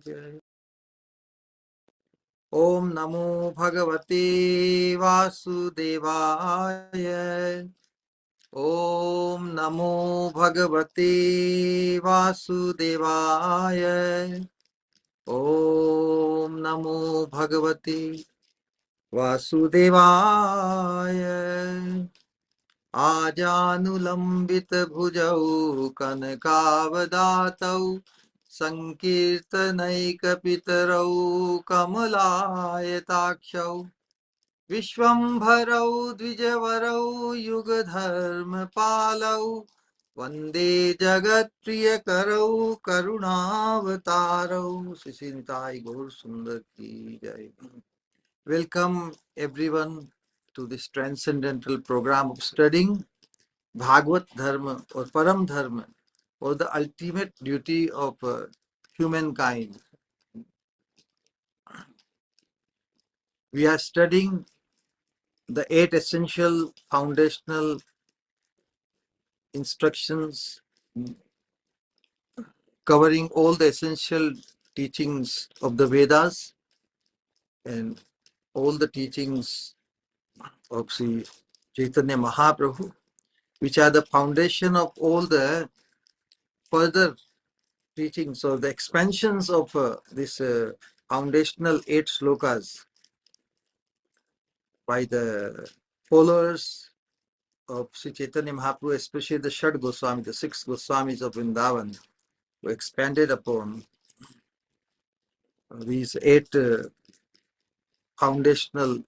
Om Namo Bhagavate Vasudevaya. Om Namo Bhagavate Vasudevaya. Om Namo Bhagavate Vasudevaya. आजानुलंबित भुजौ कनकावदातौ संकीर्तनैकपितरौ कमलायताक्षौ विश्वम्भरौ द्विजवरौ युगधर्मपालौ वन्दे जगत्प्रियकरौ करुणावतारौ श्री गौर सुंदर की जय। Welcome everyone to this transcendental program of studying Bhagavad Dharma or Param Dharma, or the ultimate duty of humankind. We are studying the 8 essential foundational instructions covering all the essential teachings of the Vedas and all the teachings of Sri Caitanya Mahaprabhu, which are the foundation of all the further teachings or the expansions of this foundational 8 slokas by the followers of Sri Chaitanya Mahaprabhu, especially the Shad Goswami, the 6 Goswamis of Vrindavan, who expanded upon these 8 foundational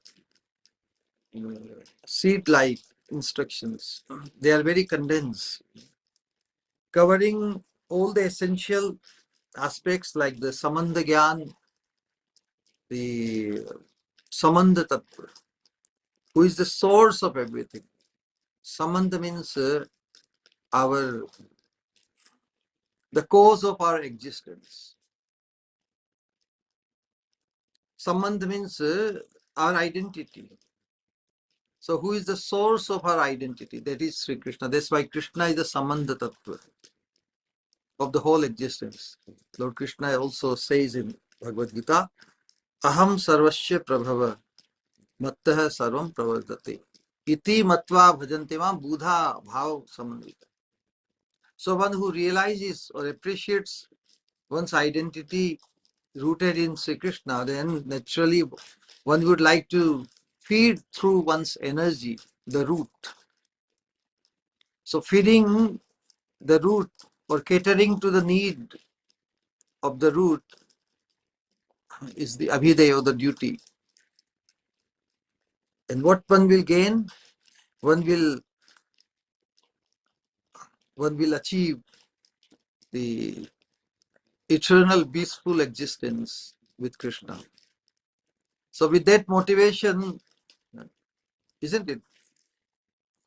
seed-like instructions. They are very condensed, covering all the essential aspects like the Samandha Gyan, the Samandha Tattva, who is the source of everything. Samandha means the cause of our existence. Samandha means our identity. So who is the source of our identity? That is Sri Krishna. That's why Krishna is the Samandha Tattva of the whole existence. Lord Krishna also says in Bhagavad Gita, Aham sarvasya prabhava mattah sarvam pravardate iti matva bhajante mam buddha bhav samandita. So one who realizes or appreciates one's identity rooted in Sri Krishna, then naturally one would like to feed through one's energy, the root. So feeding the root or catering to the need of the root is the abhidaya or the duty. And what one will gain? One will achieve the eternal peaceful existence with Krishna. So with that motivation, isn't it?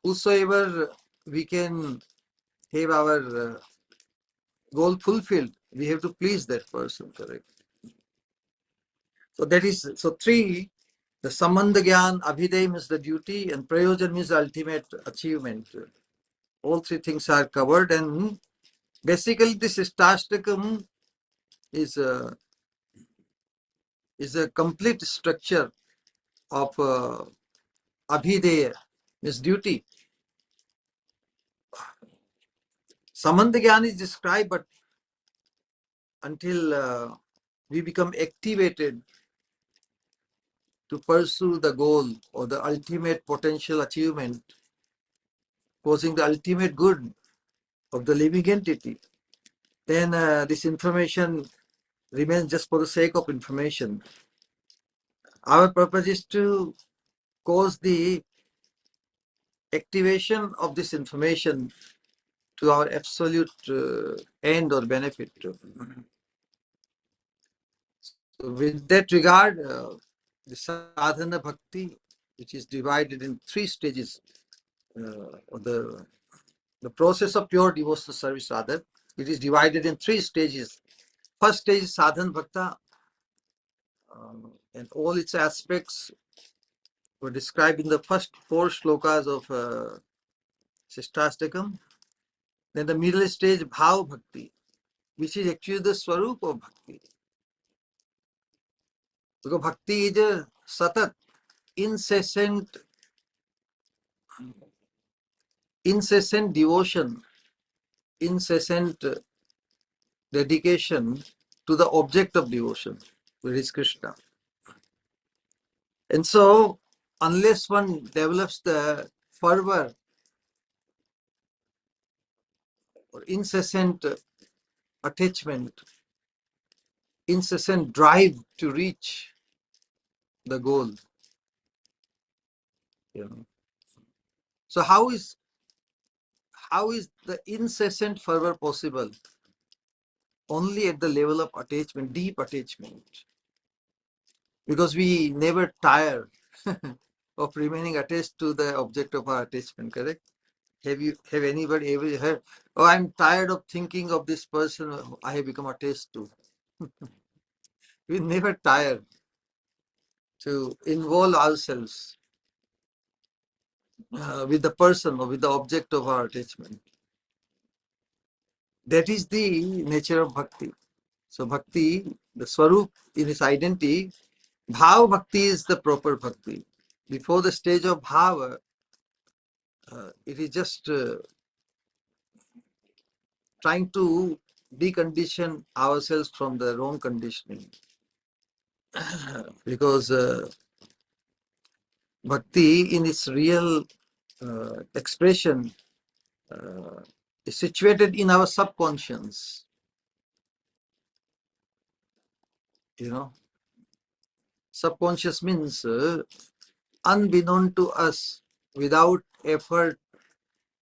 Whosoever we can have our goal fulfilled, we have to please that person, correct? So that is, so 3, the Samandha Gyan, Abhidaya means the duty, and Prayojan means the ultimate achievement. All 3 things are covered, and basically this Sikshastakam is a complete structure of Abhidaya, means duty. Samandha Gyan is described, but until we become activated to pursue the goal or the ultimate potential achievement, causing the ultimate good of the living entity, then this information remains just for the sake of information. Our purpose is to cause the activation of this information to our absolute end or benefit. So with that regard, the sadhana bhakti, which is divided in 3 stages, or the process of pure devotional service rather, it is divided in 3 stages. First stage is sadhana bhakta, and all its aspects were described in the first 4 slokas of Sikshastakam. Then the middle stage, bhav bhakti, which is actually the swarup of bhakti. Because bhakti is a satat, incessant devotion, incessant dedication to the object of devotion, which is Krishna. And so, unless one develops the fervor or incessant attachment, incessant drive to reach the goal, you know. So how is the incessant fervor possible? Only at the level of attachment, deep attachment, because we never tire of remaining attached to the object of our attachment. Correct? Have anybody ever heard? Oh, I'm tired of thinking of this person I have become attached to. We never tire to involve ourselves with the person or with the object of our attachment. That is the nature of bhakti. So bhakti, the swarup in its identity, bhav bhakti is the proper bhakti. Before the stage of bhava, it is just trying to decondition ourselves from the wrong conditioning. Because bhakti in its real expression is situated in our subconscious. You know, subconscious means unbeknown to us, without effort,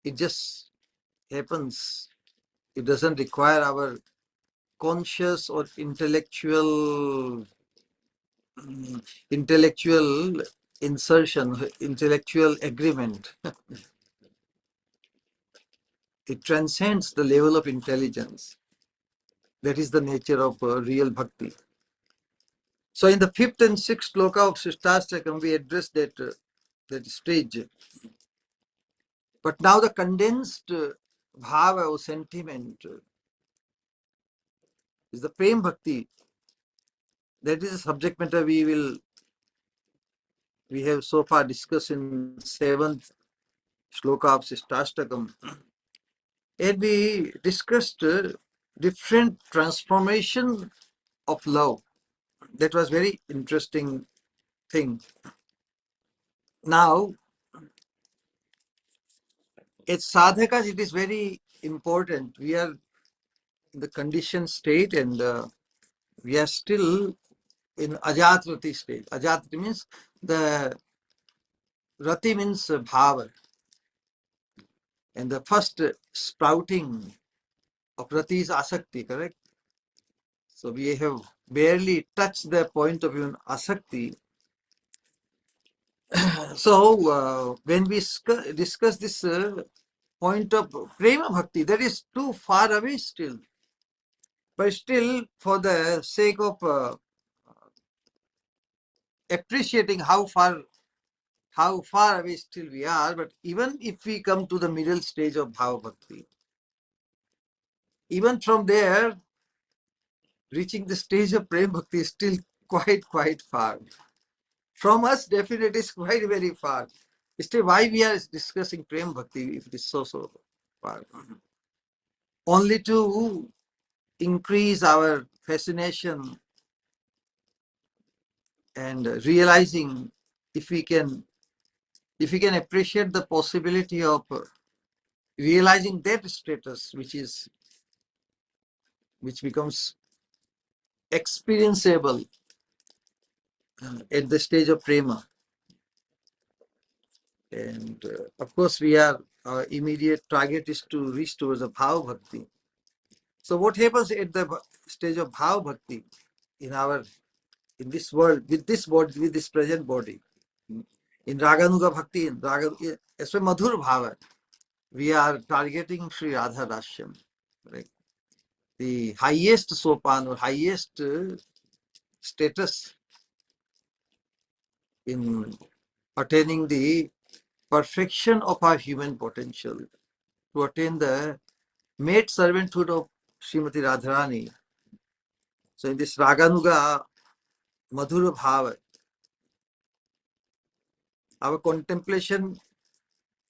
it just happens. It doesn't require our conscious or intellectual insertion, intellectual agreement. It transcends the level of intelligence. That is the nature of real bhakti. So in the fifth and sixth sloka of Sikshastakam, we address that stage. But now the condensed bhava or sentiment is the prem bhakti. That is the subject matter we have so far discussed in seventh sloka of Sikshastakam. And we discussed different transformation of love. That was very interesting thing. Now, as sadhakas, it is very important. We are in the conditioned state, and we are still in ajat rati state. Ajat rati means the rati means bhava, and the first sprouting of rati is asakti, correct? So we have barely touched the point of even asakti. So when we discuss this point of prema bhakti, that is too far away still. But still, for the sake of appreciating how far away still we are, but even if we come to the middle stage of bhava bhakti, even from there, reaching the stage of prem bhakti is still quite far. From us, definitely is quite very far. Still, why we are discussing prem bhakti if it is so far? Only to increase our fascination and realizing if we can appreciate the possibility of realizing that status which becomes experienceable at the stage of prema. And of course, our immediate target is to reach towards the bhava bhakti. So what happens at the stage of bhava bhakti in this world, with this body, with this present body? In Raganuga Bhakti, as for Madhur Bhava, we are targeting Sri Radha Rashyam, right? The highest sopan or highest status in attaining the perfection of our human potential, to attain the maid servanthood of Srimati Radharani. So in this Raganuga Madhura Bhava. Our contemplation,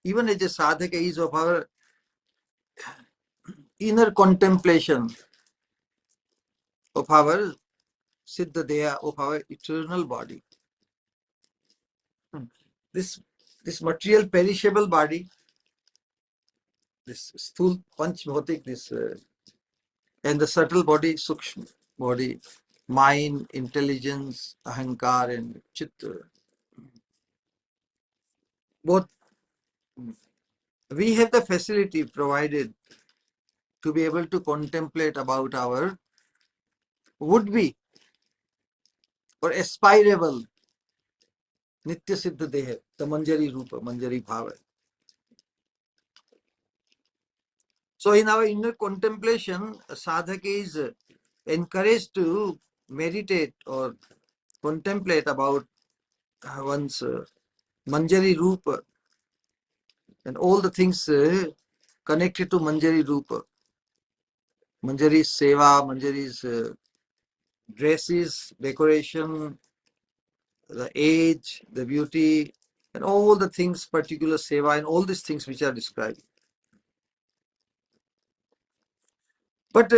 even as a sadhaka, is of our inner contemplation of our Siddha Deha, of our eternal body. This, this material perishable body, this sthul panch bhautik, this and the subtle body, sukshma body, mind, intelligence, ahankar, and chitta. Both we have the facility provided to be able to contemplate about our would-be or aspirable Nitya Siddha Deha, the Manjari Rupa, Manjari Bhava. So in our inner contemplation, a sadhaka is encouraged to meditate or contemplate about one's Manjari Rupa and all the things connected to Manjari Rupa. Manjari's seva, Manjari's dresses, decoration, the age, the beauty, and all the things, particular seva, and all these things which are described. But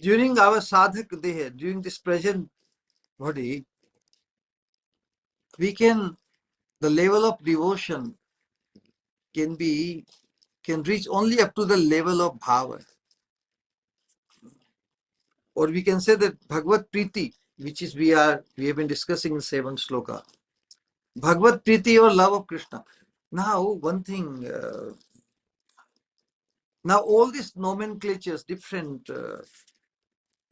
during our sadhak deha, during this present body, we can, the level of devotion can reach only up to the level of bhava. Or we can say that Bhagavad Priti, which is we have been discussing in 7th sloka. Bhagavad Priti or love of Krishna. Now, one thing, now all these nomenclatures, different,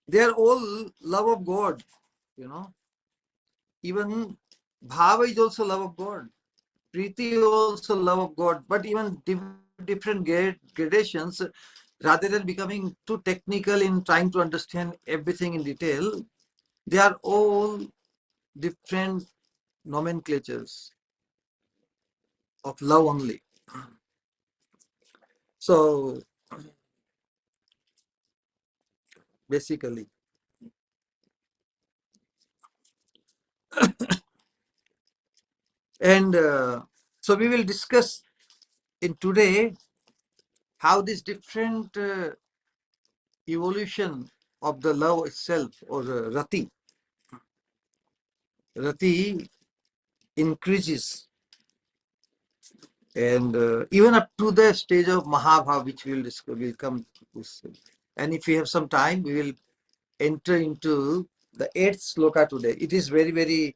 they are all love of God, you know. Even bhava is also love of God. Priti is also love of God. But even different gradations, rather than becoming too technical in trying to understand everything in detail, they are all different nomenclatures of love only. So basically, and so we will discuss in today how this different evolution of the love itself, or rati increases, and even up to the stage of Mahabhav, which we will discuss, will come to this. And if we have some time, we will enter into the 8th sloka today. It is very, very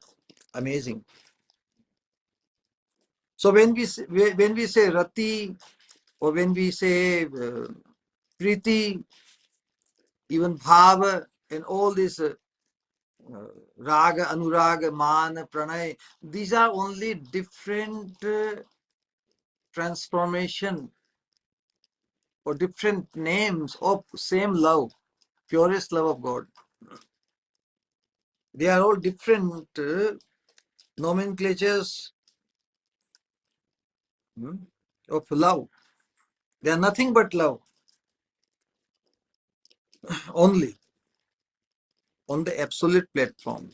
amazing. So when we say rati, or when we say priti, even bhava, and all this raga, anuraga, mana, pranay, these are only different transformation or different names of same love, purest love of God. They are all different nomenclatures of love. They are nothing but love only on the absolute platform,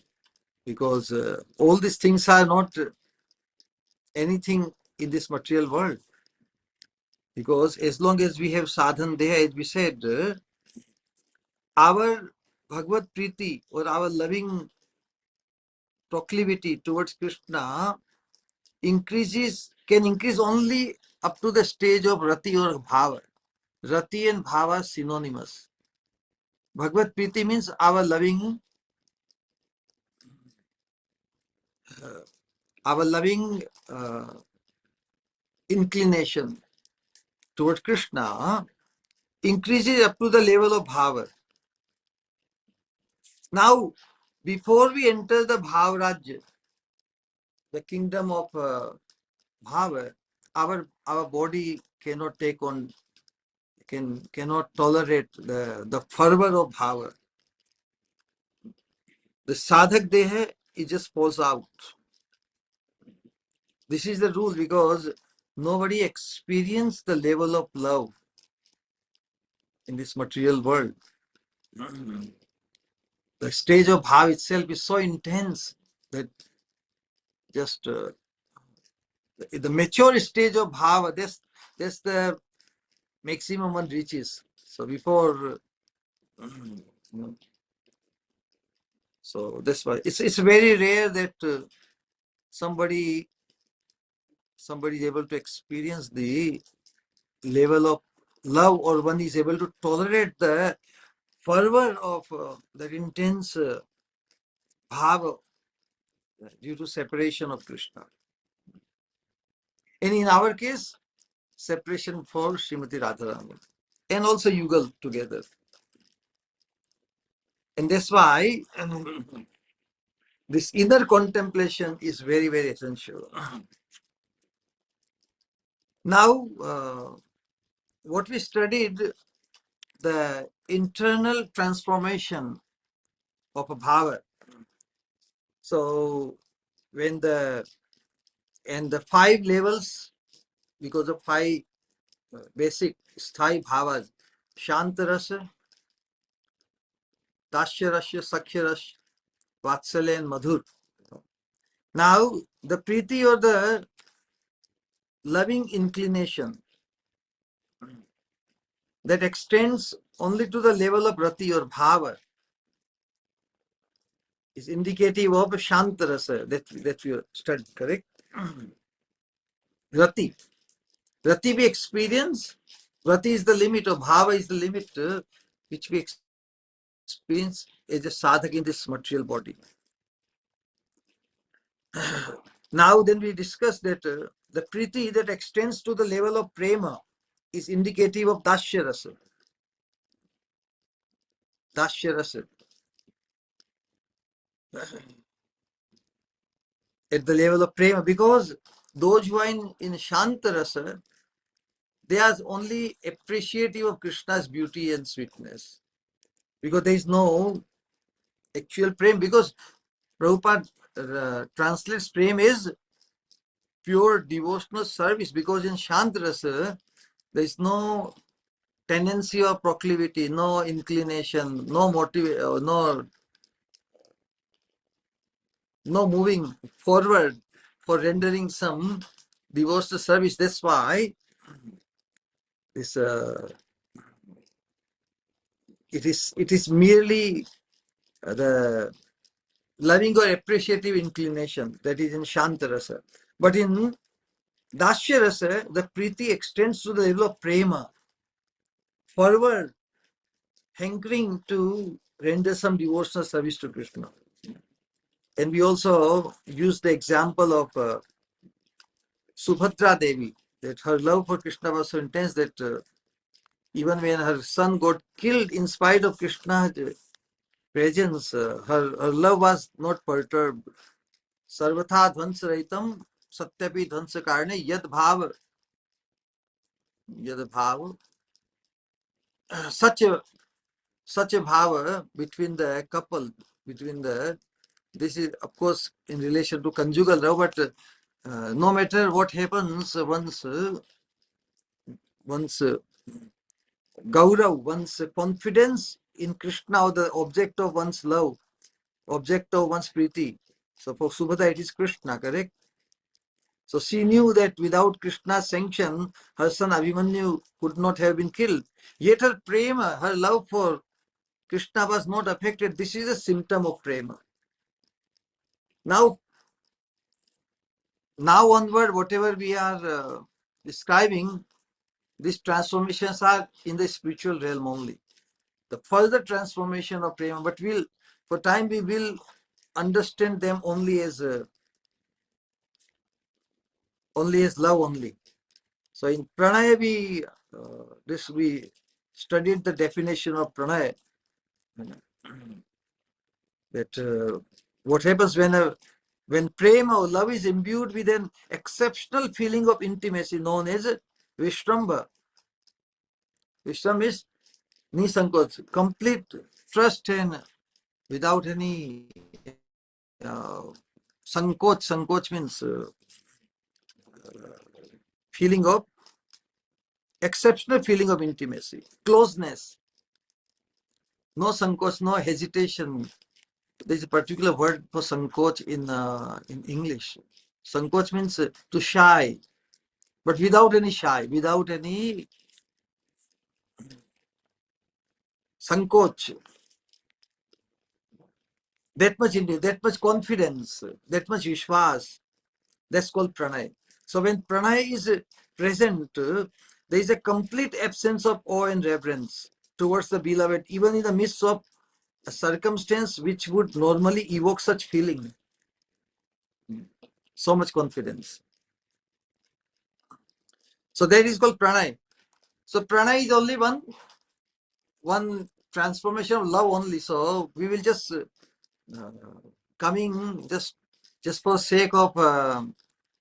because all these things are not anything in this material world. Because as long as we have sadhan there, as we said, our Bhagavad Priti, or our loving proclivity towards Krishna, can increase only up to the stage of rati or bhava. Rati and bhava synonymous. Bhagavad Priti means our loving inclination towards Krishna increases up to the level of bhava. Now, before we enter the bhavrajya, the kingdom of bhava, our body cannot take on, cannot tolerate the fervor of bhava. The sadhak deha, it just falls out. This is the rule, because nobody experienced the level of love in this material world. the stage of bhava itself is so intense that just the mature stage of bhava, that's the maximum one reaches. So before, so that's why it's very rare that somebody is able to experience the level of love, or one is able to tolerate the fervor of that intense bhava due to separation of Krishna. And in our case, separation for Srimati Radharani and also Yugal together. And that's why this inner contemplation is very, very essential. Now, what we studied, the internal transformation of a bhava. So, when the 5 levels, because of 5 basic sthai bhavas, Shantarasa, Dashyarasya, Sakhyarasya, Vatsalya and Madhur. Now, the Priti, or the loving inclination, that extends only to the level of Rati or Bhava, is indicative of Shantarasa that we studied, correct? Rati. Rati we experience. Rati is the limit, or Bhava is the limit which we experience as a sadhak in this material body. Now then we discuss that the Priti that extends to the level of Prema is indicative of Dasya Rasa. Dasya Rasa. At the level of Prema, because those who are in Shanta Rasa, they are only appreciative of Krishna's beauty and sweetness, because there is no actual Prem, because Prabhupada translates Prem as pure devotional service, because in Shanta Rasa, there is no tendency or proclivity, no inclination, no motive, no moving forward for rendering some devotional service. That's why this it is merely the loving or appreciative inclination that is in Shanta Rasa. But in Dasya Rasa, the Priti extends to the level of Prema, forward, hankering to render some devotional service to Krishna. And we also use the example of Subhadra Devi, that her love for Krishna was so intense that even when her son got killed, in spite of Krishna's presence, her love was not perturbed. Sarvatha dhvans rahitam satyapi dhvans karne yad bhav, such a bhava between the couple, this is of course in relation to conjugal love, but no matter what happens, once gaurav, one's confidence in Krishna, or the object of one's love, object of one's priti. So for Subhadra, it is Krishna, correct? So she knew that without Krishna's sanction, her son Abhimanyu could not have been killed. Yet her prema, her love for Krishna was not affected. This is a symptom of prema. Now onward, whatever we are describing, these transformations are in the spiritual realm only. The further transformation of prema, but for time we will understand them only as love only. So in pranaya we studied the definition of pranaya, that what happens when prema or love is imbued with an exceptional feeling of intimacy known as Vishramba. Vishram is nisankoch, complete trust, and without any sankoch. Sankoch means exceptional feeling of intimacy, closeness, no sankoch, no hesitation, There's a particular word for sankoch in English. Sankoch means to shy, but without any shy, without any sankoch. That much India, that much confidence, that much vishwas. That's called pranay. So when pranay is present, there is a complete absence of awe and reverence towards the beloved, even in the midst of a circumstance which would normally evoke such feeling. So much confidence. So that is called pranay. So pranay is only one transformation of love only. So we will just coming just for sake of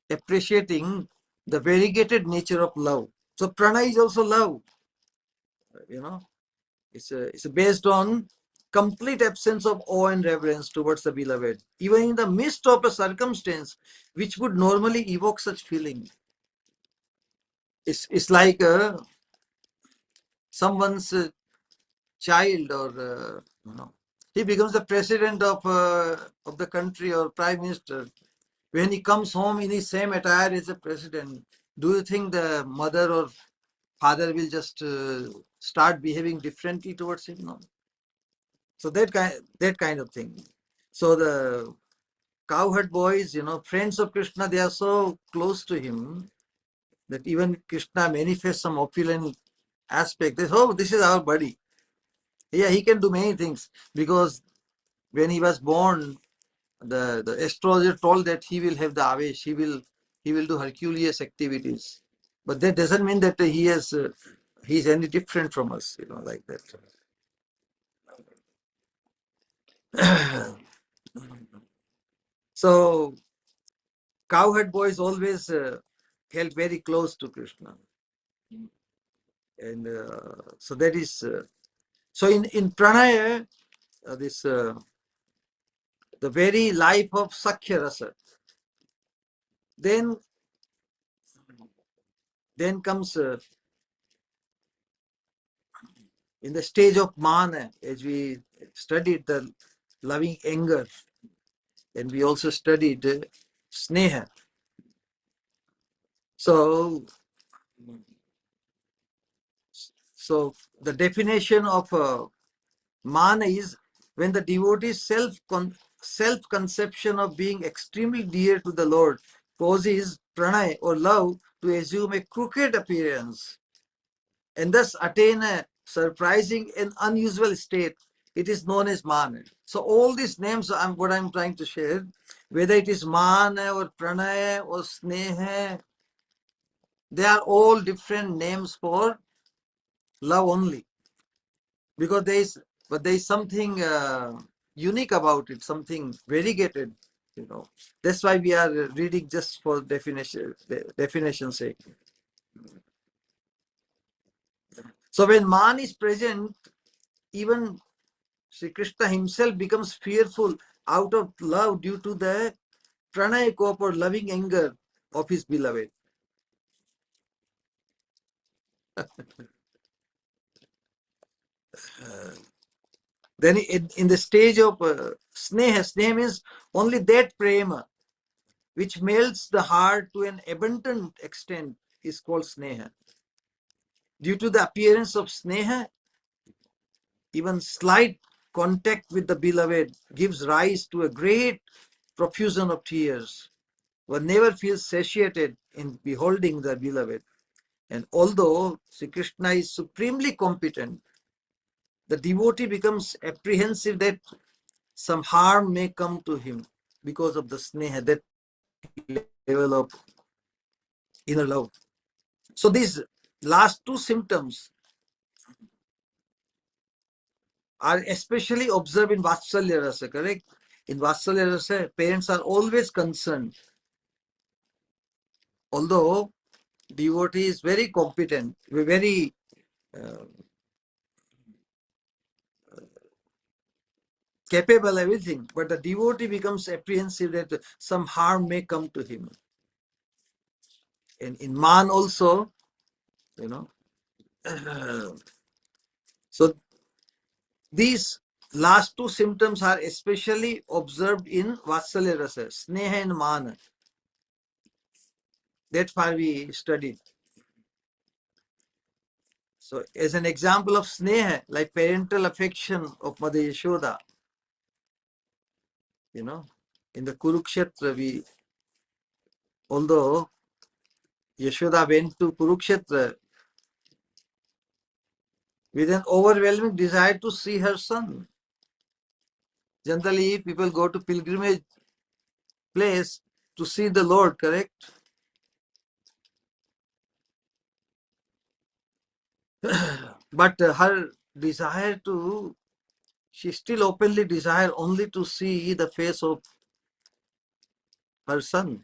appreciating the variegated nature of love. So pranay is also love. You know, it's based on complete absence of awe and reverence towards the beloved, even in the midst of a circumstance which would normally evoke such feeling. It's like someone's child, or he becomes the president of the country or prime minister. When he comes home in his same attire as a president, do you think the mother or father will just start behaving differently towards him? No. So that kind of thing. So the cowherd boys, friends of Krishna, they are so close to him that even Krishna manifests some opulent aspect. They say, oh, this is our buddy. Yeah, he can do many things, because when he was born, the astrologer told that he will have the avesh, he will do Herculean activities. But that doesn't mean that he's any different from us, like that. So cowherd boys always held very close to Krishna, and so that is so in pranaya, this the very life of Sakhya Rasa. Then comes in the stage of mana, as we studied the loving anger, and we also studied sneha. So the definition of mana is when the devotee's self-conception of being extremely dear to the Lord causes pranay or love to assume a crooked appearance and thus attain a surprising and unusual state. It is known as mana. So all these names, what I'm trying to share, whether it is mana or pranaya or sneha, they are all different names for love only, because there is something unique about it, something variegated. That's why we are reading just for definition's sake. So when man is present, even Sri Krishna himself becomes fearful out of love due to the pranay kop or loving anger of his beloved. Then in the stage of sneha means only that prema which melts the heart to an abundant extent is called sneha. Due to the appearance of sneha, even slight contact with the beloved gives rise to a great profusion of tears. One never feels satiated in beholding the beloved. And although Sri Krishna is supremely competent, the devotee becomes apprehensive that some harm may come to him because of the sneha, that level of inner love. So these last two symptoms are especially observed in Vatsalya Rasa, correct? In Vatsalya Rasa, parents are always concerned. Although devotee is very competent, very uh, capable, everything, but the devotee becomes apprehensive that some harm may come to him. And in man also, so these last two symptoms are especially observed in Vatsalya Rasa, Sneha and Mana. That's why we studied. So, as an example of Sneha, like parental affection of Mother Yashoda, you know, in the Kurukshetra, although Yashoda went to Kurukshetra with an overwhelming desire to see her son. Generally, people go to pilgrimage place to see the Lord, correct? But her desire to, she still openly desired only to see the face of her son.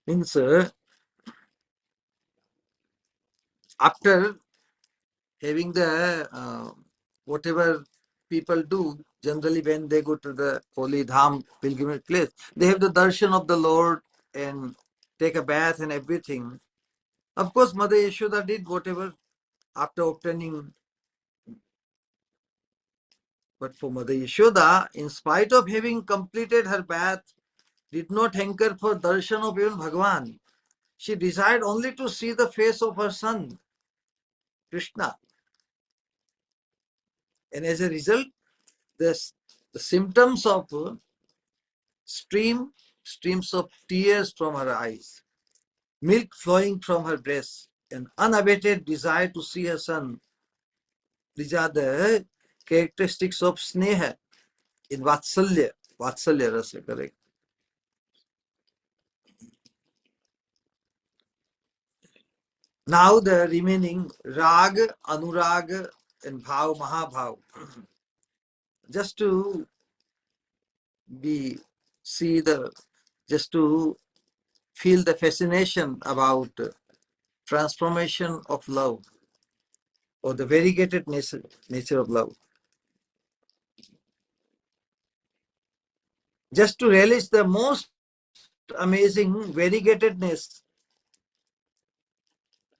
Means after having the whatever people do, generally when they go to the holy dham pilgrimage place, they have the darshan of the Lord and take a bath and everything. Of course, Mother Yashoda did whatever after obtaining. But for Mother Yashoda, in spite of having completed her bath, did not hanker for darshan of even Bhagavan. She desired only to see the face of her son, Krishna. And as a result, the symptoms of streams of tears from her eyes, milk flowing from her breast, and unabated desire to see her son. These are the characteristics of Sneha in Vatsalya Rasa, correct? Now the remaining Rag, Anurag, and Bhav, Mahabhav. Just to be see the just to feel the fascination about transformation of love or the variegated nature of love. Just to relish the most amazing variegatedness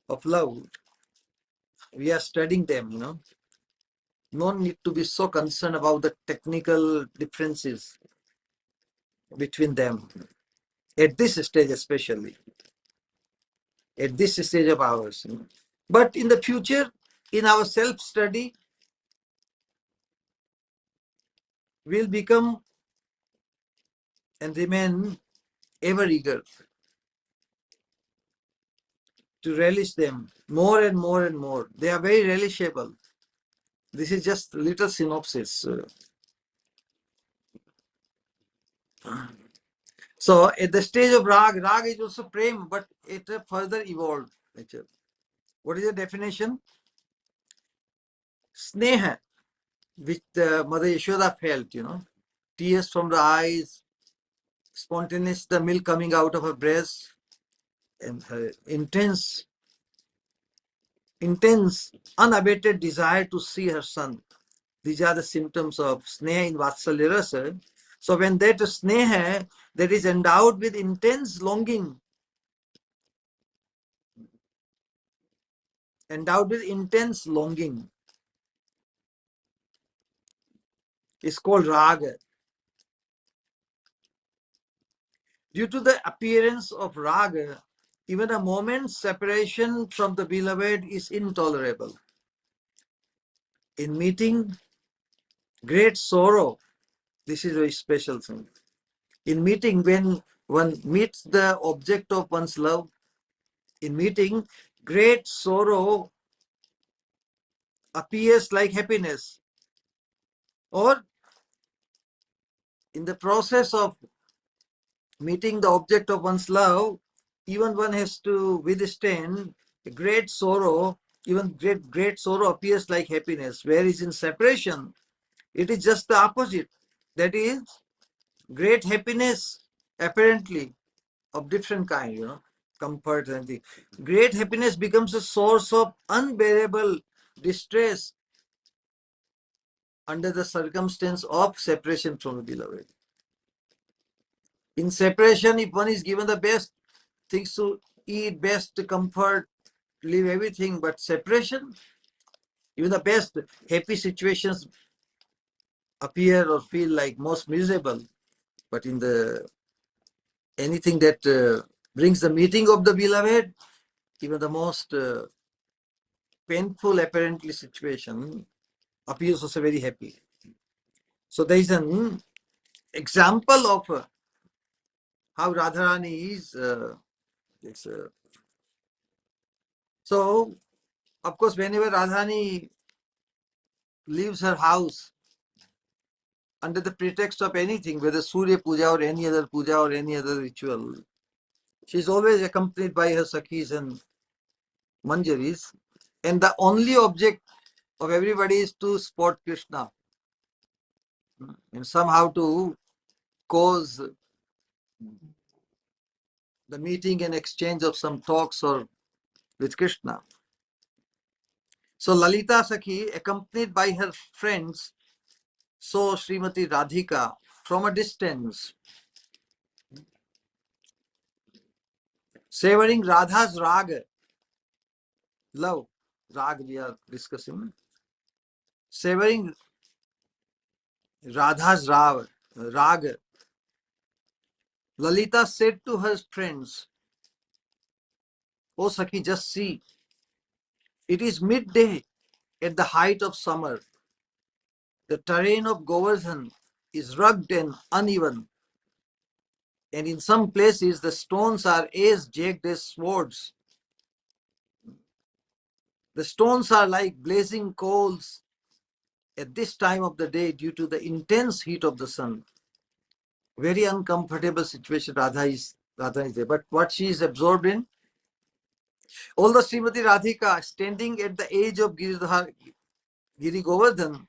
of love, we are studying them, No need to be so concerned about the technical differences between them at this stage, especially at this stage of ours. But in the future, in our self-study, we'll become and remain ever eager to relish them more and more and more. They are very relishable. This is just little synopsis. So at the stage of rag is also prem, but it a further evolved nature. What is the definition? Sneha, which Mother Yashoda felt, tears from the eyes, spontaneous, the milk coming out of her breast, and her intense, unabated desire to see her son. These are the symptoms of sneha in Vatsalya Rasa. So when that sneha that is endowed with intense longing, is called raga. Due to the appearance of raga, even a moment's separation from the beloved is intolerable. In meeting great sorrow, this is a very special thing. In meeting, when one meets the object of one's love, in meeting, great sorrow appears like happiness. Or in the process of meeting the object of one's love, even one has to withstand a great sorrow. Even great sorrow appears like happiness. Whereas in separation, it is just the opposite. That is great happiness, apparently of different kind, comfort and things. Great happiness becomes a source of unbearable distress under the circumstance of separation from the beloved. In separation, if one is given the best things to eat, best comfort, leave everything, but separation, even the best happy situations appear or feel like most miserable. But in the anything that brings the meeting of the beloved, even the most painful apparently situation appears also very happy. So there is an example of how Radharani is. So, of course, whenever Radharani leaves her house under the pretext of anything, whether Surya Puja or any other puja or any other ritual, she is always accompanied by her Sakhis and Manjaris. And the only object of everybody is to spot Krishna and somehow to cause the meeting and exchange of some talks or with Krishna. So Lalita Sakhi, accompanied by her friends, saw Srimati Radhika from a distance, savoring Radha's rag, love, rag we are discussing, savoring Radha's rag. Lalita said to her friends, "Oh Sakhi, just see, it is midday at the height of summer. The terrain of Govardhan is rugged and uneven, and in some places the stones are as jagged as swords. The stones are like blazing coals at this time of the day due to the intense heat of the sun." Very uncomfortable situation Radha is there. But what she is absorbed in, although Srimati Radhika, standing at the edge of Giri Govardhan,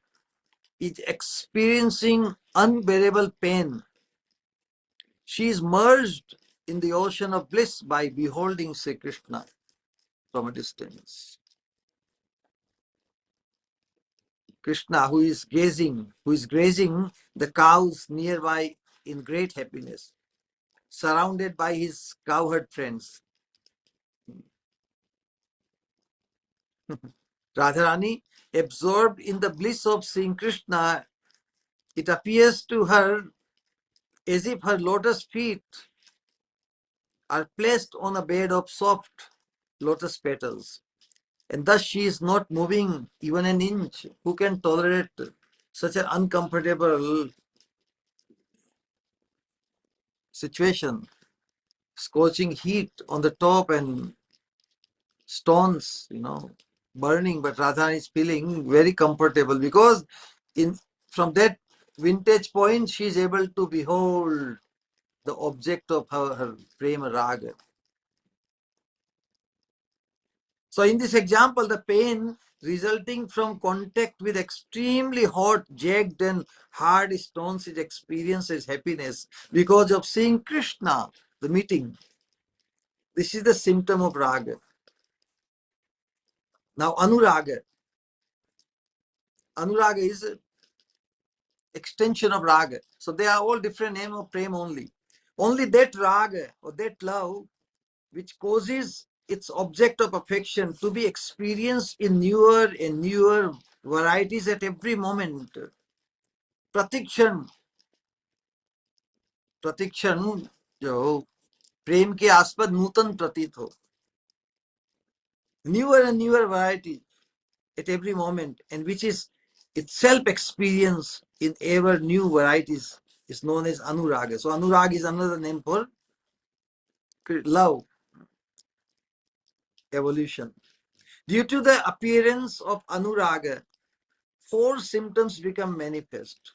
is experiencing unbearable pain, she is merged in the ocean of bliss by beholding Sri Krishna from a distance. Krishna, who is grazing the cows nearby in great happiness, surrounded by his cowherd friends. Radharani, absorbed in the bliss of seeing Krishna, it appears to her as if her lotus feet are placed on a bed of soft lotus petals, and thus she is not moving even an inch. Who can tolerate such an uncomfortable situation? Scorching heat on the top and stones, burning, but Radha is feeling very comfortable because from that vintage point she is able to behold the object of her prema raga. So in this example, the pain resulting from contact with extremely hot, jagged and hard stones is experienced as happiness because of seeing Krishna, the meeting. This is the symptom of raga. Now anuraga. Anuraga is extension of raga. So they are all different name of prema only. Only that raga or that love which causes its object of affection to be experienced in newer and newer varieties at every moment. प्रतिक्षण प्रतिक्षण जो प्रेम के आस्पद नूतन प्रतीत हो, newer and newer variety at every moment, and which is itself experienced in ever new varieties, is known as anuraga. So anuraga is another name for love evolution. Due to the appearance of anuraga, 4 symptoms become manifest.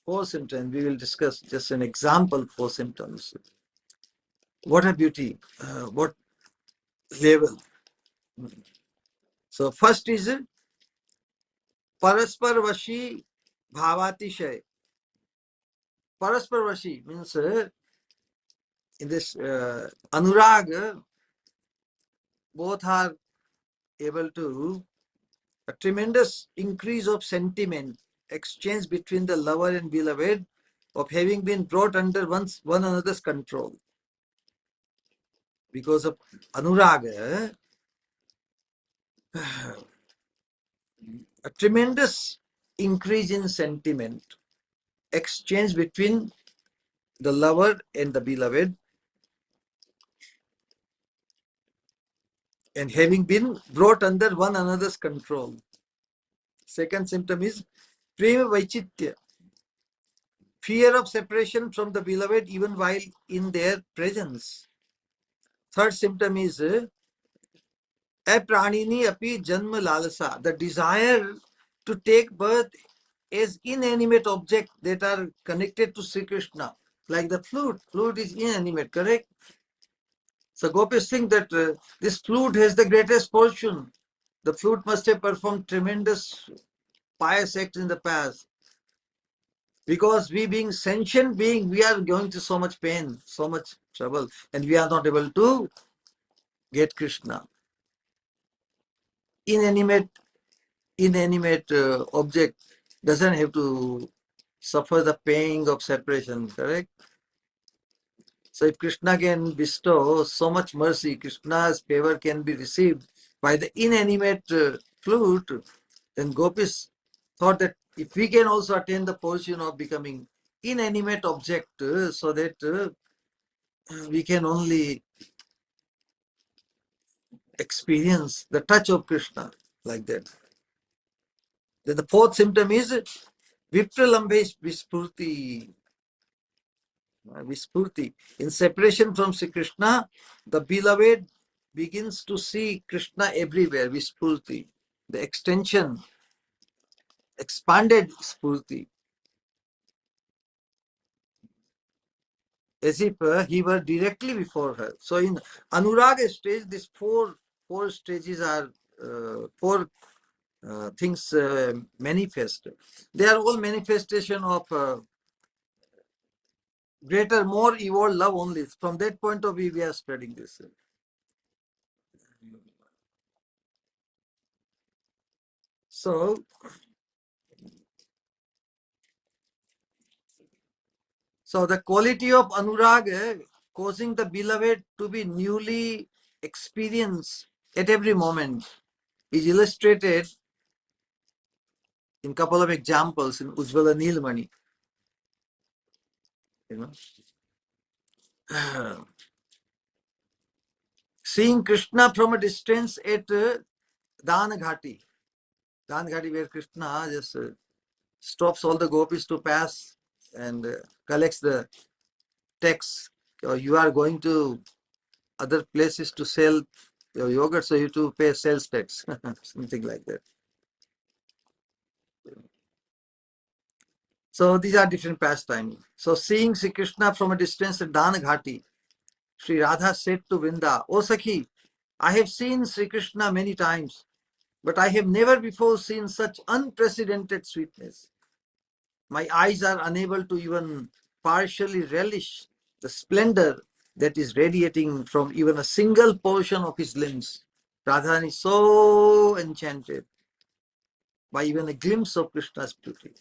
4 symptoms. We will discuss just an example. 4 symptoms. What a beauty! What level! So first is Paraspar Vashi Bhavatishay. Paraspar Vashi means in this Anurag, both are able to a tremendous increase of sentiment exchange between the lover and beloved of having been brought under one another's control. Because of Anuraga, A tremendous increase in sentiment, exchange between the lover and the beloved, and having been brought under one another's control. Second symptom is prema vaichitya, fear of separation from the beloved even while in their presence. Third symptom is apranini api janma lalasa, the desire to take birth as inanimate objects that are connected to Sri Krishna, like the flute. Flute is inanimate, correct? So gopis think that this flute has the greatest fortune. The flute must have performed tremendous pious acts in the past. Because we being sentient being, we are going through so much pain, so much trouble, and we are not able to get Krishna. Inanimate object doesn't have to suffer the pain of separation, correct? So if Krishna can bestow so much mercy, Krishna's favor can be received by the inanimate flute, then gopis thought that if we can also attain the position of becoming inanimate object, so that we can only experience the touch of Krishna like that. Then the fourth symptom is Vipralambe Vispurti. Vispurti. In separation from Sri Krishna, the beloved begins to see Krishna everywhere. Vispurti. The extension, expanded Spurti. As if he were directly before her. So in Anuraga stage, these four stages are four things manifest. They are all manifestation of greater, more evolved love only. From that point of view, we are studying this. So the quality of Anuraga causing the beloved to be newly experienced at every moment is illustrated in a couple of examples in Ujjvala Nilmani. You know, seeing Krishna from a distance at Danaghati. Danaghati, where Krishna just stops all the gopis to pass and collects the tax. Or you are going to other places to sell your yogurt, so you have to pay sales tax, something like that. So these are different pastimes. So seeing Sri Krishna from a distance at Danaghati, Sri Radha said to Vrinda, "O Sakhi, I have seen Sri Krishna many times, but I have never before seen such unprecedented sweetness. My eyes are unable to even partially relish the splendor that is radiating from even a single portion of his limbs." Radharani is so enchanted by even a glimpse of Krishna's beauty.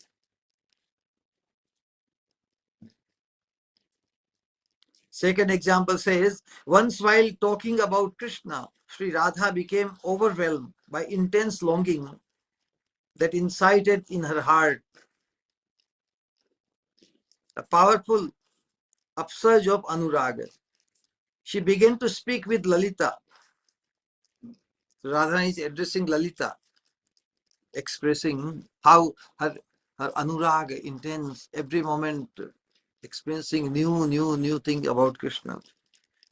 Second example says, once while talking about Krishna, Sri Radha became overwhelmed by intense longing that incited in her heart a powerful upsurge of anuraga. She began to speak with Lalita. Radha is addressing Lalita, expressing how her anuraga intense every moment, experiencing new thing about Krishna.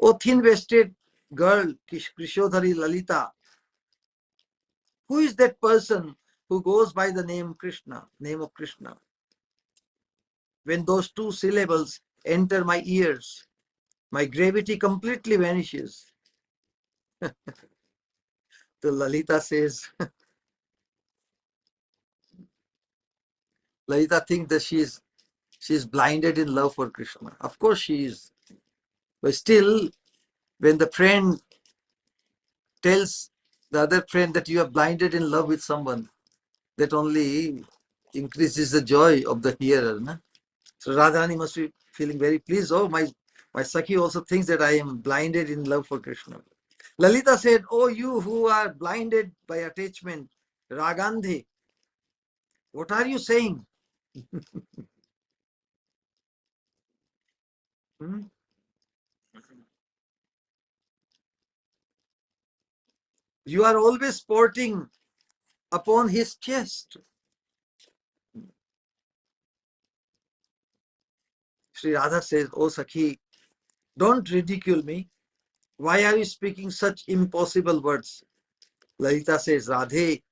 O thin-waisted girl, Krishodhari Lalita, who is that person who goes by the name Krishna, name of Krishna? When those two syllables enter my ears, my gravity completely vanishes. The Lalita says, Lalita thinks that she is blinded in love for Krishna. Of course she is. But still, when the friend tells the other friend that you are blinded in love with someone, that only increases the joy of the hearer. Na? So Radharani must be feeling very pleased. Oh, my Sakhi also thinks that I am blinded in love for Krishna. Lalita said, "Oh, you who are blinded by attachment, Ragandhe, what are you saying? Hmm? You are always sporting upon his chest." Sri Radha says, "Oh, Sakhi, don't ridicule me. Why are you speaking such impossible words?" Lalita says, "Radhe,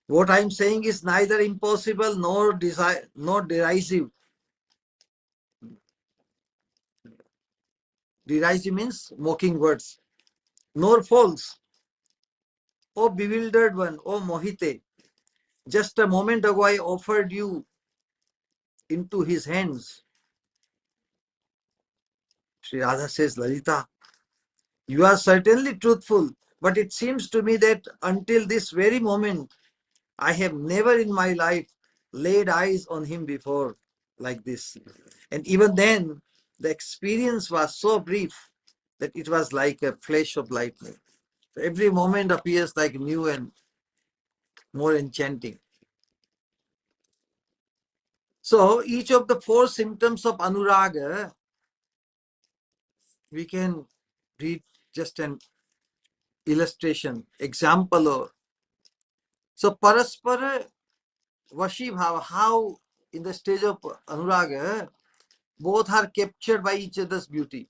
what I am saying is neither impossible nor derisive. Derisive means mocking words, nor false. Oh, bewildered one, oh, Mohite, just a moment ago I offered you into his hands." Sri Radha says, "Lalita, you are certainly truthful, but it seems to me that until this very moment, I have never in my life laid eyes on him before like this. And even then, the experience was so brief that it was like a flash of lightning. So every moment appears like new and more enchanting." So each of the four symptoms of anuraga, we can read just an illustration, example of. So paraspara vashibhava, how in the stage of anuraga, both are captured by each other's beauty.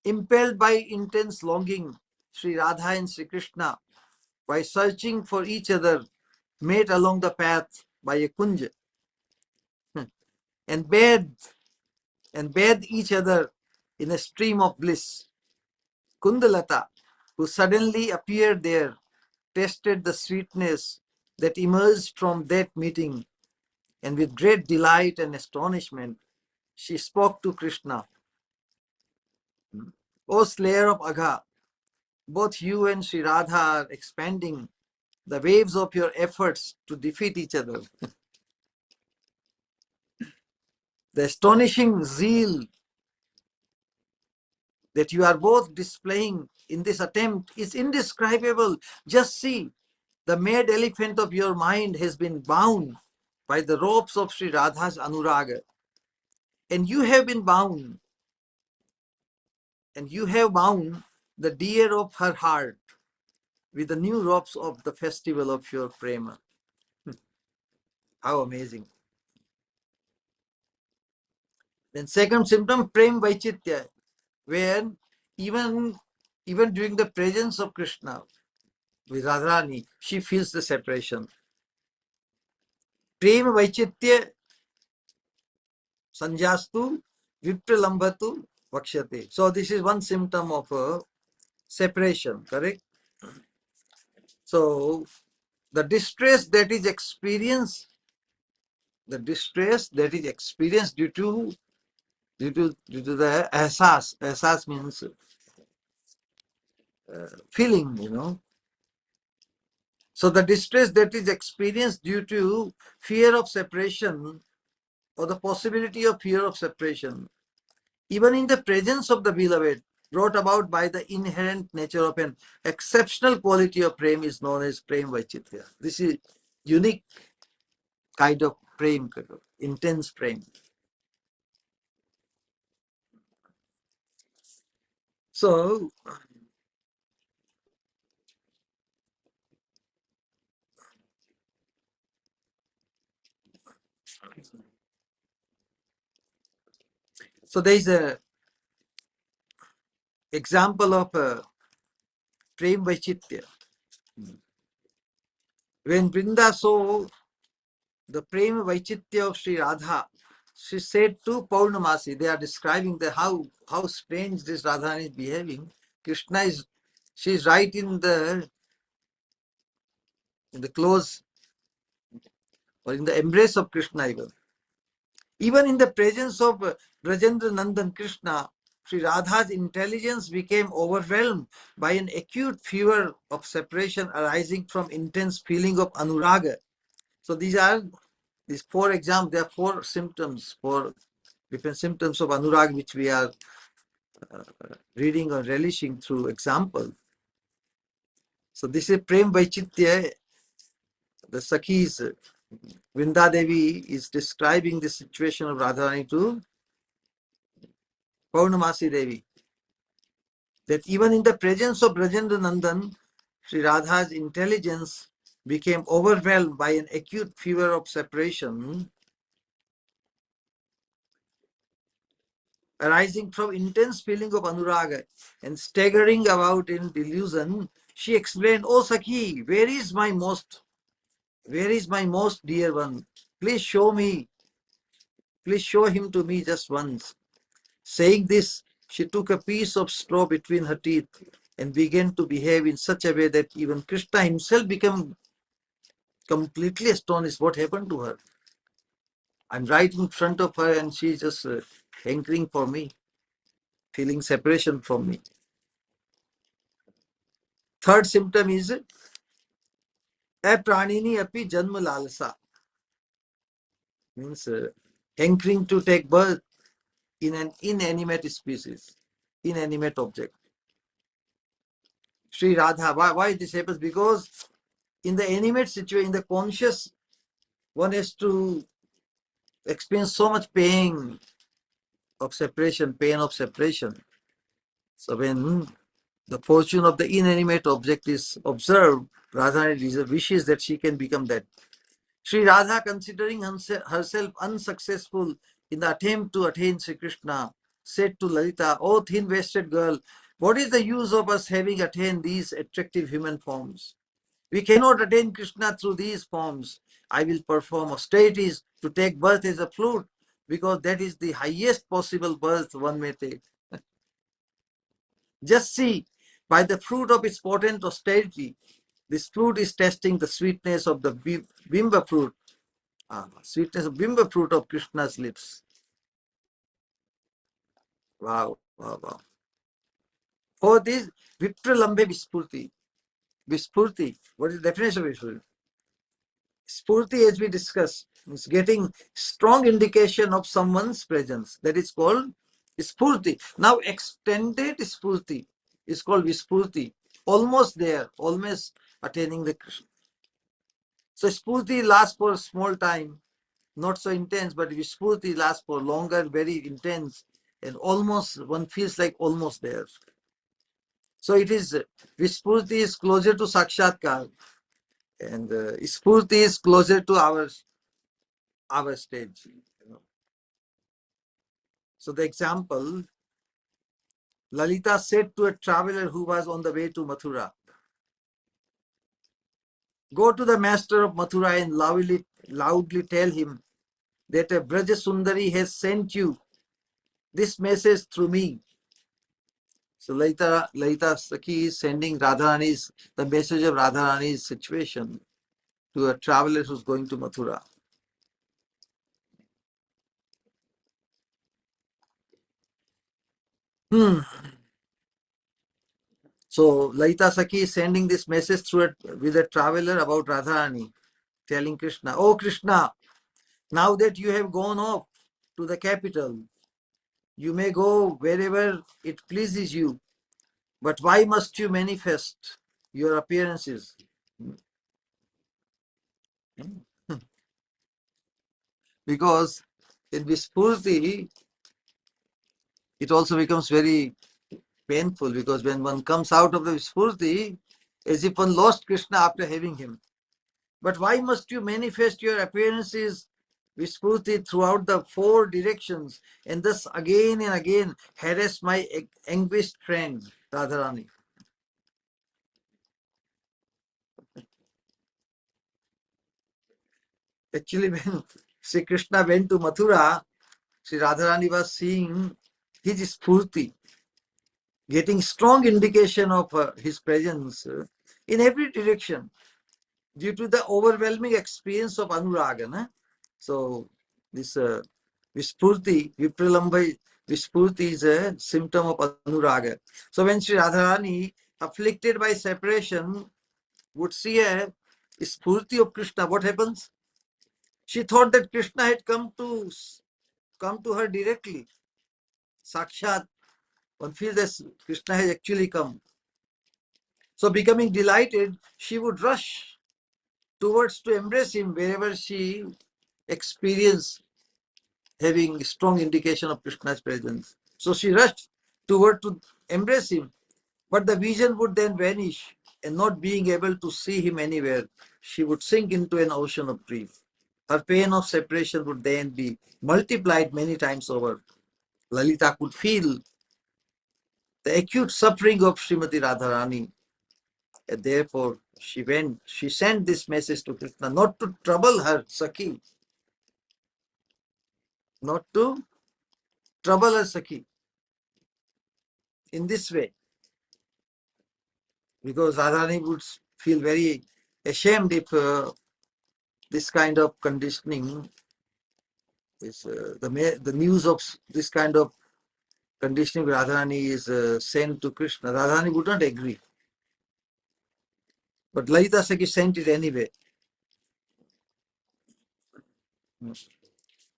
Impelled by intense longing, Sri Radha and Sri Krishna, by searching for each other, met along the path by a kunja and bathed each other in a stream of bliss. Kundalata, who suddenly appeared there, tasted the sweetness that emerged from that meeting, and with great delight and astonishment, she spoke to Krishna, "O slayer of Agha, both you and Sri Radha are expanding the waves of your efforts to defeat each other. The astonishing zeal that you are both displaying in this attempt is indescribable. Just see, the mad elephant of your mind has been bound by the ropes of Sri Radha's Anuraga, and you have been bound, and you have bound the deer of her heart with the new ropes of the festival of your prema." How amazing. Then second symptom, prem vaichitya, where even, even during the presence of Krishna with Radharani, she feels the separation. Prem vaichitya sanjastu vipralambhatu vakshate. So this is one symptom of separation, correct? So the distress that is experienced, due to the asas means feeling, So the distress that is experienced due to fear of separation or the possibility of fear of separation, even in the presence of the beloved, brought about by the inherent nature of an exceptional quality of prem, is known as prem vaichitya. This is unique kind of prem, intense prem. So there is a example of prem vaichitya. When Vrinda saw the prem vaichitya of Sri Radha, she said to Paurnamasi, they are describing how strange this Radharani is behaving. Krishna is, she is right in the close or in the embrace of Krishna even. Even in the presence of Brajendra Nandan Krishna, Sri Radha's intelligence became overwhelmed by an acute fever of separation arising from intense feeling of anuraga. So these four examples, there are four symptoms, four different symptoms of anurag which we are reading or relishing through example. So this is Prem Vaichitya, the Sakhis. Vrinda Devi is describing the situation of Radharani to Purnamasi Devi. That even in the presence of Brajendra Nandan, Sri Radha's intelligence became overwhelmed by an acute fever of separation arising from intense feeling of anuraga and staggering about in delusion. She explained, "Oh Sakhi, where is my most dear one? Please show me, please show him to me just once." Saying this, she took a piece of straw between her teeth and began to behave in such a way that even Krishna himself became completely astonished. What happened to her? I'm right in front of her and she's just hankering for me, feeling separation from me. Third symptom is apranini api janma lalasa, means hankering to take birth in an inanimate species, inanimate object. Sri Radha, why this happens? Because in the animate situation, in the conscious, one has to experience so much pain of separation, pain of separation. So when the fortune of the inanimate object is observed, Radharani wishes that she can become that. Sri Radha, considering herself unsuccessful in the attempt to attain Sri Krishna, said to Lalita, "Oh thin-waisted girl, what is the use of us having attained these attractive human forms? We cannot attain Krishna through these forms. I will perform austerities to take birth as a flute, because that is the highest possible birth one may take. Just see, by the fruit of its potent austerity, this fruit is testing the sweetness of the bimba fruit, sweetness of bimba fruit of Krishna's lips." Wow, wow, wow. For this, Vipralambe Vispurti. Vispurti, what is the definition of Vispurti? Spurti, as we discussed, is getting strong indication of someone's presence. That is called Spurti. Now, extended Spurti is called Vispurti. Almost there, almost attaining the Krishna. So, Spurti lasts for a small time, not so intense, but Vispurti lasts for longer, very intense, and almost, one feels like almost there. So, it is, Vispurti is closer to Sakshatkar, and Spurti is closer to our stage. So the example, Lalita said to a traveler who was on the way to Mathura, "Go to the master of Mathura and loudly tell him that a Braja Sundari has sent you this message through me." So Lalita Sakhi is sending the message of Radharani's situation to a traveler who's going to Mathura. So Lalita Sakhi is sending this message with a traveler about Radharani, telling Krishna, "Oh Krishna, now that you have gone off to the capital, you may go wherever it pleases you, but why must you manifest your appearances?" Because in Vispurti, it also becomes very painful, because when one comes out of the Vispurti, as if one lost Krishna after having him. But why must you manifest your appearances, Vispurti, throughout the four directions, and thus again and again harass my anguished friend, Radharani? Actually, when Sri Krishna went to Mathura, Sri Radharani was seeing his Spurti, getting strong indication of his presence in every direction due to the overwhelming experience of Anuraga. Na? So, this Vispurti, Vipralamba Vispurti is a symptom of Anuraga. So, when Sri Radharani, afflicted by separation, would see a Spurti of Krishna, what happens? She thought that Krishna had come to her directly, Sakshat. One feels that Krishna has actually come. So becoming delighted, she would rush towards to embrace him wherever she experienced having strong indication of Krishna's presence. So she rushed toward to embrace him, but the vision would then vanish, and not being able to see him anywhere, she would sink into an ocean of grief. Her pain of separation would then be multiplied many times over. Lalita could feel the acute suffering of Srimati Radharani, and therefore she sent this message to Krishna, not to trouble her Sakhi, not to trouble her Sakhi in this way, because Radharani would feel very ashamed if this kind of conditioning is the news of this kind of conditioning Radharani is sent to Krishna. Radharani would not agree, but Lalita Sakhi sent it anyway.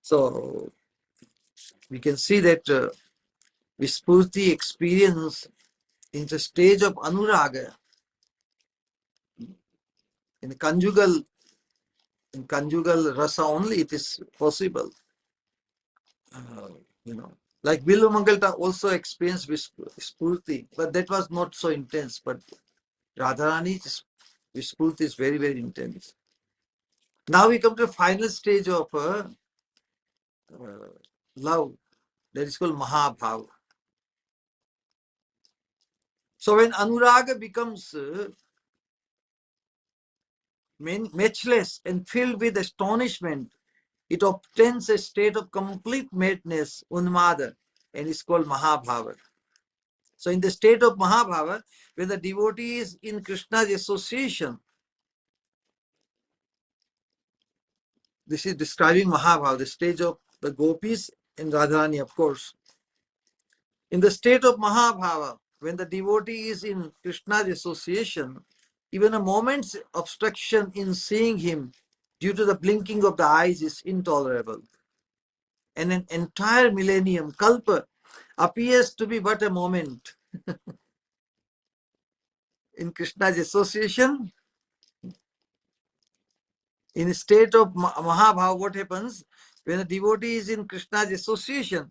So we can see that Vispurti experience in the stage of Anuraga, in conjugal rasa only it is possible. You know, like Bilu Mangalta also experienced Vispurti, but that was not so intense. But Radharani's Vispurti is very, very intense. Now we come to the final stage of love, that is called Mahabhava. So when Anuraga becomes matchless and filled with astonishment, it obtains a state of complete madness, Unmada, and is called Mahabhava. So in the state of Mahabhava, when the devotee is in Krishna's association, this is describing Mahabhava, the stage of the gopis and Radharani, of course. In the state of Mahabhava, when the devotee is in Krishna's association, even a moment's obstruction in seeing him due to the blinking of the eyes is intolerable. And an entire millennium, kalpa, appears to be but a moment. In Krishna's association, in a state of Mahabhava, what happens? When a devotee is in Krishna's association,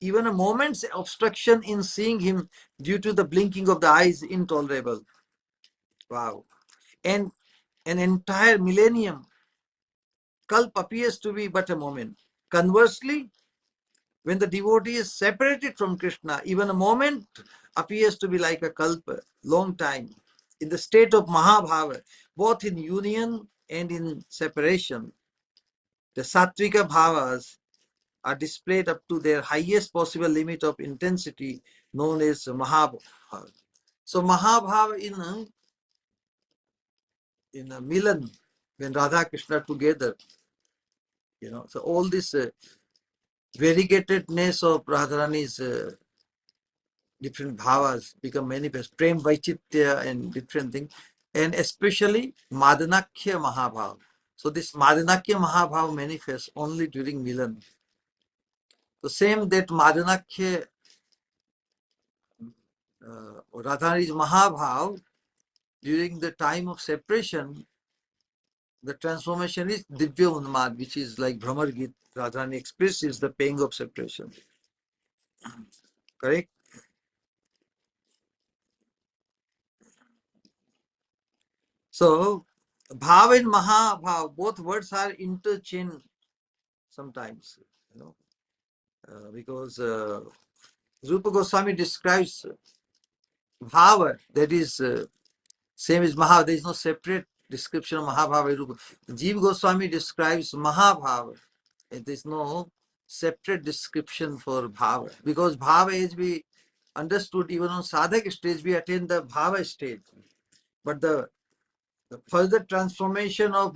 even a moment's obstruction in seeing him due to the blinking of the eyes is intolerable. Wow. And an entire millennium, kalp, appears to be but a moment. Conversely, when the devotee is separated from Krishna, even a moment appears to be like a kalpa, long time. In the state of Mahabhava, both in union and in separation, the sattvika bhavas are displayed up to their highest possible limit of intensity, known as Mahabhava. So Mahabhava in a Milan, when Radha Krishna together, you know, so all this variegatedness of Radharani's different bhavas become manifest, Prem Vaichitya and different things, and especially Madanakya Mahabhava. So this Madanakya Mahabhava manifests only during Milan. The same that Madanakya Radharani's Mahabhava, during the time of separation, the transformation is Divya Unmad, which is like Brahmar Git. Radharani expresses the pain of separation. Correct? So, Bhav and Mahabhav, both words are interchanged sometimes, you know, because Rupa Goswami describes Bhava, that is same as Maha, there is no separate description of Mahabhava. Rupa. Jeev Goswami describes Mahabhava. There is no separate description for Bhava, because Bhava, as we understood, even on sadhak stage, we attain the Bhava stage. But the further transformation of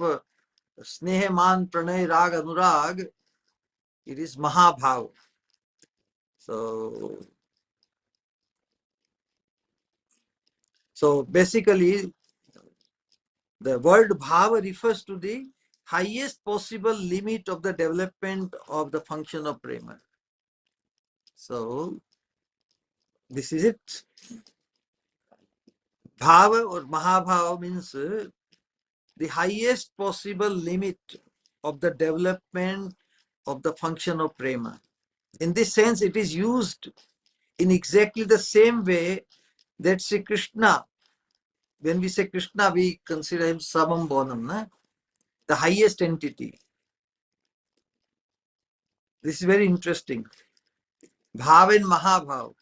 Sneha, Man, Pranay, Rag, Anurag, it is Mahabhava. So basically, the word bhava refers to the highest possible limit of the development of the function of prema. So This is it. Bhava or Mahabhava means the highest possible limit of the development of the function of prema. In this sense, it is used in exactly the same way that Sri Krishna, when we say Krishna, we consider him Samam Bonam, the highest entity. This is very interesting. Bhav and Mahabhav,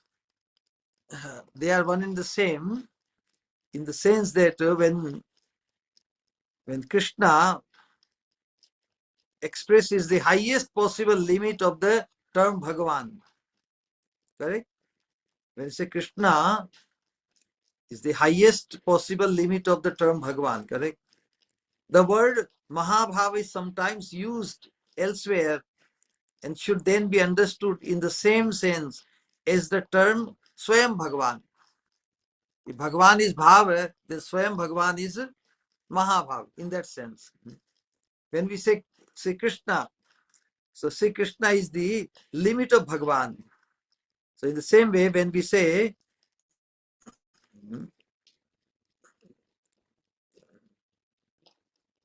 they are one and the same in the sense that when Krishna expresses the highest possible limit of the term Bhagavan, correct? When you say Krishna is the highest possible limit of the term Bhagavan, correct? The word Mahabhava is sometimes used elsewhere and should then be understood in the same sense as the term Swayam Bhagavan. If Bhagavan is Bhava, then Swayam Bhagavan is Mahabhava in that sense. When we say Sri Krishna, so Sri Krishna is the limit of Bhagavan. So in the same way, when we say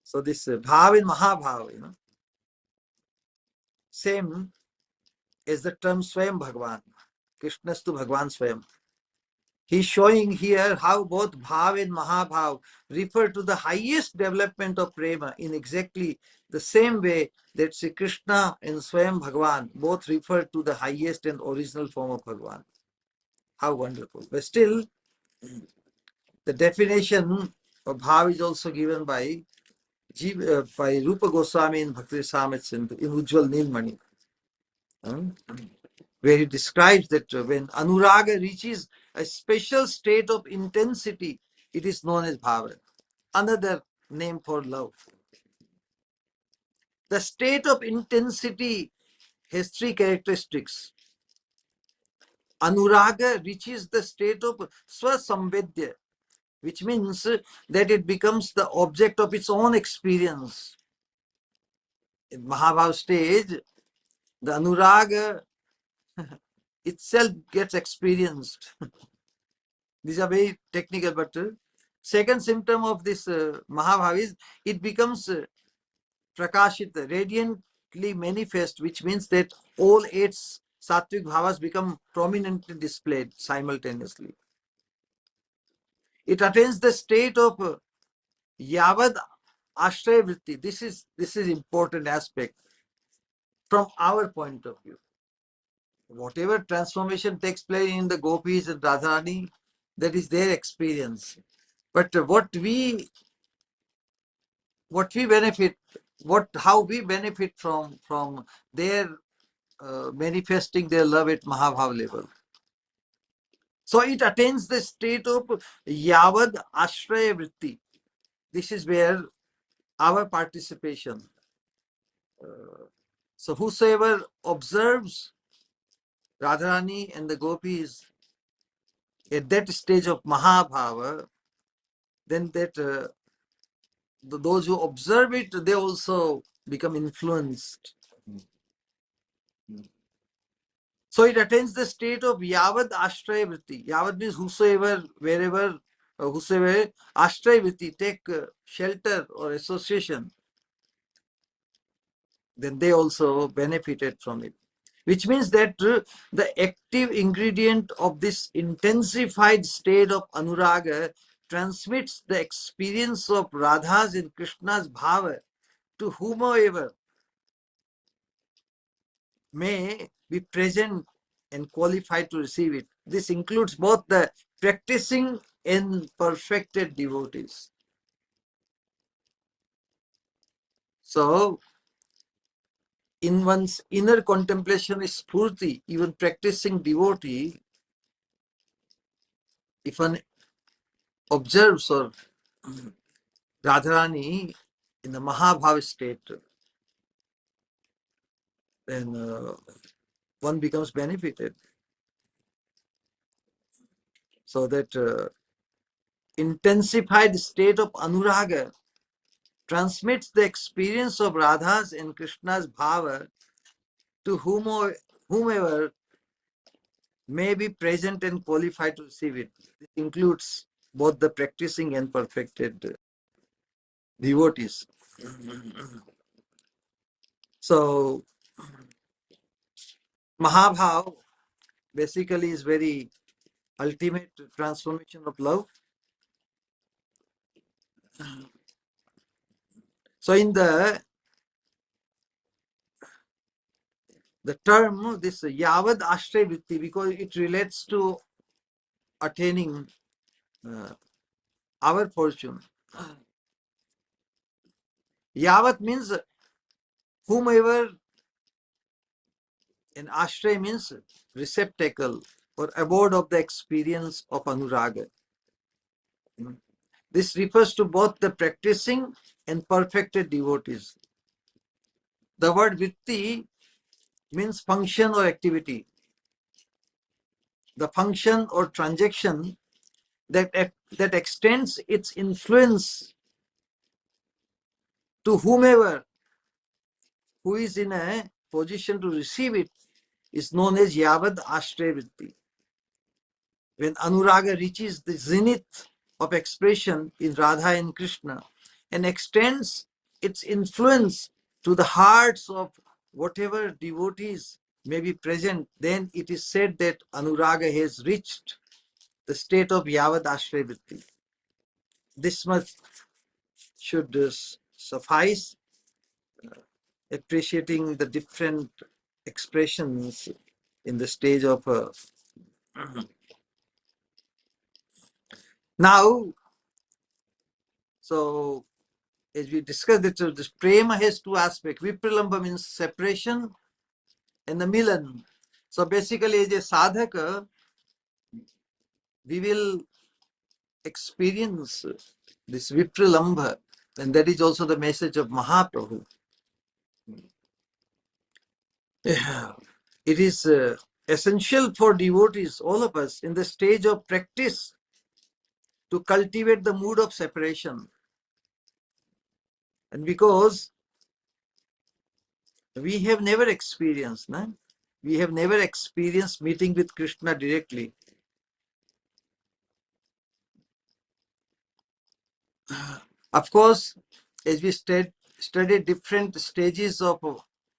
so this Bhav and Mahabhav, same as the term Swayam Bhagavan. Krishnastu Bhagavan Swayam. He's showing here how both Bhav and Mahabhav refer to the highest development of prema in exactly the same way that Sri Krishna and Swayam Bhagavan both refer to the highest and original form of Bhagavan. How wonderful. But still, the definition of Bhav is also given by Rupa Goswami in Bhakti Rasamrita Sindhu in Ujjwal Nilmani, where he describes that when Anuraga reaches a special state of intensity, it is known as Bhava, another name for love. The state of intensity has three characteristics. Anuraga reaches the state of Swasamvedya, which means that it becomes the object of its own experience. In Mahabhav stage, the Anuraga itself gets experienced. These are very technical, but second symptom of this Mahabhav is it becomes prakashita, radiantly manifest, which means that all eight sattvic bhavas become prominently displayed simultaneously. It attains the state of yavad ashraya vritti. This is important aspect from our point of view. Whatever transformation takes place in the gopis and Radharani, that is their experience. But what we benefit, how we benefit from their manifesting their love at Mahabhav level. So it attains the state of yavad ashraya vritti. This is where our participation. So whosoever observes Radharani and the gopis at that stage of Mahabhava, then that those who observe it, they also become influenced. So it attains the state of yavad ashraya vritti. Yavad means whosoever, wherever, whosoever ashraya vritti, take shelter or association, then they also benefited from it. Which means that the active ingredient of this intensified state of Anuraga transmits the experience of Radha's and Krishna's bhava to whomever may be present and qualified to receive it. This includes both the practicing and perfected devotees. So, in one's inner contemplation is spurti, even practicing devotee, if one observes or Radharani in the Mahabhava state, then one becomes benefited. So that intensified state of Anuraga transmits the experience of Radha's and Krishna's bhava to whomever may be present and qualified to receive it. This includes both the practicing and perfected devotees. So, Mahabhav basically is very ultimate transformation of love. So, in the term, this Yavad Ashray Vritti, because it relates to attaining our fortune. Yavat means whomever, and Ashray means receptacle or abode of the experience of Anuraga. This refers to both the practicing and perfected devotees. The word Vritti means function or activity. The function or transaction that extends its influence to whomever who is in a position to receive it is known as Yavad Ashray Vritti. When Anuraga reaches the zenith of expression in Radha and Krishna and extends its influence to the hearts of whatever devotees may be present, then it is said that Anuraga has reached the state of Yavad Ashray Vritti. This much should suffice, appreciating the different expressions in the stage of now. So, as we discussed, that this prema has two aspects. Vipralamba means separation, and the milan. So basically, as a sadhaka, we will experience this vipralamba, and that is also the message of Mahaprabhu. It is essential for devotees, all of us, in the stage of practice to cultivate the mood of separation. And because we have never experienced, we have never experienced meeting with Krishna directly. Of course, as we study different stages of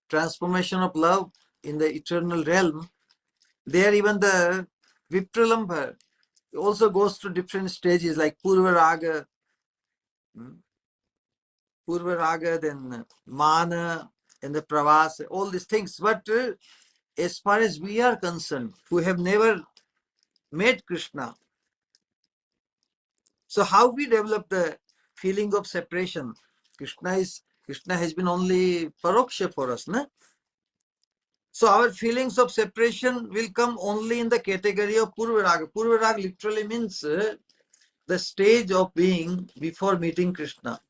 transformation of love in the eternal realm, there even the Vipralambha also goes through different stages like Purva Raga, then Mana, and the Pravas, all these things. But as far as we are concerned, who have never met Krishna, so how we develop the feeling of separation? Krishna has been only paroksha for us, no? So our feelings of separation will come only in the category of Purvaraga. Purvaraga literally means the stage of being before meeting Krishna.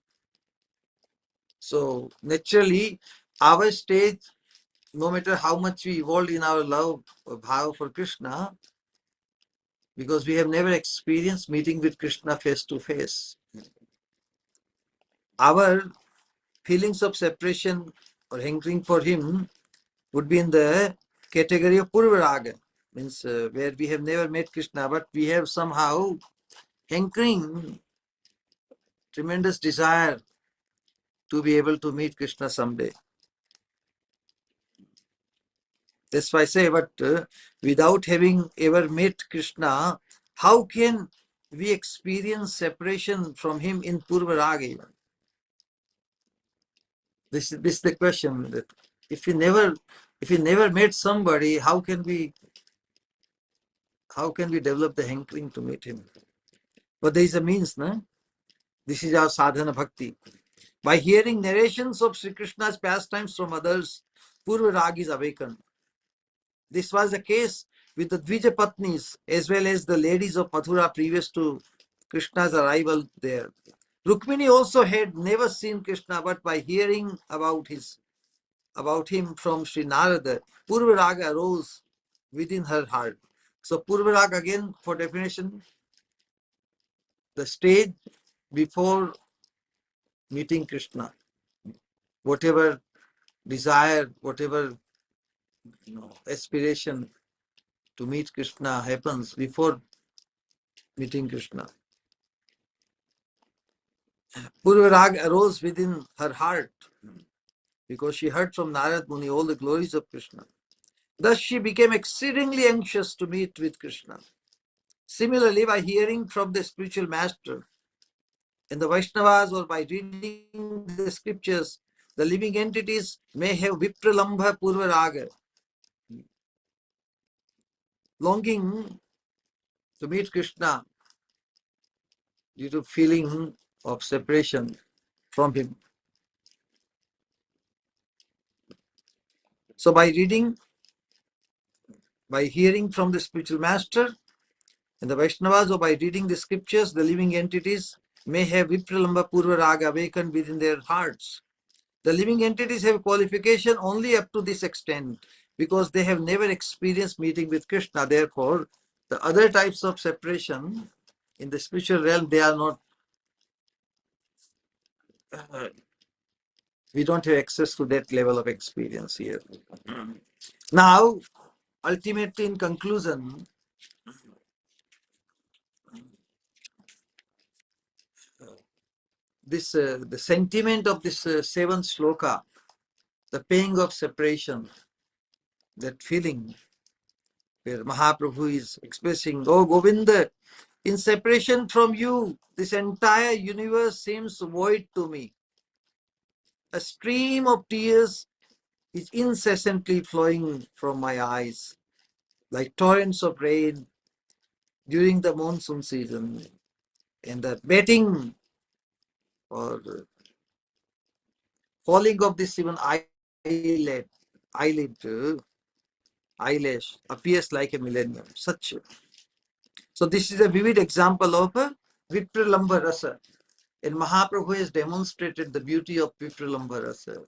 So naturally, our stage, no matter how much we evolve in our love or bhava for Krishna, because we have never experienced meeting with Krishna face to face, our feelings of separation or hankering for him would be in the category of Purvaraga, means where we have never met Krishna, but we have somehow hankering, tremendous desire to be able to meet Krishna someday. That's why I say, but without having ever met Krishna, how can we experience separation from him in Purvaraga? This is the question. That if we never met somebody, how can we develop the hankering to meet him? But there is a means, no? This is our sadhana bhakti. By hearing narrations of Sri Krishna's pastimes from others, Purva Rag is awakened. This was the case with the Dvija Patnis as well as the ladies of Mathura previous to Krishna's arrival there. Rukmini also had never seen Krishna, but by hearing about him from Sri Narada, Purva Raga arose within her heart. So Purva Raga, again for definition, the stage before meeting Krishna. Whatever desire, whatever aspiration to meet Krishna happens before meeting Krishna. Purva Raga arose within her heart because she heard from Narad Muni all the glories of Krishna. Thus she became exceedingly anxious to meet with Krishna. Similarly, by hearing from the spiritual master in the Vaishnavas or by reading the scriptures, the living entities may have Vipralambha Purva Raga, longing to meet Krishna due to feeling of separation from him. So by hearing from the spiritual master and the Vaishnavas or by reading the scriptures, the living entities may have Vipralambha Purva Raga awakened within their hearts. The living entities have qualification only up to this extent because they have never experienced meeting with Krishna. Therefore, the other types of separation in the spiritual realm, they are not, we don't have access to that level of experience here. Now, ultimately in conclusion, this the sentiment of this seventh sloka, the pain of separation, that feeling where Mahaprabhu is expressing, oh Govinda, in separation from you, this entire universe seems void to me. A stream of tears is incessantly flowing from my eyes, like torrents of rain during the monsoon season, and the betting or falling of this even eyelash appears like a millennium. So this is a vivid example of a Vipralambha rasa. And Mahaprabhu has demonstrated the beauty of Vipralambha rasa.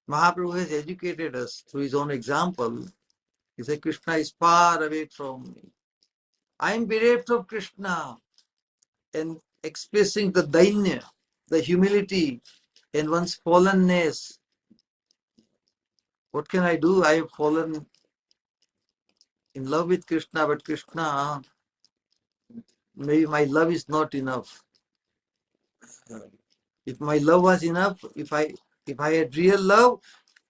Mahaprabhu has educated us through his own example. He said, Krishna is far away from me. I am bereft of Krishna. And expressing the dainya, the humility and one's fallenness. What can I do? I have fallen in love with Krishna, but Krishna, maybe my love is not enough. If my love was enough, if I had real love,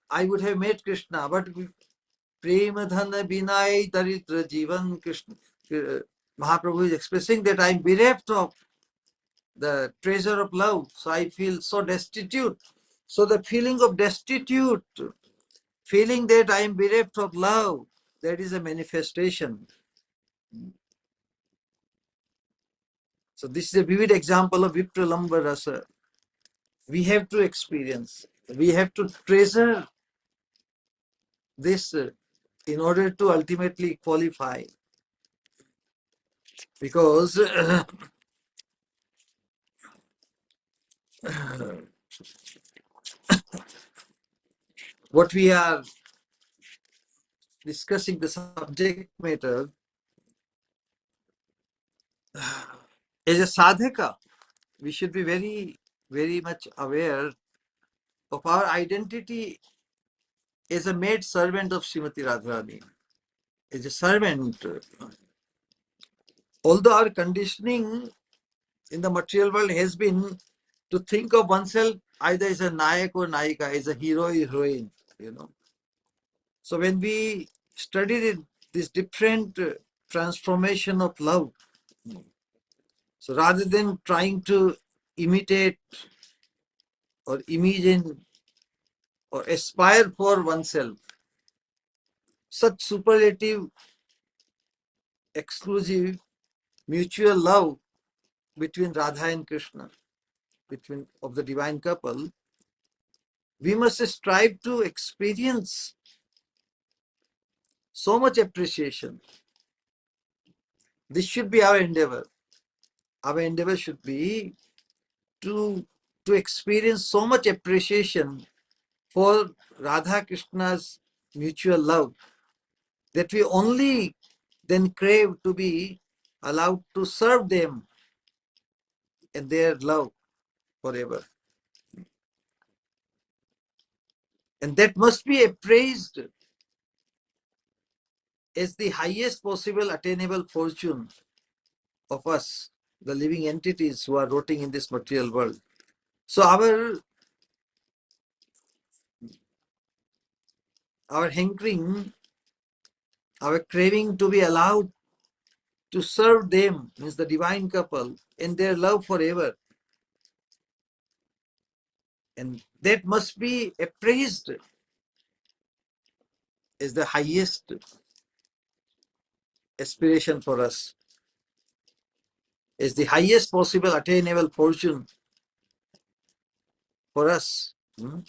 I would have met Krishna. But Prema Dhana Binay Daritra Jivan Krishna. Mahaprabhu is expressing that I am bereft of the treasure of love. So I feel so destitute. So the feeling of destitute, feeling that I am bereft of love, that is a manifestation. So this is a vivid example of Vipralambha rasa. We have to experience, we have to treasure this in order to ultimately qualify. Because what we are discussing, the subject matter, as a sadhaka, we should be very, very much aware of our identity as a maid servant of Srimati Radharani. As a servant, although our conditioning in the material world has been to think of oneself either as a nayak or naika, as a hero or heroine, you know. So when we studied this different transformation of love, so rather than trying to imitate or imagine or aspire for oneself, such superlative, exclusive, mutual love between Radha and Krishna, between of the divine couple, we must strive to experience so much appreciation. This should be our endeavor. Our endeavor should be to experience so much appreciation for Radha Krishna's mutual love that we only then crave to be allowed to serve them in their love forever. And that must be appraised as the highest possible attainable fortune of us, the living entities who are rotting in this material world. So our hankering, our craving to be allowed to serve them, means the divine couple, in their love forever. And that must be appraised as the highest aspiration for us, as the highest possible attainable fortune for us, the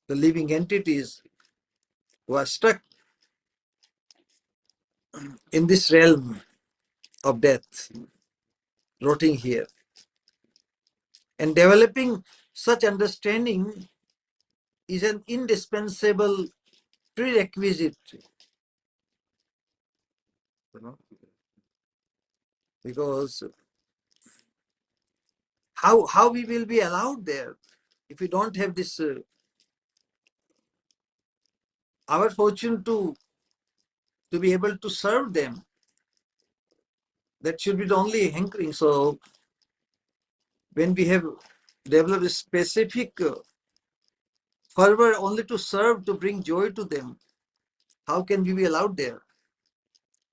living entities who are stuck in this realm of death, rotting here. And developing such understanding is an indispensable prerequisite, because how we will be allowed there if we don't have this our fortune to be able to serve them. That should be the only hankering. So when we have developed a specific fervor only to serve, to bring joy to them, how can we be allowed there?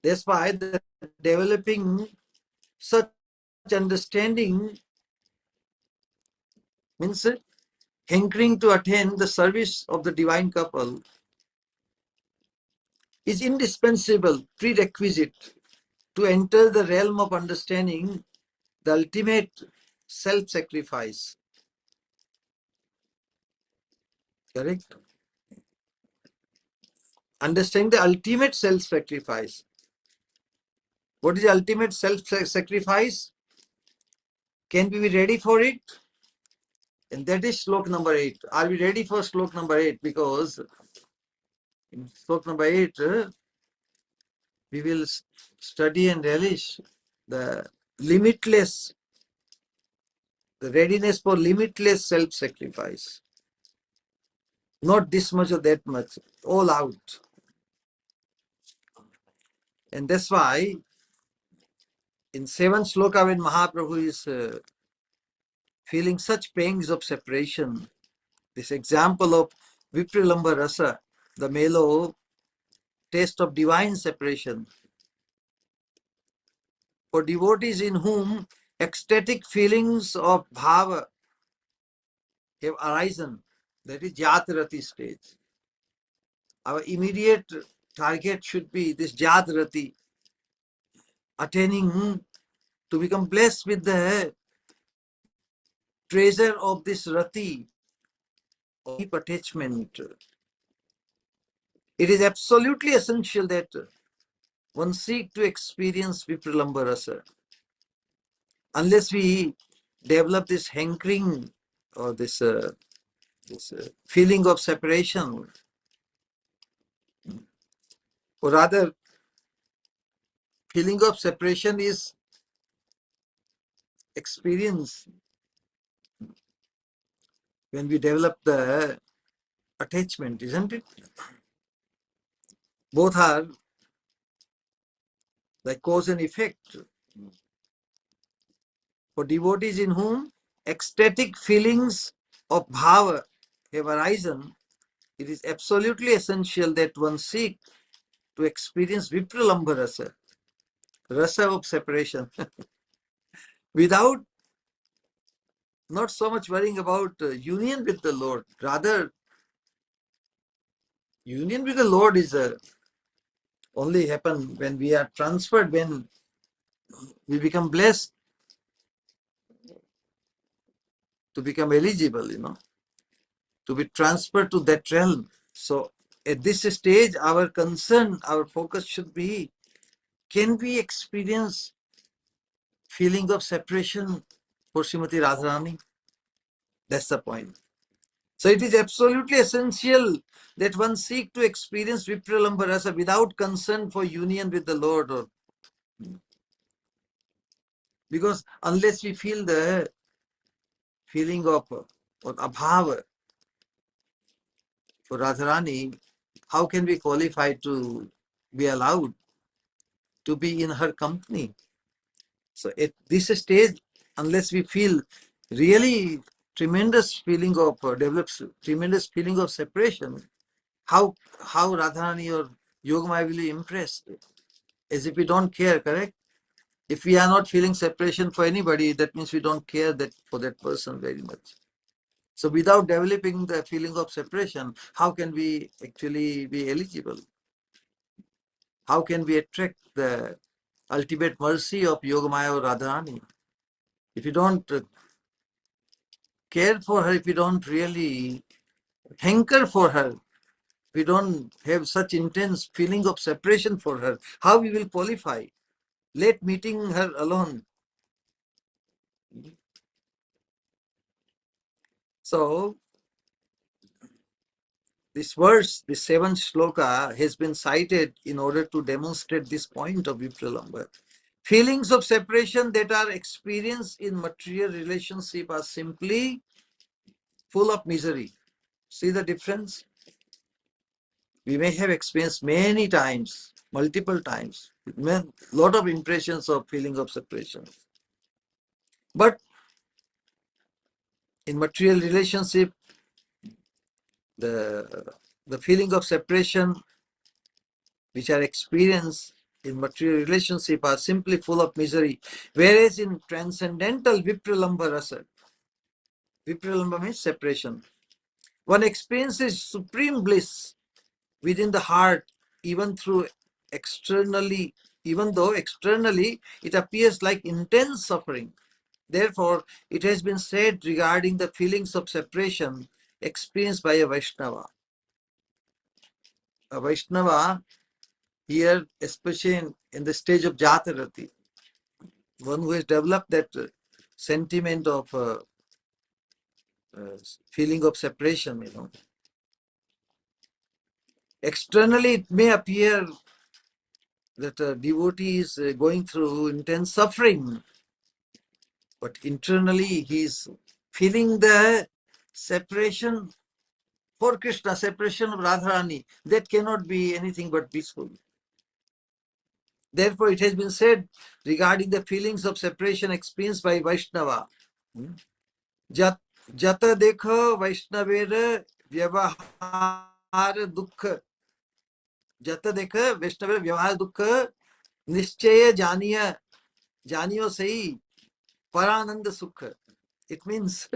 That's why the developing such understanding means hankering to attain the service of the divine couple is indispensable prerequisite to enter the realm of understanding the ultimate self-sacrifice. Correct? Understanding the ultimate self-sacrifice. What is the ultimate self-sacrifice? Can we be ready for it? And that is sloka number 8. Are we ready for sloka number 8? Because in sloka number 8, we will study and relish the limitless, the readiness for limitless self-sacrifice. Not this much or that much, all out. And that's why in 7th sloka, when Mahaprabhu is feeling such pangs of separation, this example of Viprilamba Rasa, the mellow taste of divine separation, for devotees in whom ecstatic feelings of bhava have arisen, that is Jatrati stage. Our immediate target should be this Jatrati, attaining to become blessed with the treasure of this rati, of deep attachment. It is absolutely essential that one seek to experience Vipralamba Rasa. Unless we develop this hankering or this feeling of separation, or rather, feeling of separation is experience when we develop the attachment, isn't it? Both are like cause and effect. For devotees in whom ecstatic feelings of bhava have arisen, it is absolutely essential that one seek to experience Vipralamba Rasa, rasa of separation, without not so much worrying about union with the Lord. Rather, union with the Lord is only happen when we are transferred, when we become blessed to become eligible, to be transferred to that realm. So at this stage, our concern, our focus should be, can we experience feeling of separation for Srimati Radharani? That's the point. So it is absolutely essential that one seek to experience Vipralamba Rasa without concern for union with the Lord. Because unless we feel the feeling of or abhava for Radharani, how can we qualify to be allowed to be in her company? So at this stage, unless we feel really tremendous feeling of develops tremendous feeling of separation, how Radharani or Yogamaya will be impressed? As if we don't care, correct? If we are not feeling separation for anybody, that means we don't care that for that person very much. So without developing the feeling of separation, how can we actually be eligible? How can we attract the ultimate mercy of Yogamaya or Radharani? If you don't care for her, if you don't really hanker for her, if we don't have such intense feeling of separation for her, how we will qualify? Let meeting her alone. So this verse, this seventh sloka, has been cited in order to demonstrate this point of Vipralambha. Feelings of separation that are experienced in material relationship are simply full of misery. See the difference? We may have experienced many times, multiple times, a lot of impressions of feeling of separation. But in material relationship, the feeling of separation which are experienced in material relationship are simply full of misery. Whereas in transcendental Vipralambha rasa, Vipralambha means separation, one experiences supreme bliss within the heart, even through externally, even though externally it appears like intense suffering. Therefore, it has been said regarding the feelings of separation experienced by a Vaishnava. A Vaishnava here, especially in the stage of Jatarati, one who has developed that sentiment of feeling of separation, Externally, it may appear that a devotee is going through intense suffering, but internally he is feeling the separation for Krishna, separation of Radharani. That cannot be anything but peaceful. Therefore, it has been said regarding the feelings of separation experienced by Vaishnava. Jata dekha Vaishnaver vyavahar dukha. Jata dekha Vaishnaver vyavahar dukha nischaya janiyo sahi parananda sukha. It means,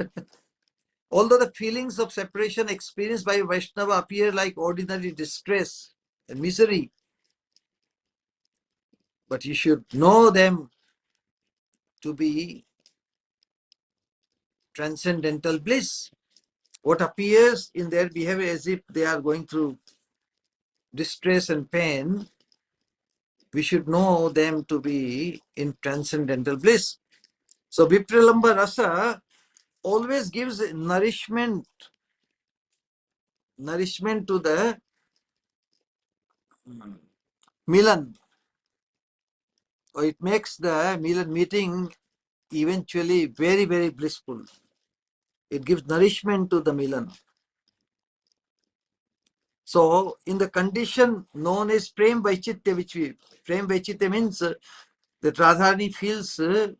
although the feelings of separation experienced by Vaishnava appear like ordinary distress and misery, but you should know them to be transcendental bliss. What appears in their behavior as if they are going through distress and pain, we should know them to be in transcendental bliss. So Vipralambha rasa always gives nourishment to the Milan, or it makes the Milan meeting eventually very, very blissful. It gives nourishment to the Milan. So in the condition known as Prem Vaichitya, Prem Vaichitya means that Radharani feels the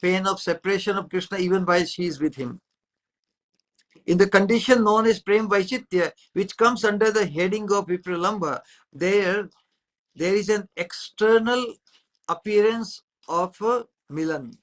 pain of separation of Krishna even while she is with him. In the condition known as Prem Vaichitya, which comes under the heading of Vipralambha, there is an external appearance of Milan.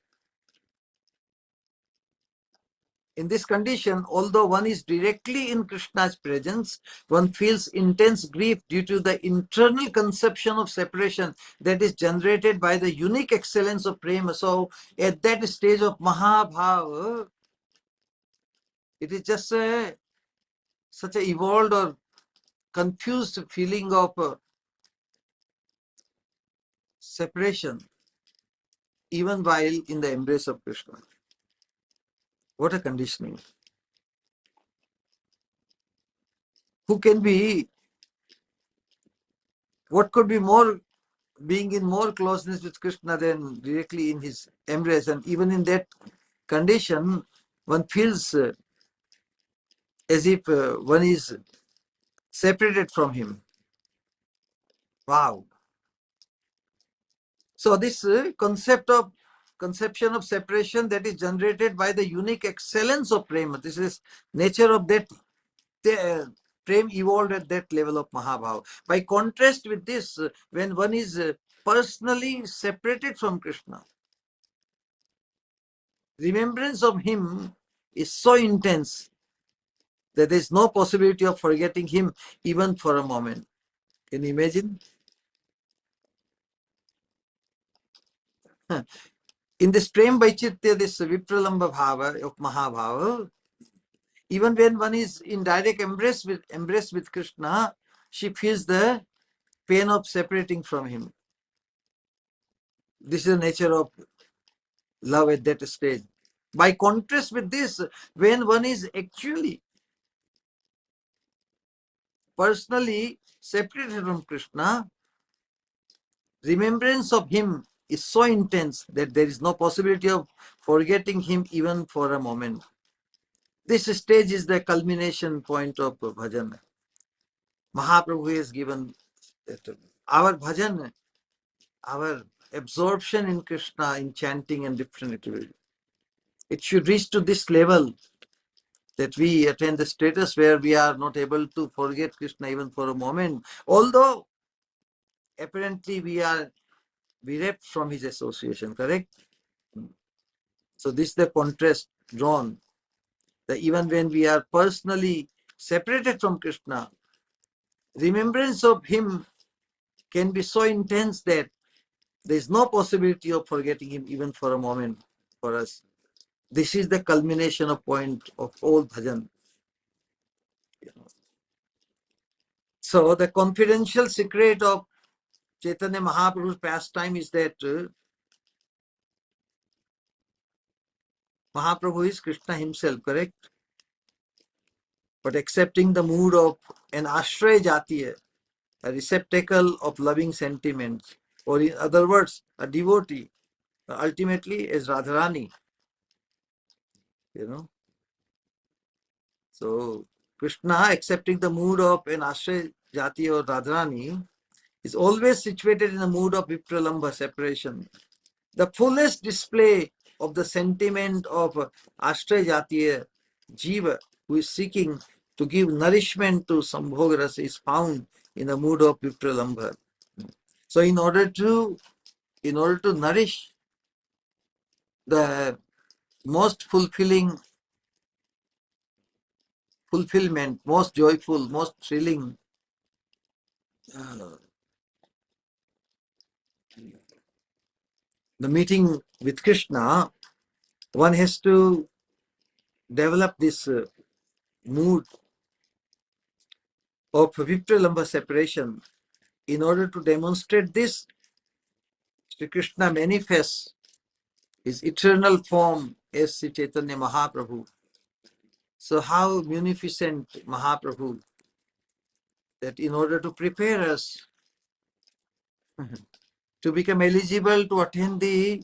In this condition, although one is directly in Krishna's presence, one feels intense grief due to the internal conception of separation that is generated by the unique excellence of prema. So at that stage of Mahabhava, it is just such an evolved or confused feeling of separation, even while in the embrace of Krishna. What a conditioning. What could be more, being in more closeness with Krishna than directly in his embrace? And even in that condition, one feels as if one is separated from him. Wow. So this conception of separation that is generated by the unique excellence of prema. This is nature of that prema evolved at that level of Mahabhava. By contrast with this, when one is personally separated from Krishna, remembrance of him is so intense that there is no possibility of forgetting him even for a moment. Can you imagine? In this prem vaititya, this vipralamba bhava of Mahabhava, even when one is in direct embrace with Krishna, she feels the pain of separating from him. This is the nature of love at that stage. By contrast with this, when one is actually personally separated from Krishna, remembrance of him is so intense that there is no possibility of forgetting him even for a moment. This stage is the culmination point of bhajan. Mahaprabhu has given that our bhajan, our absorption in Krishna, in chanting and different activities, it should reach to this level that we attain the status where we are not able to forget Krishna even for a moment, although apparently we are bereft from his association, correct? So this is the contrast drawn, that even when we are personally separated from Krishna, remembrance of him can be so intense that there is no possibility of forgetting him even for a moment for us. This is the culmination of point of all bhajan. So the confidential secret of Chaitanya Mahaprabhu's pastime is that Mahaprabhu is Krishna himself, correct? But accepting the mood of an Ashraya Jatiya, a receptacle of loving sentiments, or in other words, a devotee, ultimately as Radharani, you know. So Krishna, accepting the mood of an Ashraya Jatiya or Radharani, is always situated in a mood of vipralamba, separation. The fullest display of the sentiment of Ashraya Jatiya Jiva, who is seeking to give nourishment to Sambhogarasa, is found in the mood of vipralamba. So in order to nourish the most fulfillment, most joyful, most thrilling the meeting with Krishna, one has to develop this mood of vipralamba separation. In order to demonstrate this, Sri Krishna manifests his eternal form as Sri Chaitanya Mahaprabhu. So how munificent Mahaprabhu, that in order to prepare us to become eligible to attain the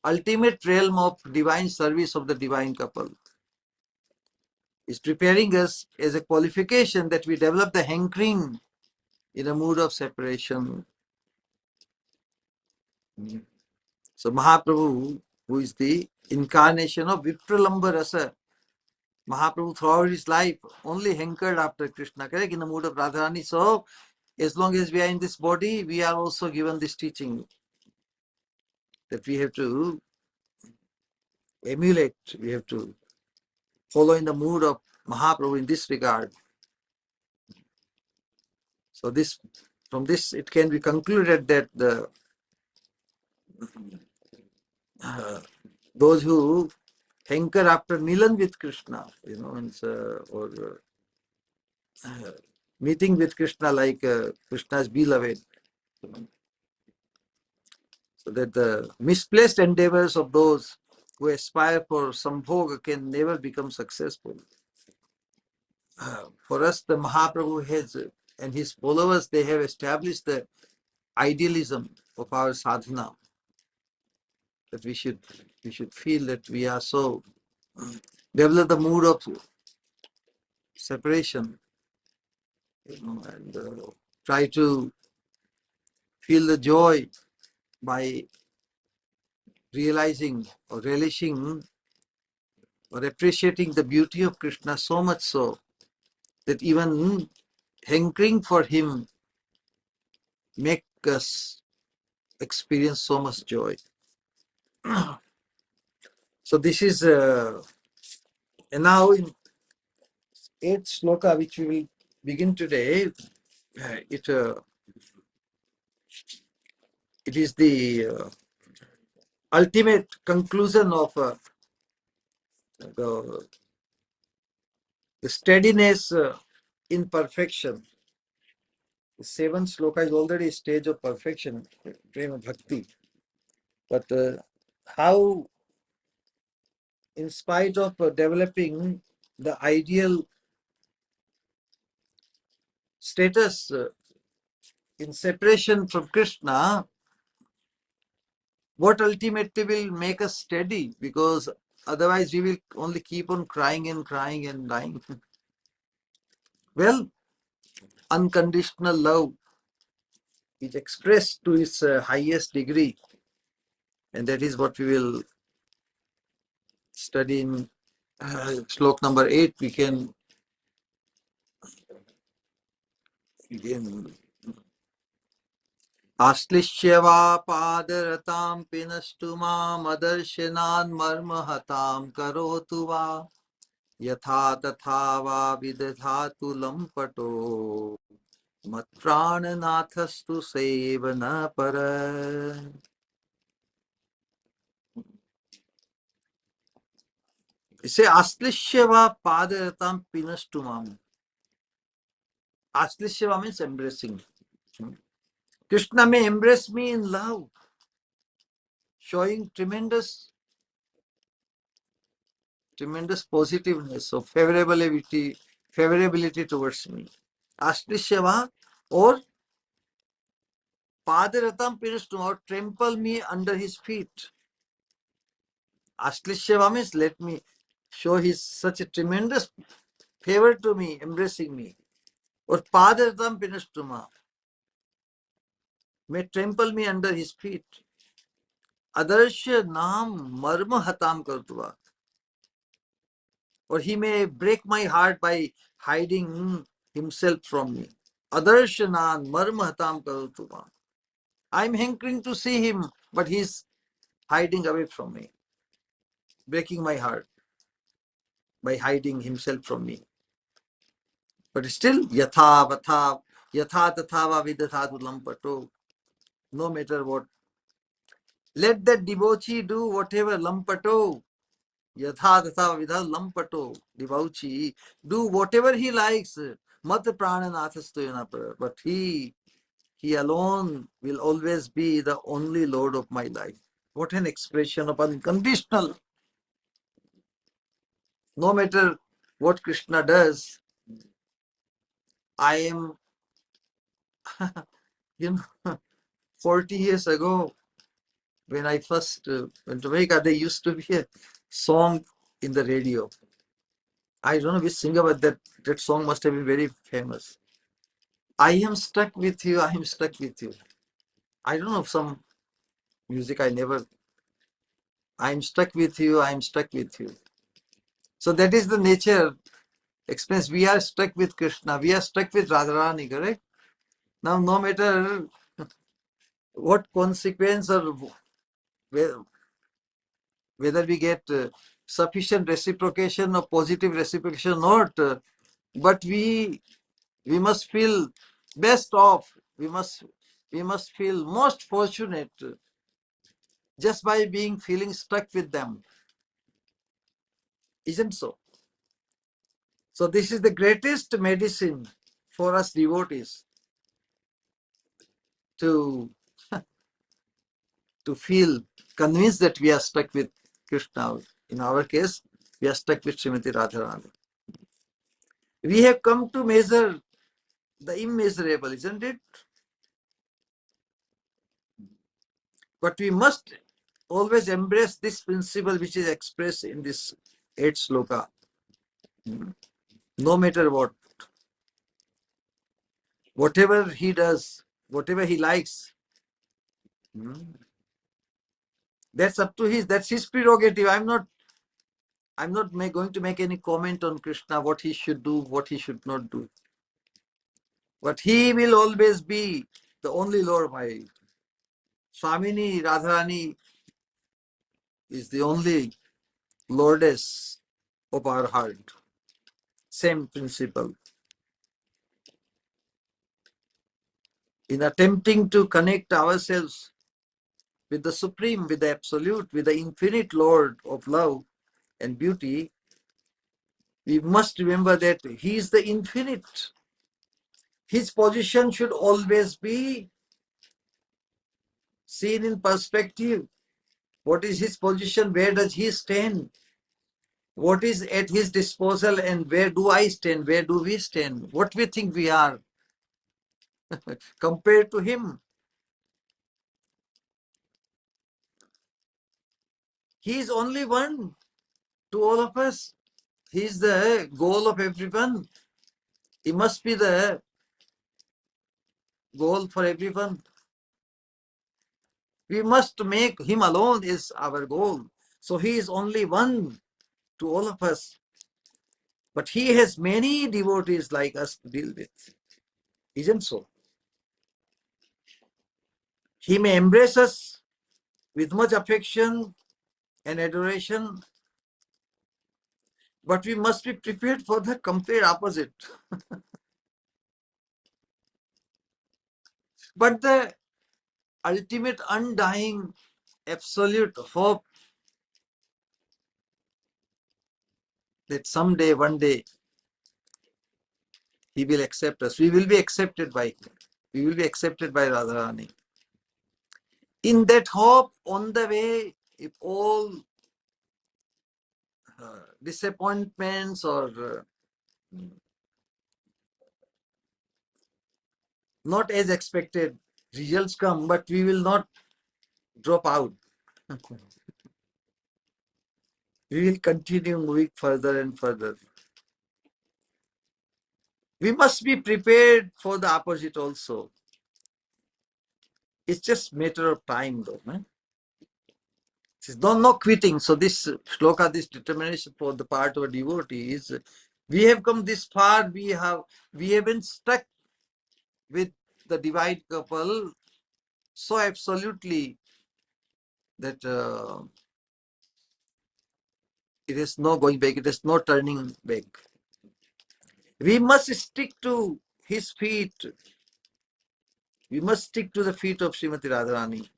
ultimate realm of divine service of the divine couple, is preparing us as a qualification that we develop the hankering in a mood of separation. So Mahaprabhu, who is the incarnation of Vipralamba Rasa, Mahaprabhu throughout his life only hankered after Krishna, correct? In the mood of Radharani. So as long as we are in this body, we are also given this teaching that we have to emulate, we have to follow in the mood of Mahaprabhu in this regard. So this, from this, it can be concluded that the those who hanker after Milan with Krishna, or meeting with Krishna like Krishna's beloved, so that the misplaced endeavors of those who aspire for sambhoga can never become successful. For us, the Mahaprabhu has and his followers, they have established the idealism of our sadhana, that we should feel that we are so develop the mood of separation. and try to feel the joy by realizing or relishing or appreciating the beauty of Krishna so much so that even hankering for him make us experience so much joy. So this is and now in 8th sloka which we will begin today, it is the ultimate conclusion of the steadiness in perfection. The 7th sloka is already a stage of perfection, prema bhakti. But how, in spite of developing the ideal status in separation from Krishna, what ultimately will make us steady? Because otherwise we will only keep on crying and crying and dying. Well, unconditional love is expressed to its highest degree, and that is what we will study in slok number 8. We can begin. Ashlishyava padaratam pinastu mam adarshanan marmahatam karotu va yatha tatha va vidadhatu lampato matprananathastu sevana para. You say Ashlishyava padaratam pinastu mam. Ashlishyava means embracing. Krishna may embrace me in love, showing tremendous positiveness of favorability towards me. Ashlishyava or Padaratam Pirishtum, or trample me under his feet. Ashlishyava means let me show his such a tremendous favor to me, embracing me. Or Padaratam Piristuma, may trample me under his feet. Adarsha Nam Marma Hatam Kartuva, or he may break my heart by hiding himself from me. Adarshanan marmahatam karutuma. I'm hankering to see him, but he's hiding away from me, breaking my heart by hiding himself from me. But still, yatha tathava vidathatu lampato. No matter what, let that debauchee do whatever lampato. Yatha tathava vidathatu lampato. Debauchee do whatever he likes. Mat prananathastuyana. But he alone will always be the only Lord of my life. What an expression of unconditional. No matter what Krishna does, I am, 40 years ago, when I first went to America, there used to be a song in the radio. I don't know which singer, but that song must have been very famous. I am stuck with you, I am stuck with you. I don't know, some music I never, I am stuck with you, I am stuck with you. So that is the nature explains. We are stuck with Krishna, we are stuck with Radharani, correct? Now, no matter what consequence or whether we get sufficient reciprocation or positive reciprocation or not, but we must feel best off. We must feel most fortunate just by feeling stuck with them. Isn't so? So this is the greatest medicine for us devotees, to feel convinced that we are stuck with Krishna. In our case, we are stuck with Srimati Radharani. We have come to measure the immeasurable, isn't it? But we must always embrace this principle which is expressed in this 8th sloka. No matter what. Whatever he does, whatever he likes, that's up to that's his prerogative. I'm not going to make any comment on Krishna, what he should do, what he should not do. But he will always be the only Lord. My Swamini Radharani is the only Lordess of our heart. Same principle. In attempting to connect ourselves with the Supreme, with the Absolute, with the infinite Lord of love and beauty, we must remember that he is the infinite. His position should always be seen in perspective. What is his position? Where does he stand? What is at his disposal and where do I stand? Where do we stand? What we think we are compared to him. He is only one to all of us. He is the goal of everyone. He must be the goal for everyone. We must make him alone is our goal. So he is only one to all of us. But he has many devotees like us to deal with. Isn't so? He may embrace us with much affection and adoration, but we must be prepared for the complete opposite. But the ultimate undying absolute hope that someday, one day, he will accept us. We will be accepted by him. We will be accepted by Radharani. In that hope, on the way, if all disappointments or not as expected results come, but we will not drop out. We will continue moving further and further. We must be prepared for the opposite also. It's just a matter of time though. It's not quitting. So this sloka, this determination for the part of a devotee is, we have come this far, we have been stuck with the divine couple so absolutely that it is no going back, it is no turning back. We must stick to his feet. We must stick to the feet of Srimati Radharani.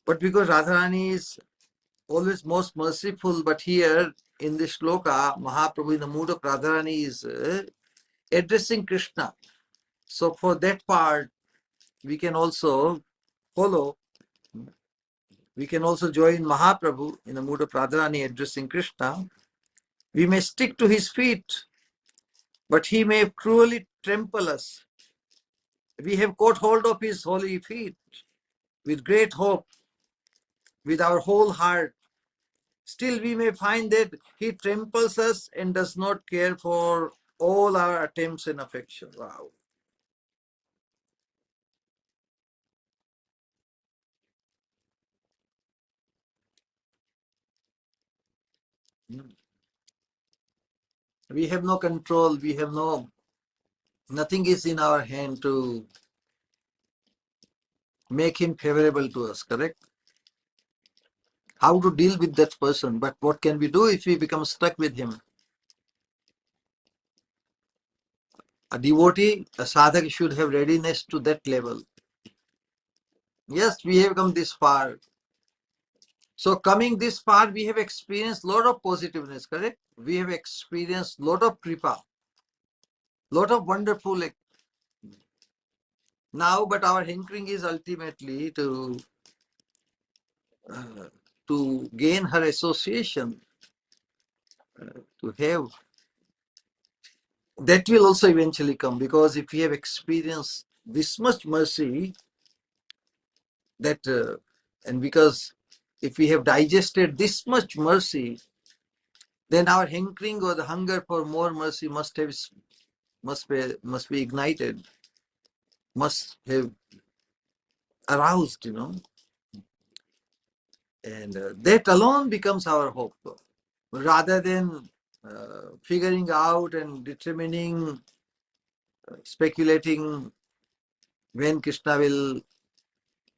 But because Radharani is always most merciful, but here in this sloka, Mahaprabhu in the mood of Radharani is addressing Krishna. So for that part, we can also follow. We can also join Mahaprabhu in the mood of Radharani addressing Krishna. We may stick to his feet, but he may cruelly trample us. We have caught hold of his holy feet with great hope, with our whole heart. Still, we may find that he tramples us and does not care for all our attempts and affection. Wow. We have no control. We have nothing is in our hand to make him favorable to us, correct? How to deal with that person, but what can we do if we become stuck with him? A devotee, a sadhak should have readiness to that level. Yes, we have come this far. So coming this far, we have experienced a lot of positiveness, correct? We have experienced a lot of kripa, lot of wonderful now, but our hankering is ultimately to gain her association, to have. That will also eventually come, because if we have experienced this much mercy, that and because if we have digested this much mercy, then our hankering or the hunger for more mercy must have must be ignited, must have aroused, and that alone becomes our hope, rather than figuring out and determining, speculating when Krishna will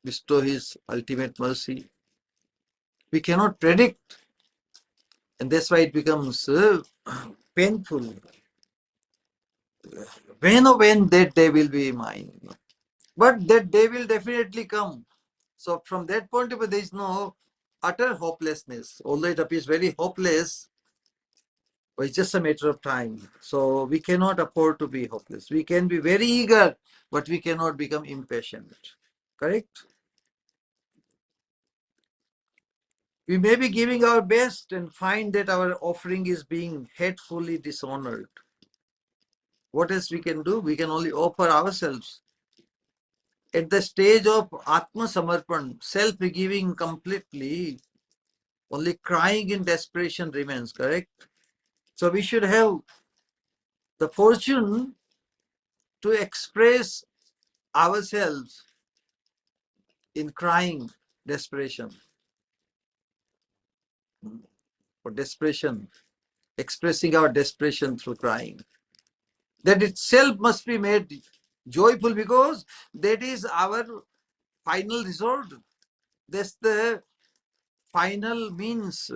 bestow his ultimate mercy. We cannot predict, and that's why it becomes painful. When that day will be mine. But that day will definitely come. So from that point of view, there is no utter hopelessness. Although it appears very hopeless, but it's just a matter of time. So we cannot afford to be hopeless. We can be very eager, but we cannot become impatient. Correct? We may be giving our best and find that our offering is being hatefully dishonored. What else we can do? We can only offer ourselves. At the stage of Atma Samarpan, self-giving completely, only crying in desperation remains, correct? So we should have the fortune to express ourselves in crying desperation. For desperation, expressing our desperation through crying. That itself must be made joyful, because that is our final resort. That's the final means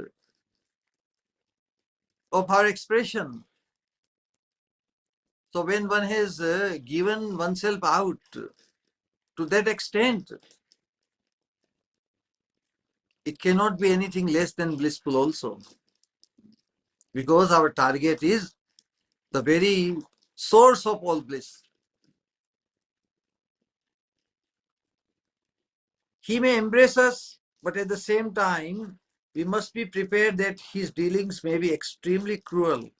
of our expression. So when one has given oneself out to that extent, it cannot be anything less than blissful also, because our target is the very source of all bliss. He may embrace us, but at the same time, we must be prepared that his dealings may be extremely cruel.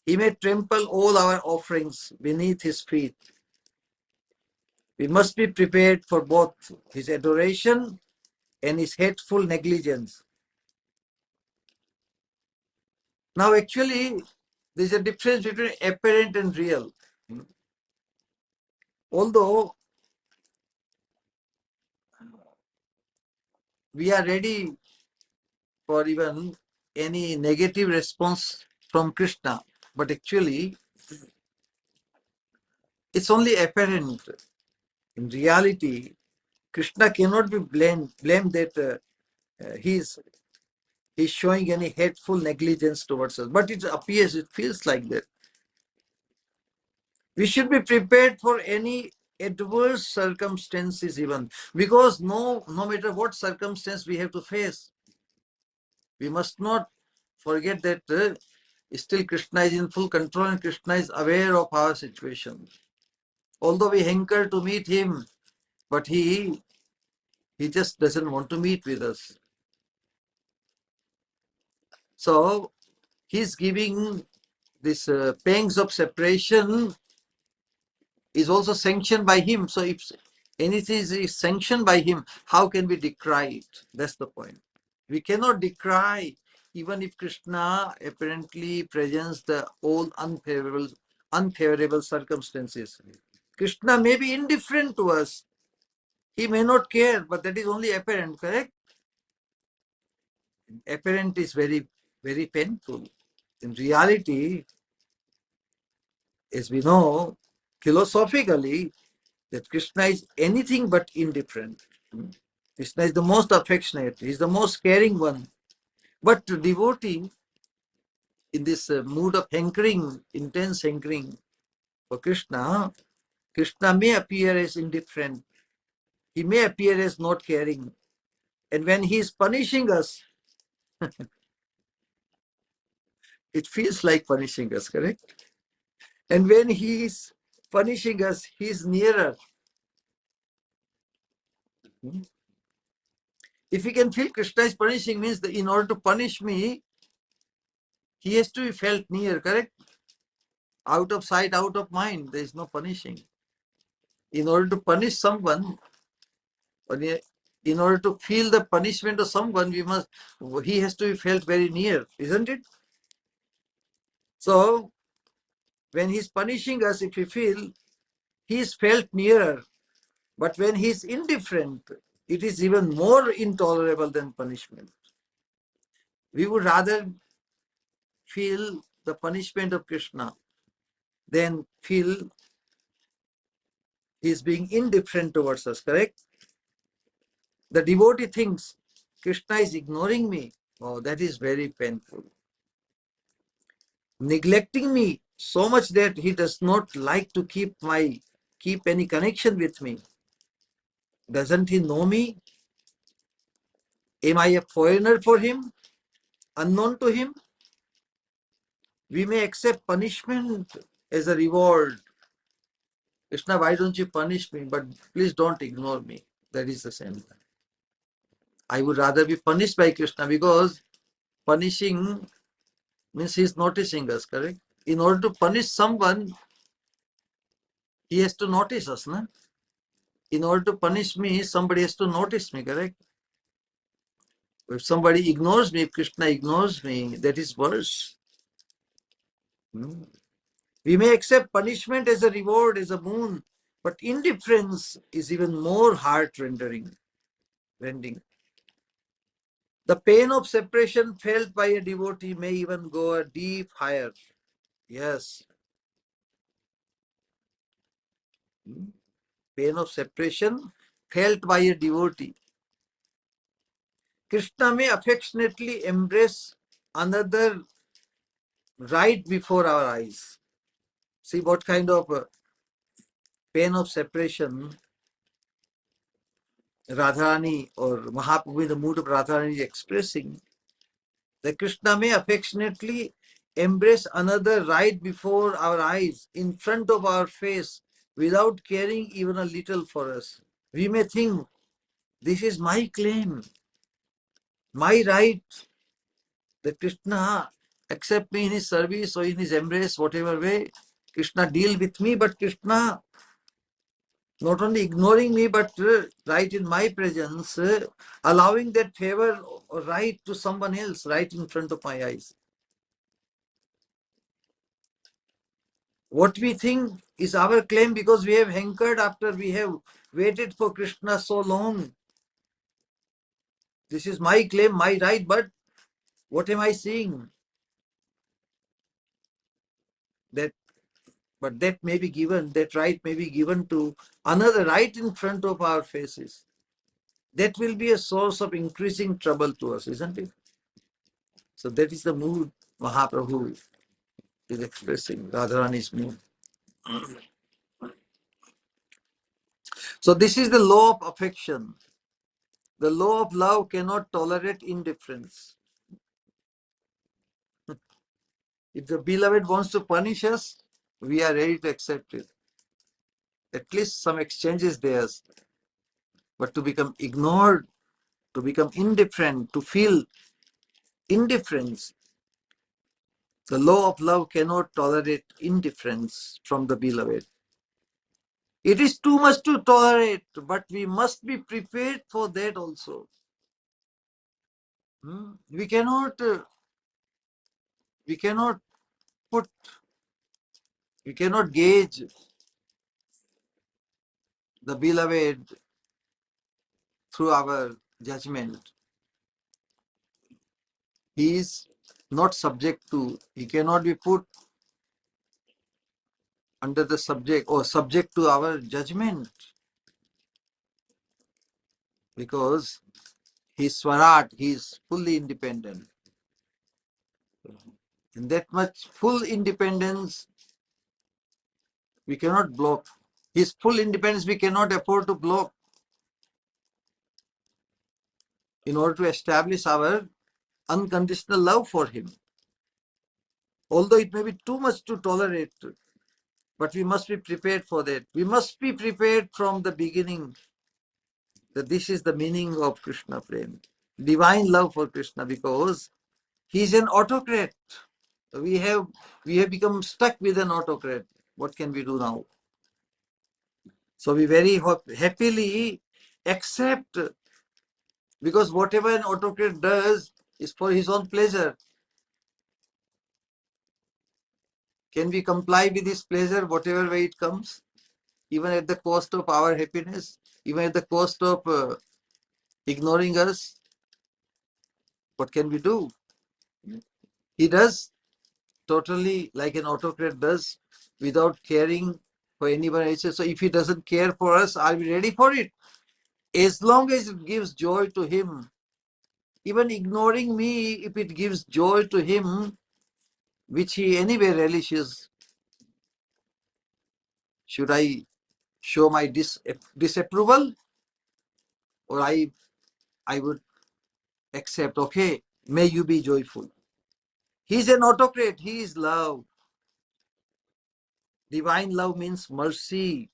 He may trample all our offerings beneath his feet. We must be prepared for both his adoration and his hateful negligence. Now, actually, there's a difference between apparent and real. Although we are ready for even any negative response from Krishna, but actually, it's only apparent. In reality, Krishna cannot be blamed that he's showing any hateful negligence towards us. But it appears, it feels like that. We should be prepared for any adverse circumstances even, because no matter what circumstance we have to face, we must not forget that still Krishna is in full control and Krishna is aware of our situation. Although we hanker to meet him, but he just doesn't want to meet with us. So he's giving this pangs of separation is also sanctioned by him. So if anything is sanctioned by him, how can we decry it? That's the point. We cannot decry even if Krishna apparently presents the all unfavorable circumstances. Krishna may be indifferent to us. He may not care, but that is only apparent, correct? Apparent is very, very painful. In reality, as we know, philosophically, that Krishna is anything but indifferent. Krishna is the most affectionate, he is the most caring one. But to devotee, in this mood of hankering, intense hankering for Krishna, Krishna may appear as indifferent, he may appear as not caring. And when he is punishing us, it feels like punishing us, correct? And when he is punishing us, he is nearer. If we can feel Krishna is punishing, means that in order to punish me, he has to be felt near, correct? Out of sight, out of mind, there is no punishing. In order to punish someone, or in order to feel the punishment of someone, he has to be felt very near, isn't it? So When he's punishing us, if we feel he is felt nearer, but when he is indifferent, it is even more intolerable than punishment. We would rather feel the punishment of Krishna than feel he is being indifferent towards us, correct? The devotee thinks Krishna is ignoring me. Oh, that is very painful. Neglecting me so much that he does not like to keep any connection with me. Doesn't he know me? Am I a foreigner for him? Unknown to him? We may accept punishment as a reward. Krishna, why don't you punish me? But please don't ignore me. That is the same thing. I would rather be punished by Krishna, because punishing means he is noticing us, correct? In order to punish someone, he has to notice us, no? In order to punish me, somebody has to notice me, correct? If somebody ignores me, if Krishna ignores me, that is worse. We may accept punishment as a reward, as a boon, but indifference is even more heart-rending. The pain of separation felt by a devotee may even go a deep higher. Yes. Pain of separation felt by a devotee. Krishna may affectionately embrace another right before our eyes. See what kind of pain of separation Radharani or Mahaprabhu in the mood of Radharani is expressing. That Krishna may affectionately embrace another right before our eyes, in front of our face, without caring even a little for us. We may think, this is my claim, my right, that Krishna accept me in his service or in his embrace, whatever way. Krishna deal with me, but Krishna not only ignoring me, but right in my presence, allowing that favor or right to someone else right in front of my eyes. What we think is our claim, because we have hankered after, we have waited for Krishna so long. This is my claim, my right, but what am I seeing? But that may be given, that right may be given to another right in front of our faces. That will be a source of increasing trouble to us, isn't it? So that is the mood Mahaprabhu is expressing, Radharani's mood. So this is the law of affection. The law of love cannot tolerate indifference. If the beloved wants to punish us, we are ready to accept it. At least some exchange is theirs. But to become ignored, to become indifferent, to feel indifference, the law of love cannot tolerate indifference from the beloved. It is too much to tolerate, but we must be prepared for that also. We cannot put, we cannot gauge the beloved through our judgment. He is not subject to, he cannot be put under the subject or subject to our judgment, because he is Swarat, he is fully independent. And that much full independence we cannot block. His full independence we cannot afford to block in order to establish our unconditional love for him. Although it may be too much to tolerate, but we must be prepared for that. We must be prepared from the beginning that this is the meaning of Krishna Prem, divine love for Krishna, because he is an autocrat. We have become stuck with an autocrat. What can we do now? So we very happily accept, because whatever an autocrat does is for his own pleasure. Can we comply with his pleasure, whatever way it comes, even at the cost of our happiness, even at the cost of ignoring us? What can we do? He does totally like an autocrat does, without caring for anyone else. So if he doesn't care for us, are we ready for it? As long as it gives joy to him, even ignoring me, if it gives joy to him, which he anyway relishes, should I show my disapproval, or I would accept, okay, may you be joyful. He's an autocrat, he is love. Divine love means mercy.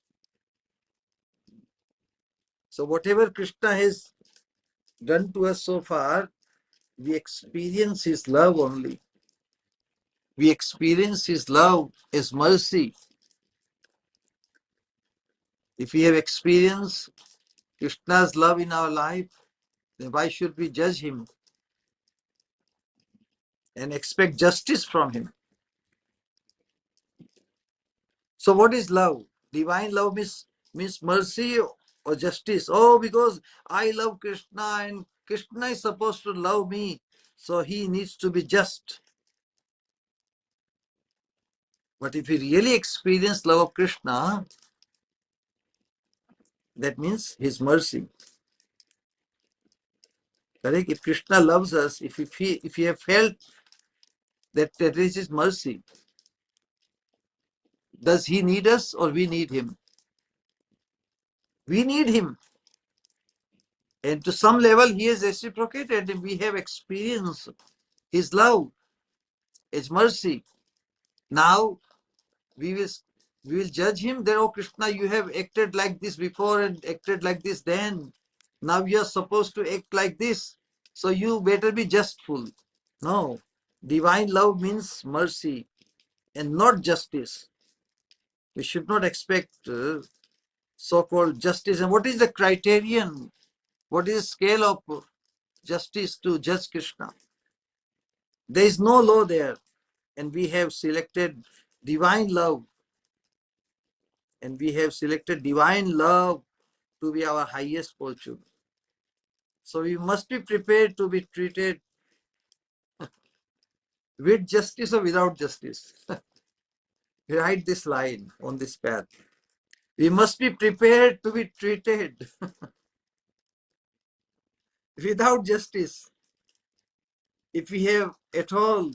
So whatever Krishna has done to us so far, we experience his love only. We experience his love as mercy. If we have experienced Krishna's love in our life, then why should we judge him and expect justice from him? So what is love? Divine love means mercy or justice. Oh, because I love Krishna and Krishna is supposed to love me, so he needs to be just. But if we really experience love of Krishna, that means his mercy. Correct? If Krishna loves us, if we have felt that is his mercy, does he need us or we need him? We need him. And to some level, he has reciprocated and we have experienced his love, his mercy. Now we will judge him that, oh Krishna, you have acted like this before and acted like this then. Now you are supposed to act like this. So you better be justful. No. Divine love means mercy and not justice. We should not expect so-called justice. And what is the criterion? What is the scale of justice to judge Krishna? There is no law there. And we have selected divine love. And we have selected divine love to be our highest fortune. So we must be prepared to be treated with justice or without justice. Write this line on this path. We must be prepared to be treated without justice. If we have at all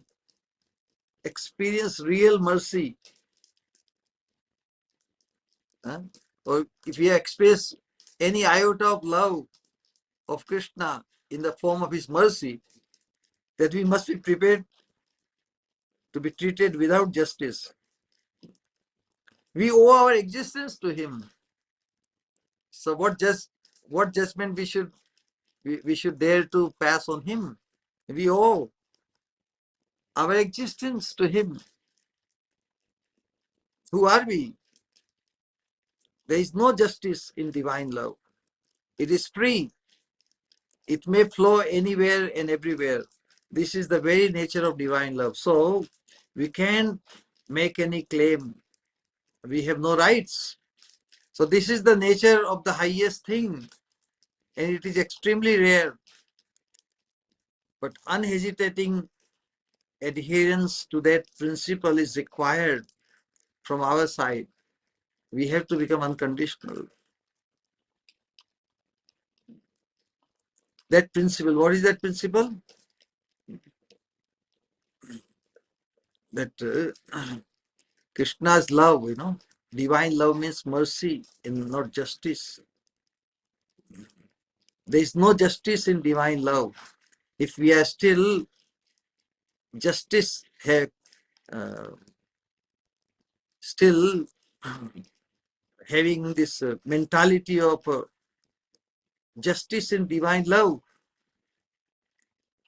experienced real mercy, or if we express any iota of love of Krishna in the form of his mercy, that we must be prepared to be treated without justice. We owe our existence to him. So what judgment we should dare to pass on him? We owe our existence to him. Who are we? There is no justice in divine love. It is free. It may flow anywhere and everywhere. This is the very nature of divine love. So we can't make any claim. We have no rights. So this is the nature of the highest thing, and it is extremely rare. But unhesitating adherence to that principle is required from our side. We have to become unconditional. That principle, what is that principle? That Krishna's love, divine love means mercy and not justice. There is no justice in divine love. If we are still justice, still having this mentality of justice in divine love,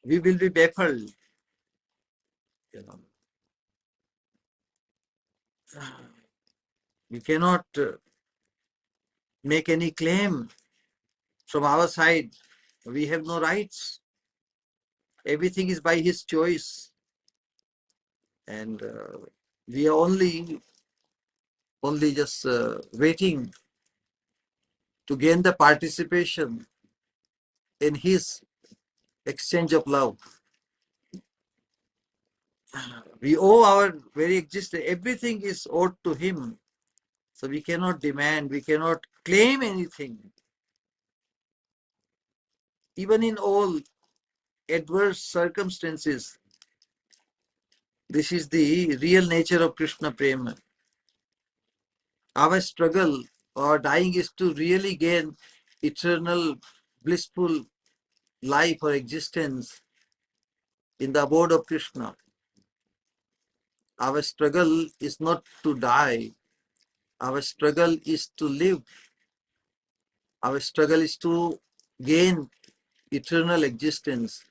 we will be baffled. We cannot make any claim from our side. We have no rights. Everything is by his choice. And We are only just waiting to gain the participation in his exchange of love. We owe our very existence. Everything is owed to him. So we cannot demand, we cannot claim anything. Even in all adverse circumstances, this is the real nature of Krishna Prema. Our struggle or dying is to really gain eternal, blissful life or existence in the abode of Krishna. Our struggle is not to die. Our struggle is to live. Our struggle is to gain eternal existence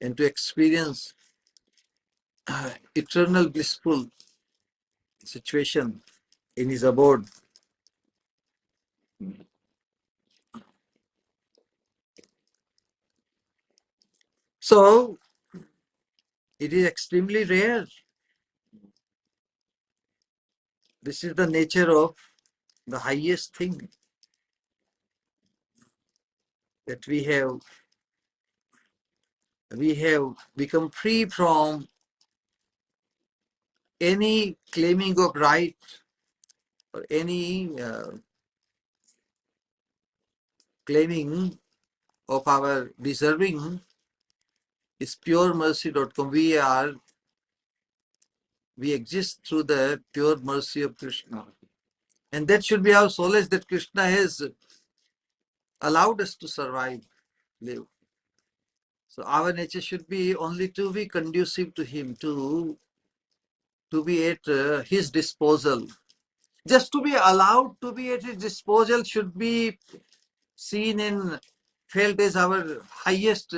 and to experience eternal blissful situation in his abode. So it is extremely rare. This is the nature of the highest thing, that we have become free from any claiming of right or any claiming of our deserving. Is pure mercy.com. We exist through the pure mercy of Krishna. And that should be our solace, that Krishna has allowed us to survive, live. So our nature should be only to be conducive to him, to be at his disposal. Just to be allowed to be at his disposal should be seen and felt as our highest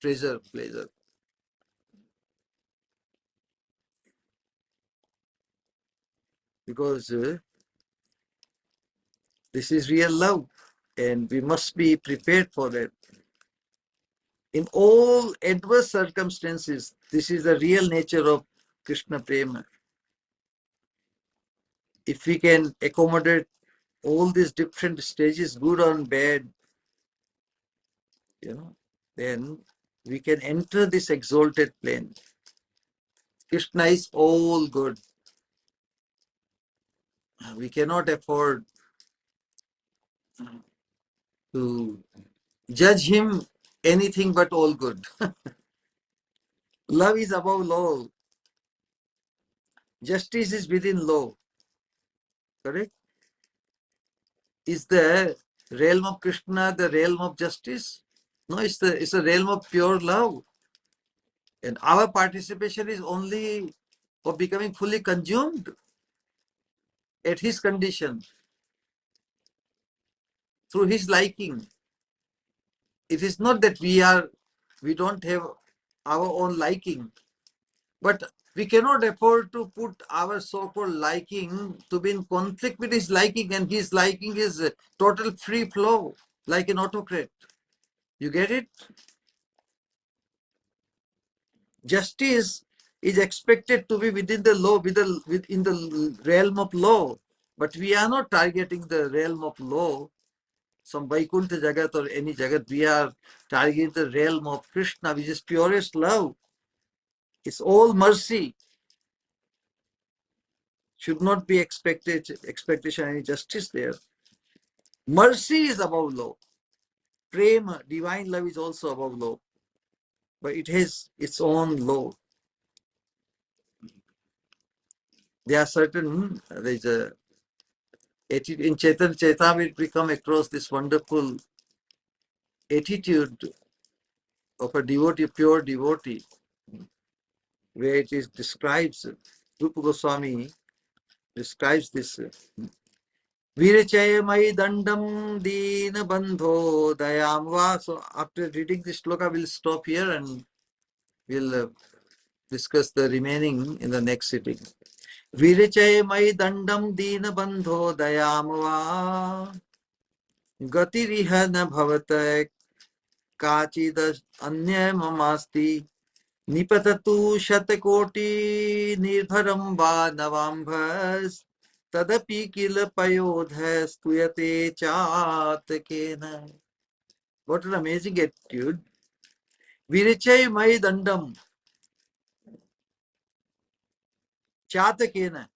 pleasure. Because this is real love and we must be prepared for that. In all adverse circumstances, this is the real nature of Krishna Prema. If we can accommodate all these different stages, good or bad, then we can enter this exalted plane. Krishna is all good. We cannot afford to judge him anything but all good. Love is above law. Justice is within law. Correct? Is the realm of Krishna the realm of justice? No, it's the realm of pure love. And our participation is only for becoming fully consumed at his condition, through his liking. It is not that we don't have our own liking, but we cannot afford to put our so-called liking to be in conflict with his liking, and his liking is a total free flow, like an autocrat. You get it? Justice is expected to be within the law, within the realm of law, but we are not targeting the realm of law, some Vaikuntha Jagat or any Jagat. We are targeting the realm of Krishna, which is purest love. It's all mercy. Should not be expectation any justice there. Mercy is above law. Prema, divine love, is also above law, but it has its own law. There are certain, there's a attitude in Chaitanya Charitamrita. We come across this wonderful attitude of a devotee, pure devotee, where it is describes, Rupa Goswami describes this. Virachaya mai dandam dina bandho dayamva. So after reading this sloka, we'll stop here and we'll discuss the remaining in the next sitting. Virachaya mai dandam dina bandho dayamva gatiriha na bhavata kachid anya mamasti Nipatatu shatakoti nirbharam va navambhas tadapi kila payodhas tuyate chatakena. What an amazing attitude. Virichay mai dandam chatakena.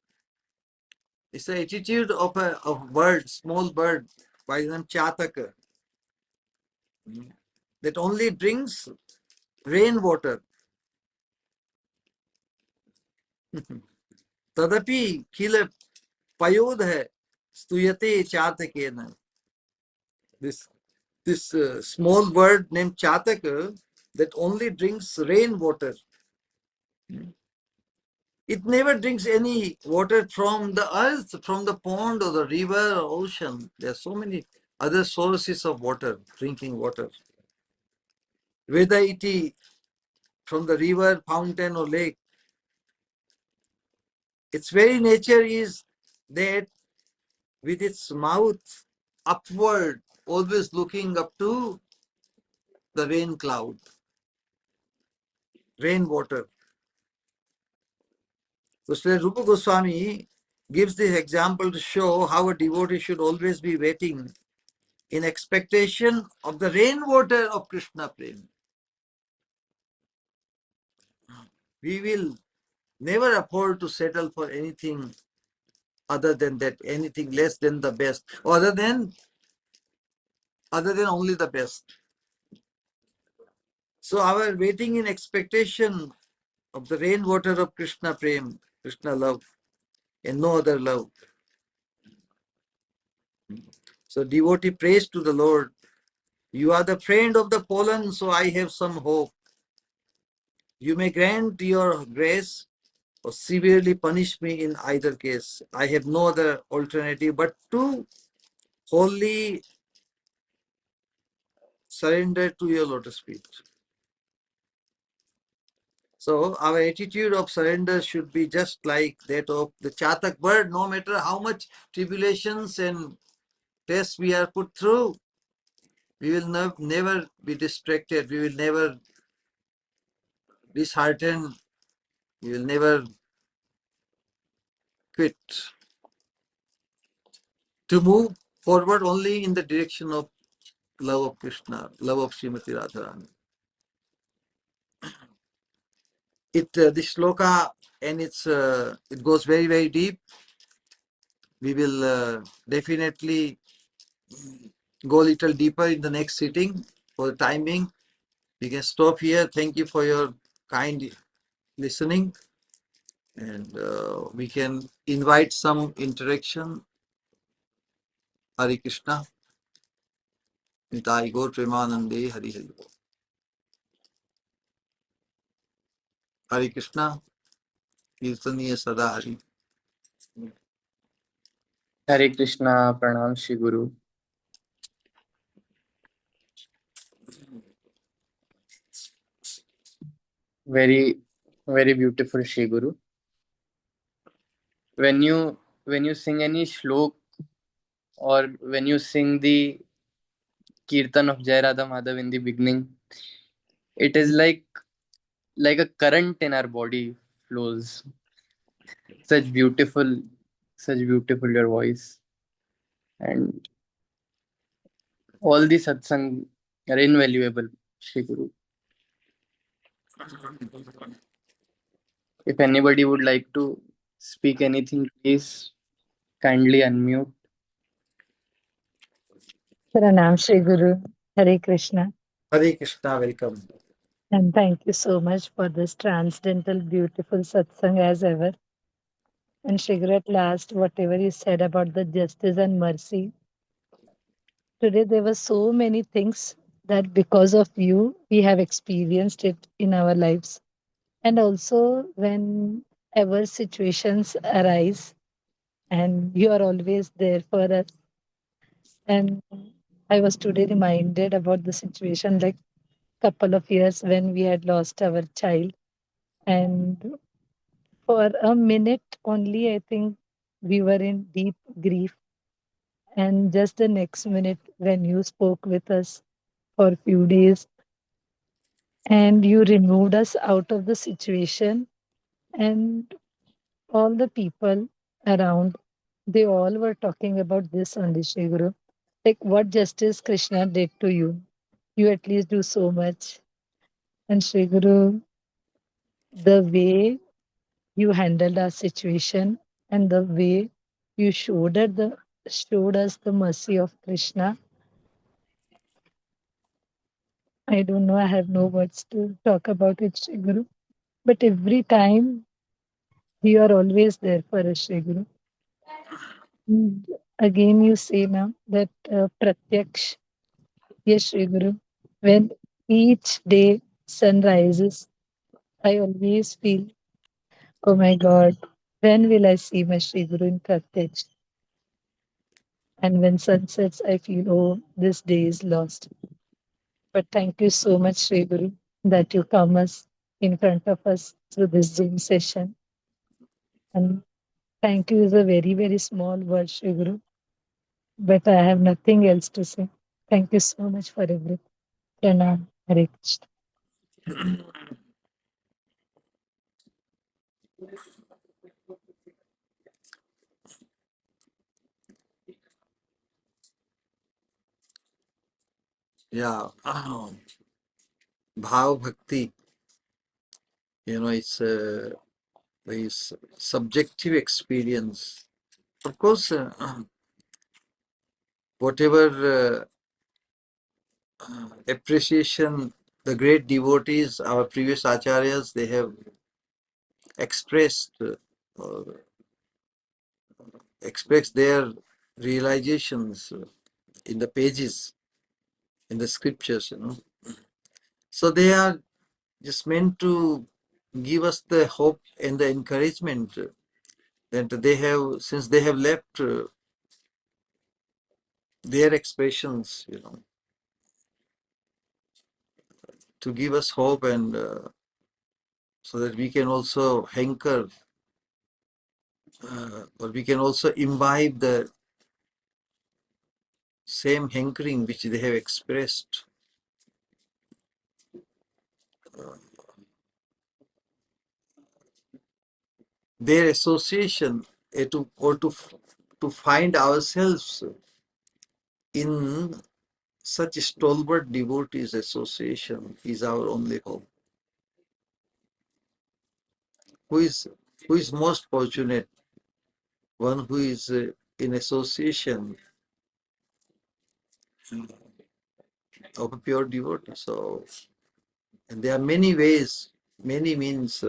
It's the attitude of a bird, small bird, by the name Chataka, that only drinks rainwater. Tadapi kila payodha stuyate chatakena. This small bird named Chataka that only drinks rainwater. It never drinks any water from the earth, from the pond or the river or ocean. There are so many other sources of water, drinking water. Whether it is from the river, fountain or lake, its very nature is that with its mouth upward, always looking up to the rain cloud, rainwater. So Sri Rupa Goswami gives this example to show how a devotee should always be waiting in expectation of the rainwater of Krishna Prem. We will never afford to settle for anything other than that, anything less than the best, other than only the best. So our waiting in expectation of the rainwater of Krishna Prem, Krishna love, and no other love. So devotee prays to the Lord, you are the friend of the fallen, so I have some hope. You may grant your grace or severely punish me in either case. I have no other alternative but to wholly surrender to your lotus feet. So our attitude of surrender should be just like that of the Chatak bird. No matter how much tribulations and tests we are put through, we will never be distracted. We will never disheartened. We will never quit. To move forward only in the direction of love of Krishna, love of Srimati Radharani. This sloka and it goes very, very deep. We will definitely go a little deeper in the next sitting. For the time being, we can stop here. Thank you for your kind listening, and we can invite some interaction. Hare Krishna. Nitai Gaur Premanande Hari Hari. Hare Krishna. Kirtaniya Sada Hari. Hare Krishna, Pranam Shri Guru. Very, very beautiful Shri Guru. When you sing any shlok or when you sing the Kirtan of Jai Radha Madhav in the beginning, it is like a current in our body flows. Such beautiful, such beautiful your voice. And all the satsang are invaluable, Shri Guru. If anybody would like to speak anything, please kindly unmute. Pranam Shri Guru, Hare Krishna, Hare Krishna. Welcome. and thank you so much for this transcendental, beautiful satsang as ever. And Shri Guru, at last, whatever you said about the justice and mercy, today there were so many things that because of you, we have experienced it in our lives. And also, whenever situations arise, and you are always there for us. And I was today reminded about the situation like couple of years when we had lost our child, and for a minute only I think we were in deep grief, and just the next minute when you spoke with us for a few days, and you removed us out of the situation, and all the people around, they all were talking about this only, Shri Guru. Like what justice Krishna did to you. You at least do so much. And Shri Guru, the way you handled our situation and the way you showed us the mercy of Krishna. I don't know, I have no words to talk about it, Shri Guru. But every time you are always there for us, Shri Guru. And again, you say now that Pratyaksh, yes, Shri Guru, when each day sun rises, I always feel, oh my God, when will I see my Shri Guru in Pratyaksh? And when sun sets, I feel, oh, this day is lost. But thank you so much, Shri Guru, that you come us in front of us through this Zoom session. And thank you is a very, very small word, Shri Guru, but I have nothing else to say. Thank you so much for everything. Pranam. Hare Krishna. Yeah. Bhav Bhakti, it's a very subjective experience. Of course, whatever appreciation the great devotees, our previous acharyas, they have expressed or expressed their realizations in the pages, in the scriptures. So they are just meant to give us the hope and the encouragement that they have, since they have left their expressions, to give us hope and so that we can also hanker or we can also imbibe the same hankering which they have expressed. Their association to find ourselves in such stalwart devotees association is our only hope. Who is most fortunate? One who is in association of a pure devotee. So, and there are many ways, many means.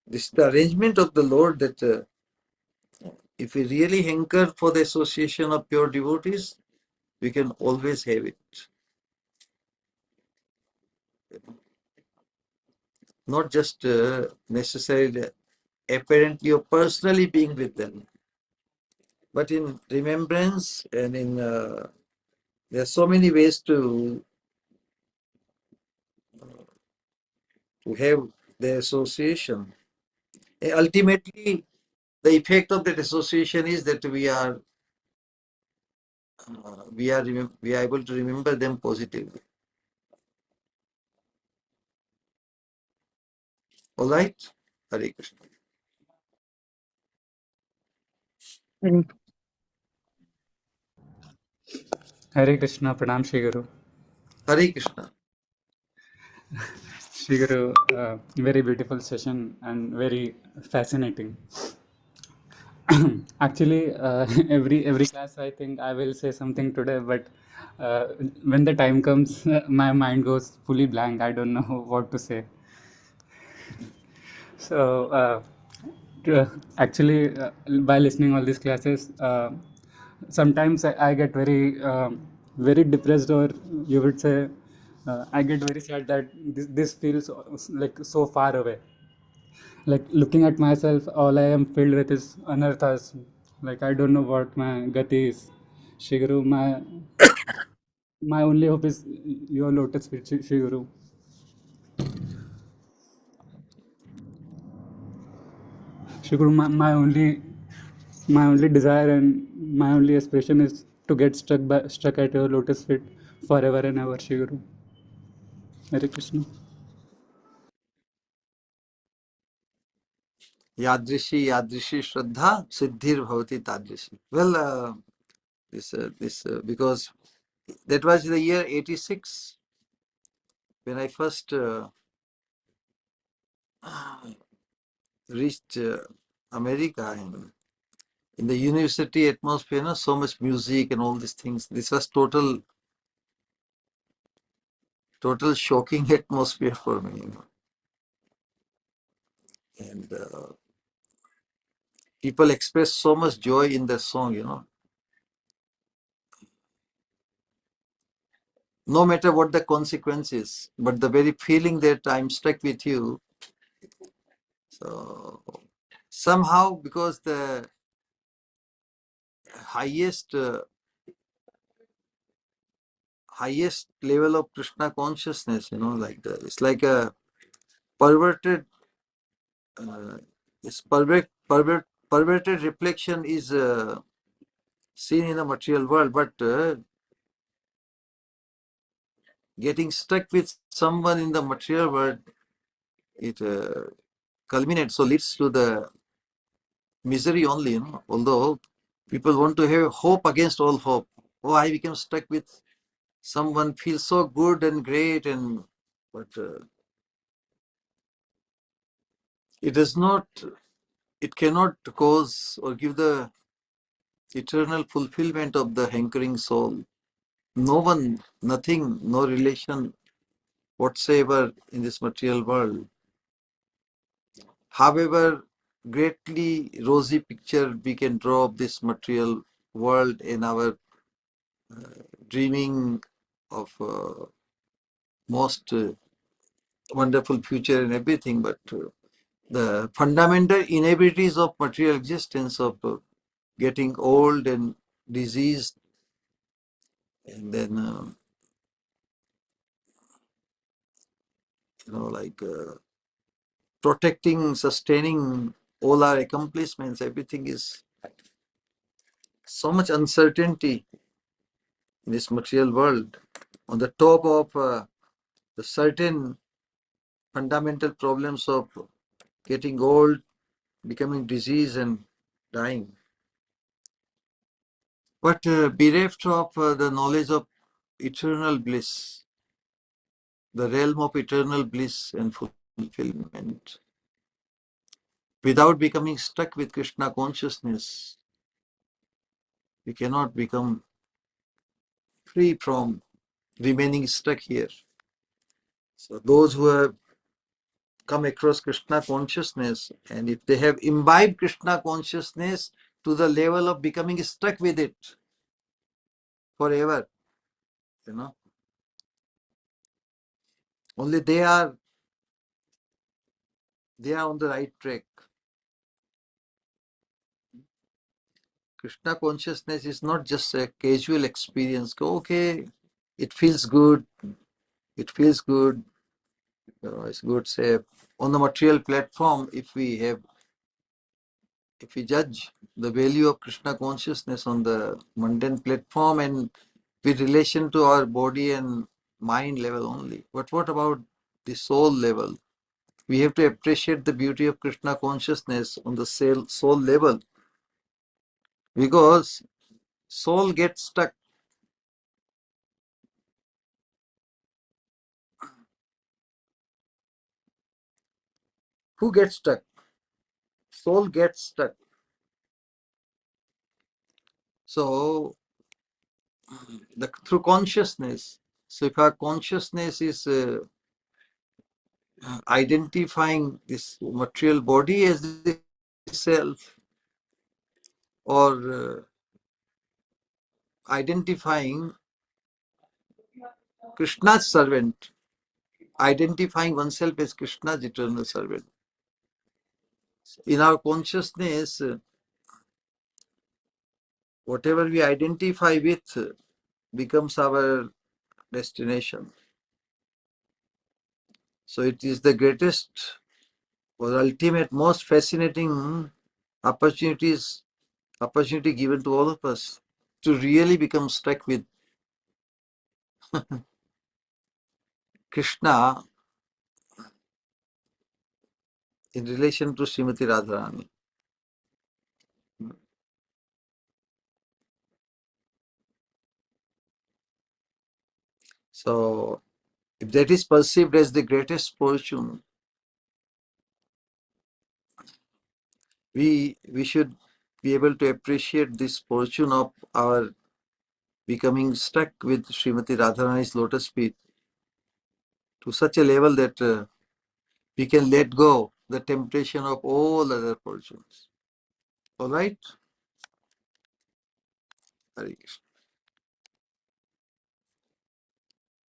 This is the arrangement of the Lord that if we really hanker for the association of pure devotees, we can always have it. Not just necessarily apparently or personally being with them, but in remembrance and in there are so many ways to have the association. Ultimately, the effect of that association is that we are able to remember them positively. All right, Hare Krishna. Hare Hare Krishna, Pranam Shri Guru. Hare Krishna. Shri Guru, very beautiful session and very fascinating. Actually, every class I think I will say something today, but uh, when the time comes, my mind goes fully blank. I don't know what to say. So actually, by listening all these classes, sometimes I get very depressed, or you would say, I get very sad that this feels like so far away. Like looking at myself, all I am filled with is anarthas. Like I don't know what my gati is. Shiguru, my only hope is your lotus feet, Shiguru. Shiguru, my only desire and my only aspiration is to get stuck at your lotus feet forever and ever, Shiguru. Hare Krishna. Yadrishi Yadrishi Shraddha Siddhir Bhavati Tadrishi. Well, because that was the year 86 when I first reached America, and in the university atmosphere, so much music and all these things. This was total shocking atmosphere for me, and people express so much joy in the song, no matter what the consequences, but the very feeling that I'm stuck with you. So somehow, because the highest level of Krishna consciousness, it's like a perverted, this perverted reflection is seen in the material world, but getting stuck with someone in the material world, it culminates, so leads to the misery only. Although people want to have hope against all hope. Oh, I became stuck with someone, feels so good and great, but it cannot cause or give the eternal fulfillment of the hankering soul. No one, nothing, no relation whatsoever in this material world. However greatly rosy picture we can draw of this material world in our dreaming of most wonderful future and everything, but the fundamental inabilities of material existence, of getting old and diseased, and then protecting, sustaining all our accomplishments, everything is so much uncertainty in this material world. On the top of the certain fundamental problems of getting old, becoming diseased, and dying. But bereft of the knowledge of eternal bliss, the realm of eternal bliss and fulfillment, without becoming stuck with Krishna consciousness, we cannot become free from remaining stuck here. So those who have come across Krishna consciousness, and if they have imbibed Krishna consciousness to the level of becoming stuck with it forever, only they are on the right track. Krishna consciousness is not just a casual experience. Okay, it feels good. It feels good. It's good. Say on the material platform, if we judge the value of Krishna consciousness on the mundane platform and with relation to our body and mind level only. But what about the soul level? We have to appreciate the beauty of Krishna consciousness on the soul level, because soul gets stuck. Who gets stuck? Soul gets stuck. So through consciousness. So if our consciousness is identifying this material body as the self, or identifying Krishna's servant, identifying oneself as Krishna's eternal servant. In our consciousness, whatever we identify with becomes our destination. So it is the greatest or ultimate, most fascinating opportunity given to all of us to really become stuck with Krishna in relation to Srimati Radharani. So, if that is perceived as the greatest fortune, we should be able to appreciate this fortune of our becoming stuck with Srimati Radharani's lotus feet to such a level that we can let go the temptation of all other fortunes. All right? Hare Krishna.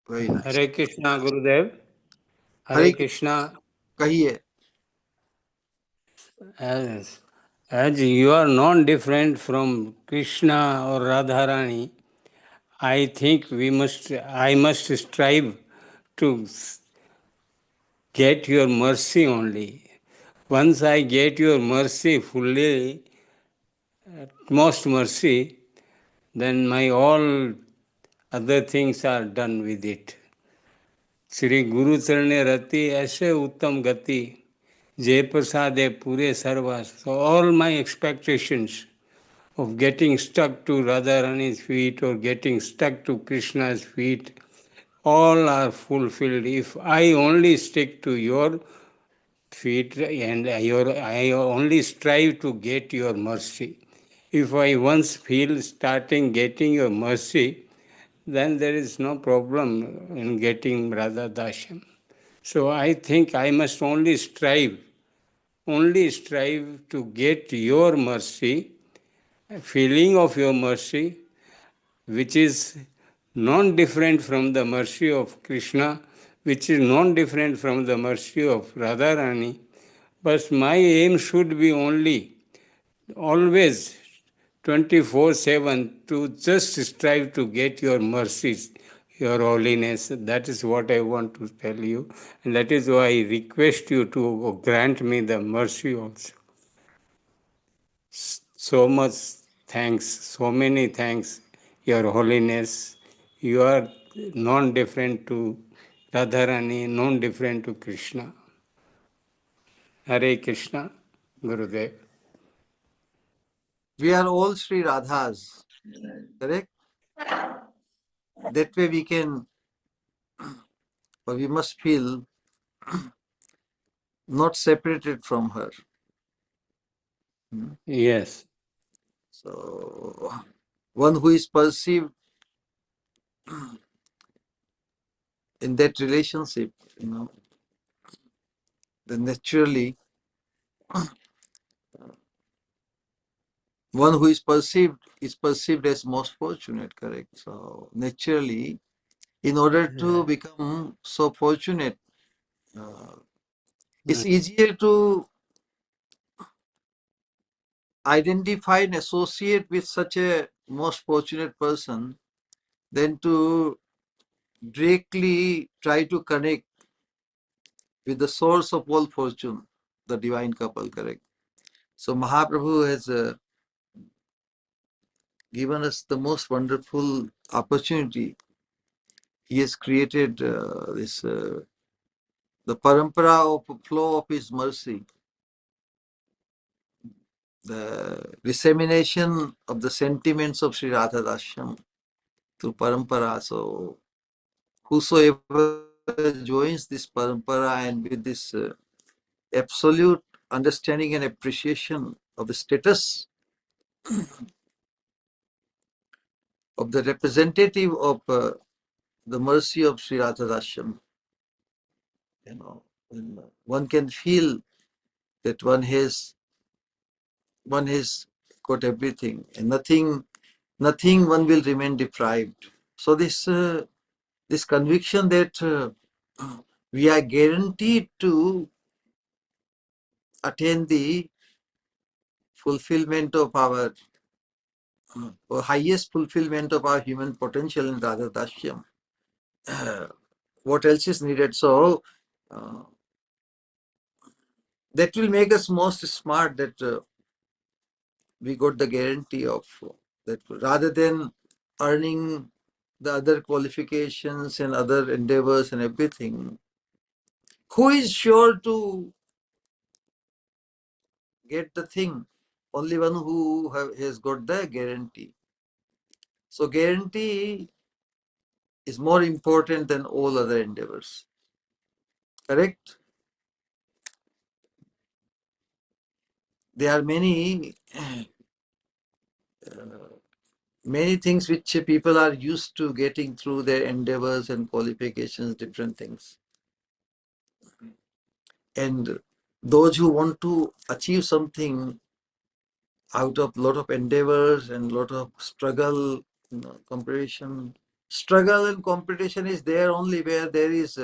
Very nice. Hare Krishna, Gurudev. Hare Hare Krishna. Kahiye. As you are not different from Krishna or Radharani, I think I must strive to get your mercy only. Once I get your mercy fully, most mercy, then my all other things are done with it. Shri गुरु चरणे रति ऐसे उत्तम गति जय प्रसादे pure sarva. So all my expectations of getting stuck to Radharani's feet or getting stuck to Krishna's feet, all are fulfilled if I only stick to your feet and I only strive to get your mercy. If I once feel starting getting your mercy, then there is no problem in getting Radha Dasham. So I think I must only strive to get your mercy, feeling of your mercy, which is non-different from the mercy of Krishna, which is non-different from the mercy of Radharani. But my aim should be only, always, 24/7, to just strive to get your mercies, your holiness. That is what I want to tell you. And that is why I request you to grant me the mercy also. So much thanks, so many thanks, your holiness. You are non-different to Radharani, non-different to Krishna. Hare Krishna, Gurudev. We are all Sri Radhas, correct? That way we can, or we must feel not separated from her. Yes. So, one who is perceived in that relationship, then naturally, one who is perceived as most fortunate, correct? So, naturally, in order to become so fortunate, it's easier to identify and associate with such a most fortunate person than to directly try to connect with the source of all fortune, the divine couple, correct? So Mahaprabhu has given us the most wonderful opportunity. He has created the parampara of flow of his mercy, the dissemination of the sentiments of Sri Radha Dashyam through parampara. So whosoever joins this parampara and with this absolute understanding and appreciation of the status of the representative of the mercy of Sri Radha Dashyam, one can feel that one has got everything and nothing one will remain deprived. So this conviction that we are guaranteed to attain the fulfillment of our highest fulfillment of our human potential in Radha Dashyam. What else is needed? So that will make us most smart that we got the guarantee of that rather than earning the other qualifications and other endeavors and everything. Who is sure to get the thing. Only one who has got the guarantee. So guarantee is more important than all other endeavors. Correct? There are many things which people are used to getting through their endeavors and qualifications, different things. And those who want to achieve something out of lot of endeavors and lot of struggle, competition. Struggle and competition is there only where there is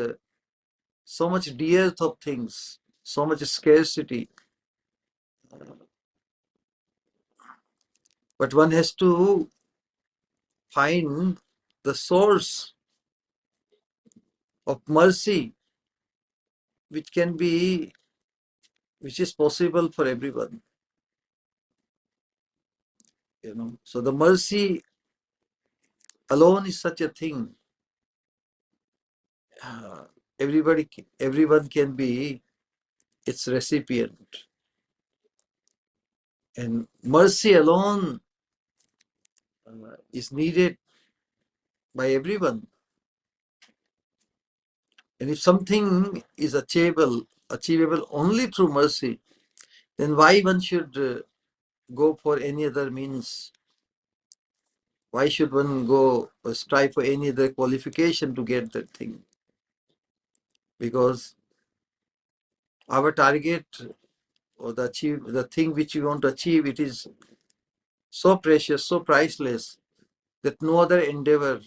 so much dearth of things, so much scarcity. But one has to find the source of mercy, which is possible for everyone. So the mercy alone is such a thing. Everyone can be its recipient. And mercy alone is needed by everyone. And if something is achievable only through mercy, then why one should go for any other means? Why should one go or strive for any other qualification to get that thing? Because our target or the thing which we want to achieve, it is so precious, so priceless that no other endeavor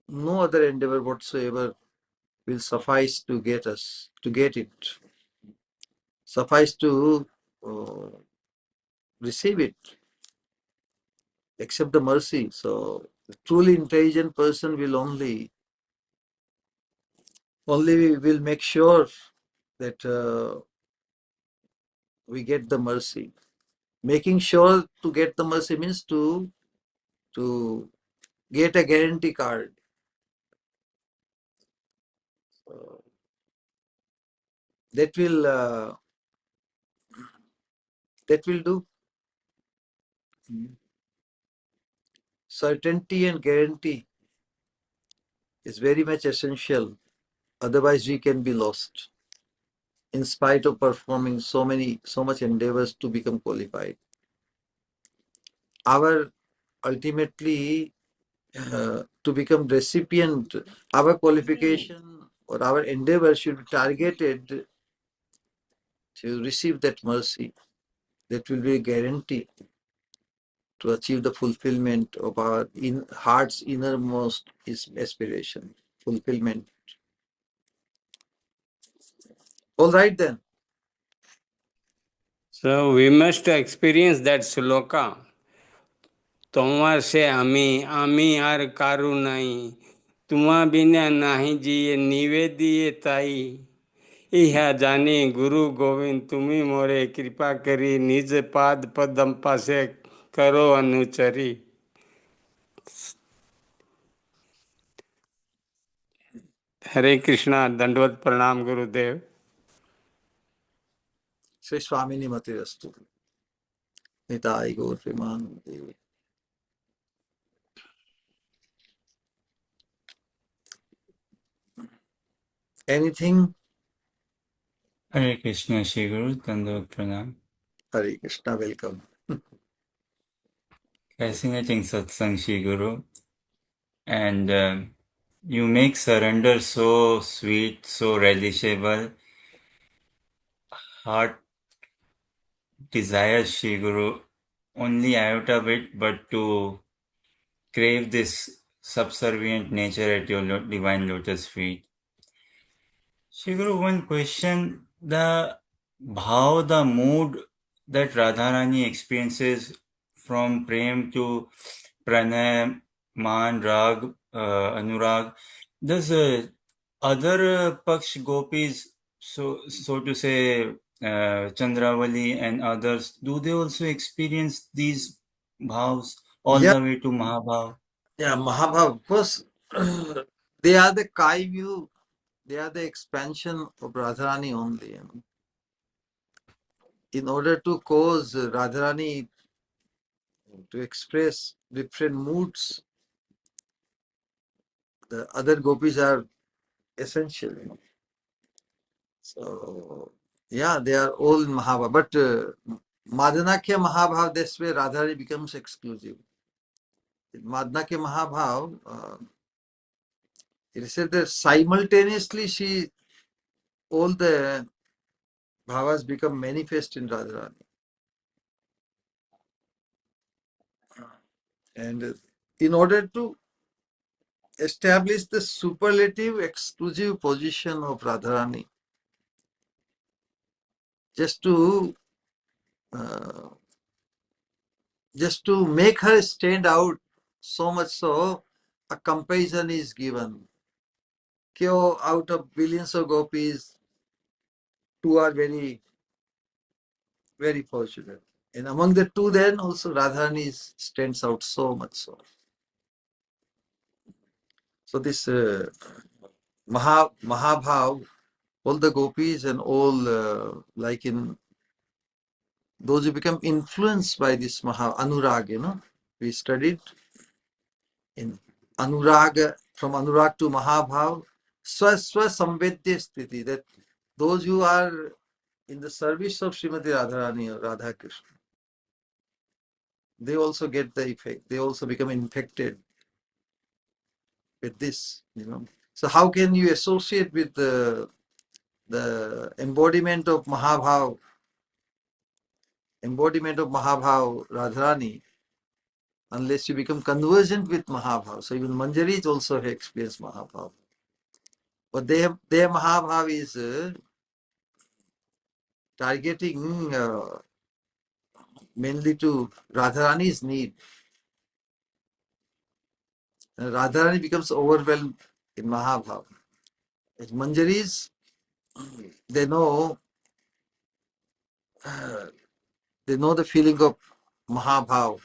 whatsoever will suffice to get it, suffice to uh, receive it, except the mercy. So the truly intelligent person will only will make sure that we get the mercy. Making sure to get the mercy means to get a guarantee card. That will do. Certainty and guarantee is very much essential. Otherwise, we can be lost. In spite of performing so much endeavors to become qualified, our ultimately to become recipient, our qualification or our endeavor should be targeted to receive that mercy. That will be a guarantee to achieve the fulfillment of our heart's innermost aspiration, fulfillment. All right then. So we must experience that sloka. তোমার সে আমি আর কারু নাই তোমা বিনা নাহি জিয়ে নিবেদিয়ে তাই ইহা জানি গুরু গোবিন্দ তুমি মোরে কৃপা করি নিজ পাদ পদম পাশে करो अनुचरी। हरे कृष्णा, दंडवत प्रणाम गुरुदेव। Sri Swamini Matirastu. Nitai Gaur Premanande. Anything? Hare Krishna, Shri Guru, Dandavat Pranam. Hare Krishna, welcome. Fascinating satsang, Shri Guru. And you make surrender so sweet, so relishable. Heart desires, Shri Guru, only iota bit, but to crave this subservient nature at your divine lotus feet. Shri Guru, one question, the mood that Radharani experiences from Prem to Pranay, Man, Rag, Anurag, does other Paksh gopis, so to say, Chandravali and others, do they also experience these bhavs all Yeah, the way to Mahabhav? yeah, Mahabhav, of course, they are the Kai view, they are the expansion of Radharani only. in order to cause Radharani to express different moods, the other gopis are essential. So, yeah, they are all in Mahabhav. But Madhanakya Mahabhav, that's where Radharani becomes exclusive. In Madhanakya Mahabhav, it is said that simultaneously all the bhavas become manifest in Radharani. And in order to establish the superlative exclusive position of Radharani, just to make her stand out so much so, a comparison is given. Kyo, out of billions of gopis, two are very, very fortunate. And among the two, then also Radharani stands out so much so. So this Mahabhav, all the gopis and all like in those who become influenced by this Anurag, we studied in Anurag, from Anurag to Mahabhav, Swa Samvedya Sthiti, that those who are in the service of Srimati Radharani or Radha Krishna, they also get the effect. They also become infected with this. So how can you associate with the embodiment of Mahabhav, Radharani, unless you become convergent with Mahabhav? So even Manjaris also have experienced Mahabhav. But their Mahabhav is targeting mainly to Radharani's need. And Radharani becomes overwhelmed in Mahabhav. As Manjaris, they know the feeling of Mahabhav,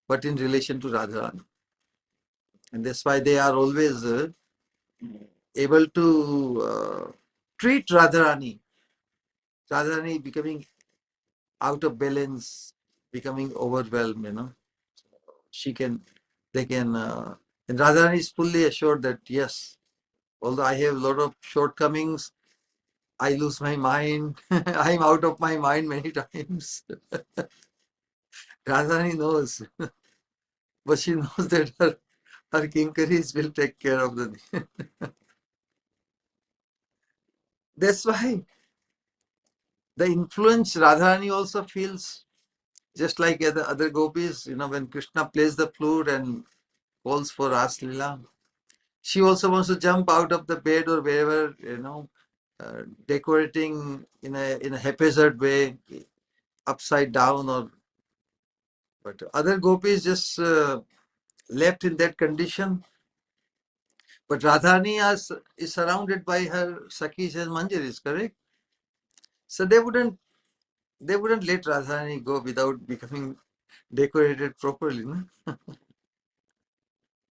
but in relation to Radharani. And that's why they are always able to treat Radharani becoming out of balance, becoming overwhelmed. They can, and Radharani is fully assured that yes, although I have a lot of shortcomings, I lose my mind, I'm out of my mind many times. Radharani knows, but she knows that her kinkaris will take care of the. That's why the influence Radharani also feels, just like the other gopis, when Krishna plays the flute and calls for Ras Leela, she also wants to jump out of the bed or wherever, decorating in a haphazard way, upside down, but other gopis just left in that condition. But Radharani is surrounded by her Sakhis and Manjaris, correct? So they wouldn't let Radharani go without becoming decorated properly. No?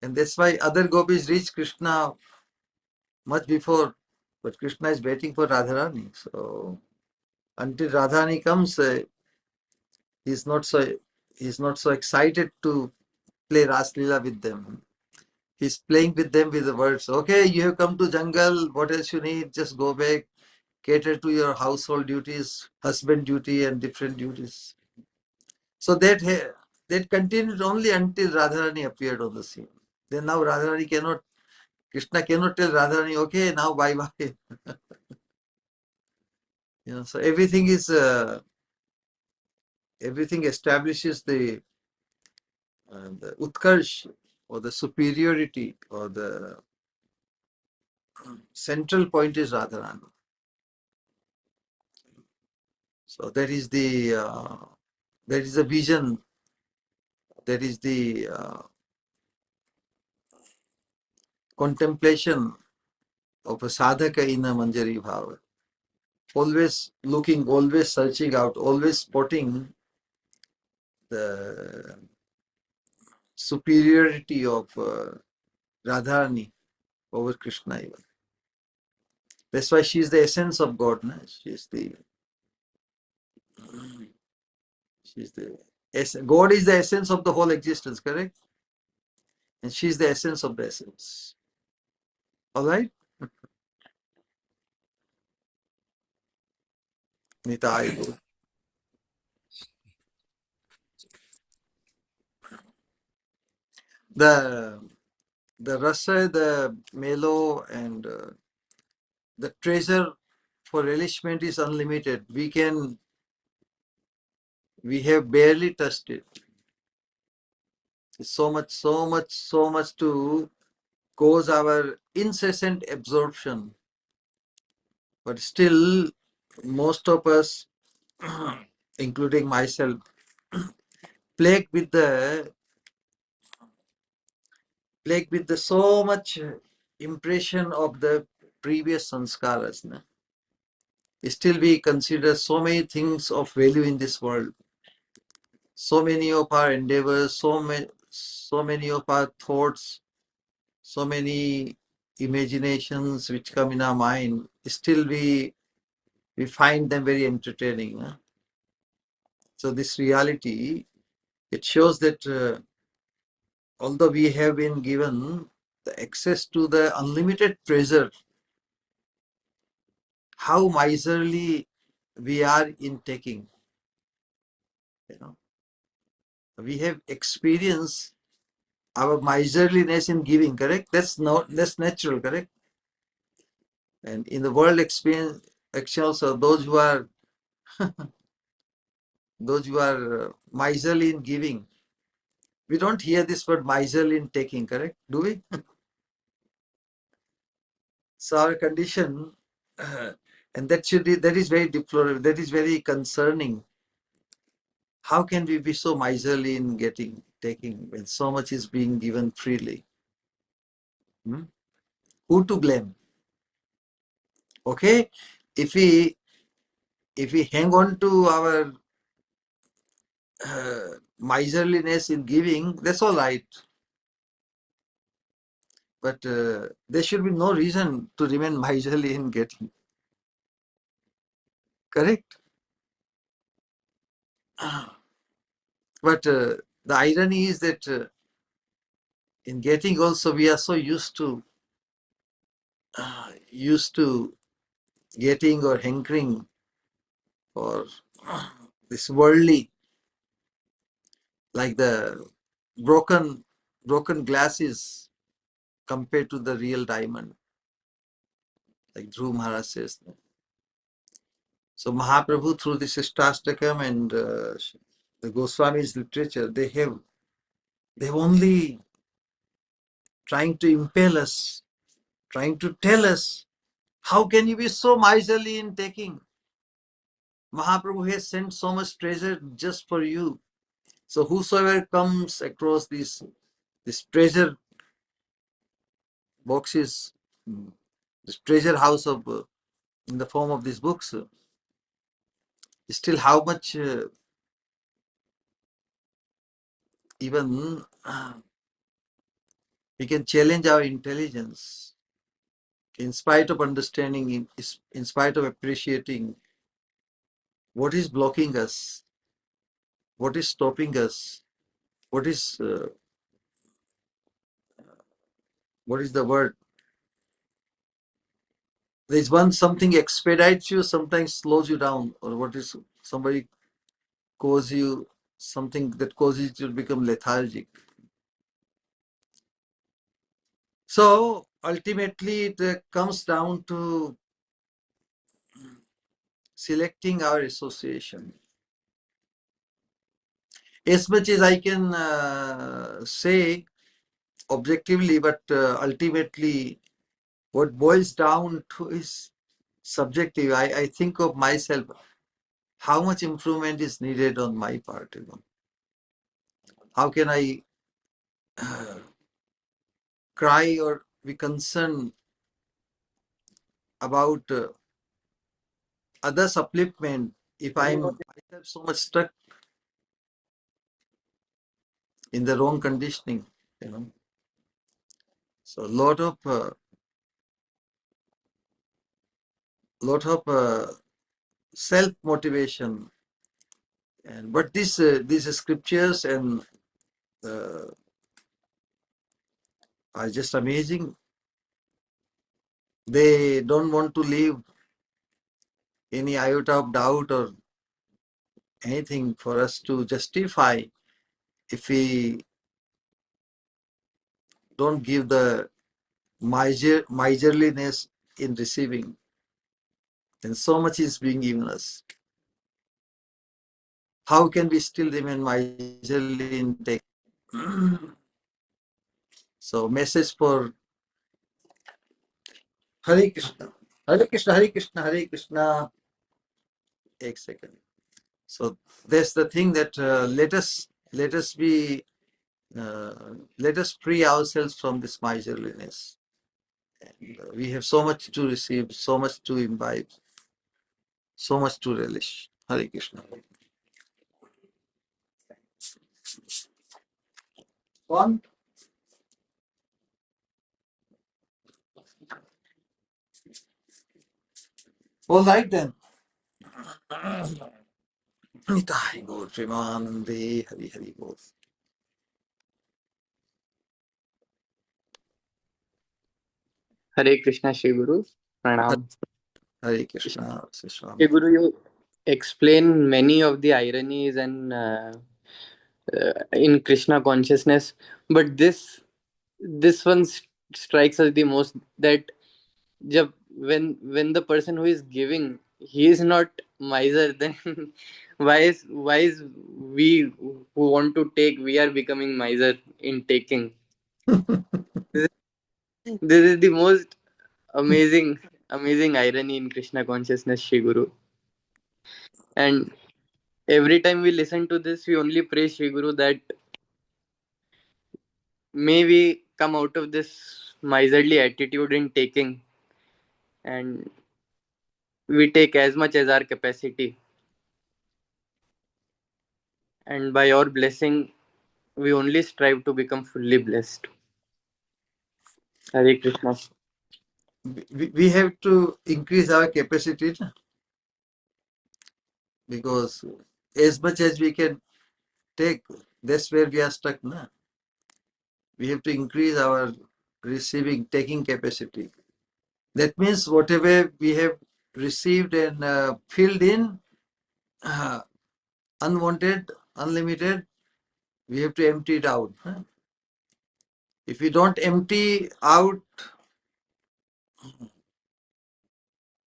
And that's why other gopis reach Krishna much before, but Krishna is waiting for Radharani. So until Radharani comes, he's not so excited to play Ras Leela with them. He's playing with them with the words. Okay, you have come to jungle. What else you need? Just go back, cater to your household duties, husband duty, and different duties. So that continued only until Radharani appeared on the scene. Then now Krishna cannot tell Radharani, okay, now bye bye. So everything establishes the utkarsh, or the superiority, or the central point is Radharani. So that is the vision, that is the contemplation of a sadhaka in a Manjari Bhava. Always looking, always searching out, always spotting the superiority of Radharani over Krishna even. That's why she is the essence of God. She is She's the God is the essence of the whole existence, correct? And she's the essence of the essence. All right? Nitai Gaur. The rasa, the mellow, and the treasure for relishment is unlimited. We have barely touched it. It's so much to cause our incessant absorption. But still, most of us, including myself, plagued with the so much impression of the previous sanskaras. Na? Still, we consider so many things of value in this world. So many of our endeavors, so many of our thoughts, so many imaginations which come in our mind, still we find them very entertaining. Huh? So this reality, it shows that although we have been given the access to the unlimited treasure, how miserly we are in taking. You know, we have experienced our miserliness in giving. Correct? That's natural. Correct? And in the world experience, actually, also those who are miserly in giving, we don't hear this word miserly in taking. Correct? Do we? So our condition, and that is very deplorable. That is very concerning. How can we be so miserly in taking when so much is being given freely? Who to blame? Okay, if we hang on to our miserliness in giving, that's all right. But there should be no reason to remain miserly in getting. Correct? But the irony is that in getting also we are so used to getting or hankering for this worldly, like the broken glasses compared to the real diamond, like Dhruv Maharaj says. So Mahaprabhu, through this Sikshastakam and the Goswami's literature, they have only trying to impel us, trying to tell us, how can you be so miserly in taking? Mahaprabhu has sent so much treasure just for you. So whosoever comes across this treasure boxes, this treasure house of in the form of these books, still how much even we can challenge our intelligence in spite of understanding, in spite of appreciating what is blocking us, what is stopping us, what is the word? There's something expedites you, sometimes slows you down, or what is somebody cause you something that causes you to become lethargic. So ultimately it comes down to selecting our association. As much as I can say objectively, but ultimately what boils down to is subjective. I think of myself, how much improvement is needed on my part, How can I cry or be concerned about others' upliftment if I'm myself so much stuck in the wrong conditioning, So lot of self motivation And but these scriptures and are just amazing. They don't want to leave any iota of doubt or anything for us to justify if we don't give the miserliness in receiving. Then so much is being given us. How can we still remain miserly in taking? So message for Hare Krishna. Hare Krishna, Hare Krishna, Hare Krishna. एक second. So that's the thing that let us free ourselves from this miserliness. And, we have so much to receive, so much to imbibe, so much to relish. Hare Krishna. One. All right then. Nitai Gaur Premanande Hari Hari Bol. Hare Krishna, Shri Guru. Pranam. Hare Krishna. Shri Shri Guru, you explain many of the ironies and in Krishna consciousness, but this one strikes us the most, that jab, when the person who is giving, he is not miser, then why is we who want to take, we are becoming miser in taking. this, this is the most amazing irony in Krishna consciousness, Shri Guru. And every time we listen to this, we only pray, Shri Guru, that may we come out of this miserly attitude in taking, and we take as much as our capacity, and by your blessing we only strive to become fully blessed. Hare Krishna. We have to increase our capacity because as much as we can take, that's where we are stuck. Na? We have to increase our taking capacity. That means whatever we have received and filled in, unwanted, unlimited, we have to empty it out. Huh? If we don't empty out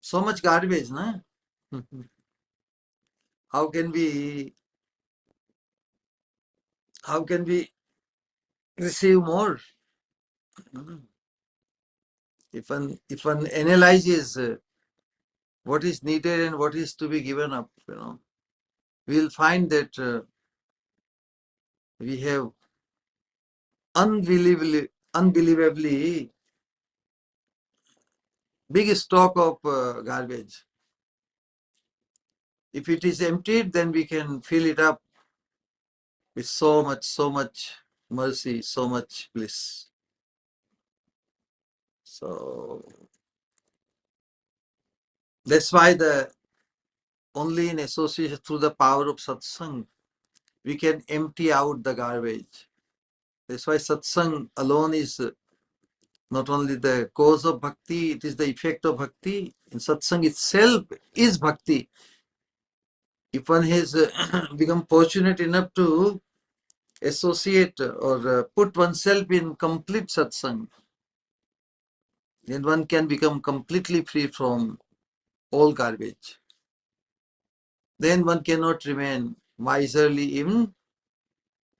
so much garbage, na? how can we receive more? If one analyzes what is needed and what is to be given up, we'll find that we have unbelievably big stock of garbage. If it is emptied, then we can fill it up with so much mercy, so much bliss. So that's why only in association through the power of satsang, we can empty out the garbage. That's why satsang alone is not only the cause of bhakti, it is the effect of bhakti. And satsang itself is bhakti. If one has become fortunate enough to associate or put oneself in complete satsang, then one can become completely free from all garbage. Then one cannot remain miserly in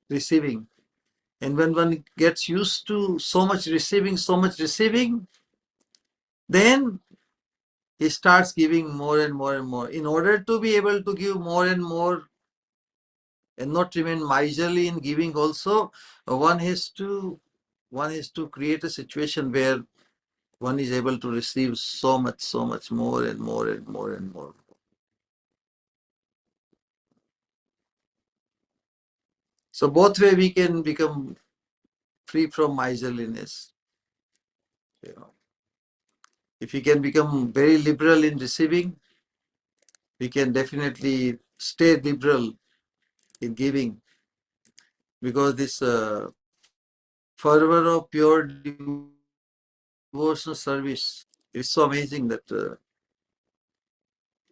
receiving. And when one gets used to so much receiving, then he starts giving more and more and more. In order to be able to give more and more and not remain miserly in giving also, one has to create a situation where one is able to receive so much more and more and more and more. So both way we can become free from miserliness. If we can become very liberal in receiving, we can definitely stay liberal in giving, because this fervor of pure devotional service is so amazing that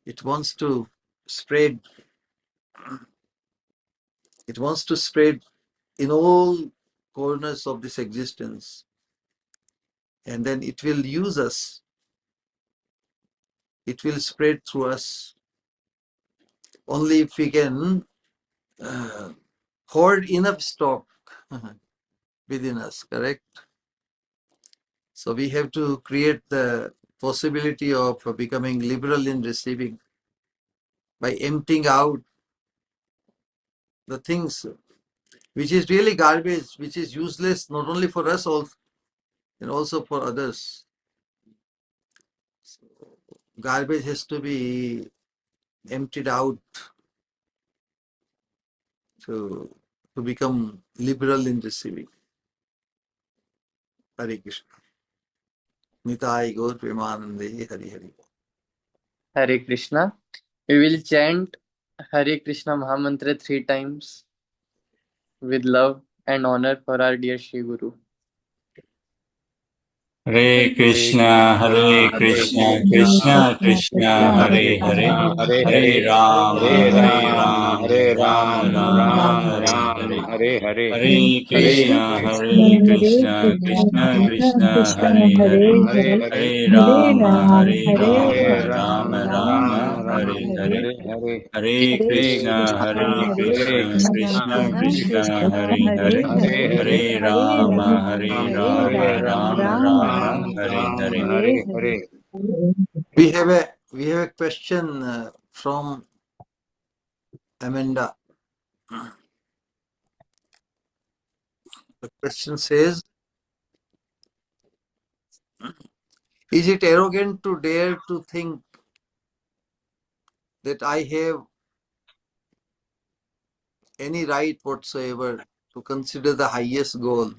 it wants to spread. It wants to spread in all corners of this existence, and then it will use us. It will spread through us only if we can hoard enough stock within us, correct? So we have to create the possibility of becoming liberal in receiving by emptying out the things which is really garbage, which is useless not only for us also, and also for others. So garbage has to be emptied out to become liberal in receiving. Hare Krishna. Nitai Gaur Premanande Hari Hari. Hare Krishna. We will chant Hare Krishna Mahamantra 3 times with love and honor for our dear Shri Guru. Hare Krishna, Hare Krishna, Krishna Krishna, Hare Hare, Hare Rama, Hare Rama, Rama Rama, Hare Hare. Hare Krishna, Hare Krishna, Krishna Krishna, Hare Hare, Hare Rama, Rama Rama, Hare Hare. Hare Krishna, Krishna Krishna, Hare Hare, Hare Rama, Rama Rama, Hare Hare. We have a question from Amanda. The question says, is it arrogant to dare to think that I have any right whatsoever to consider the highest goal,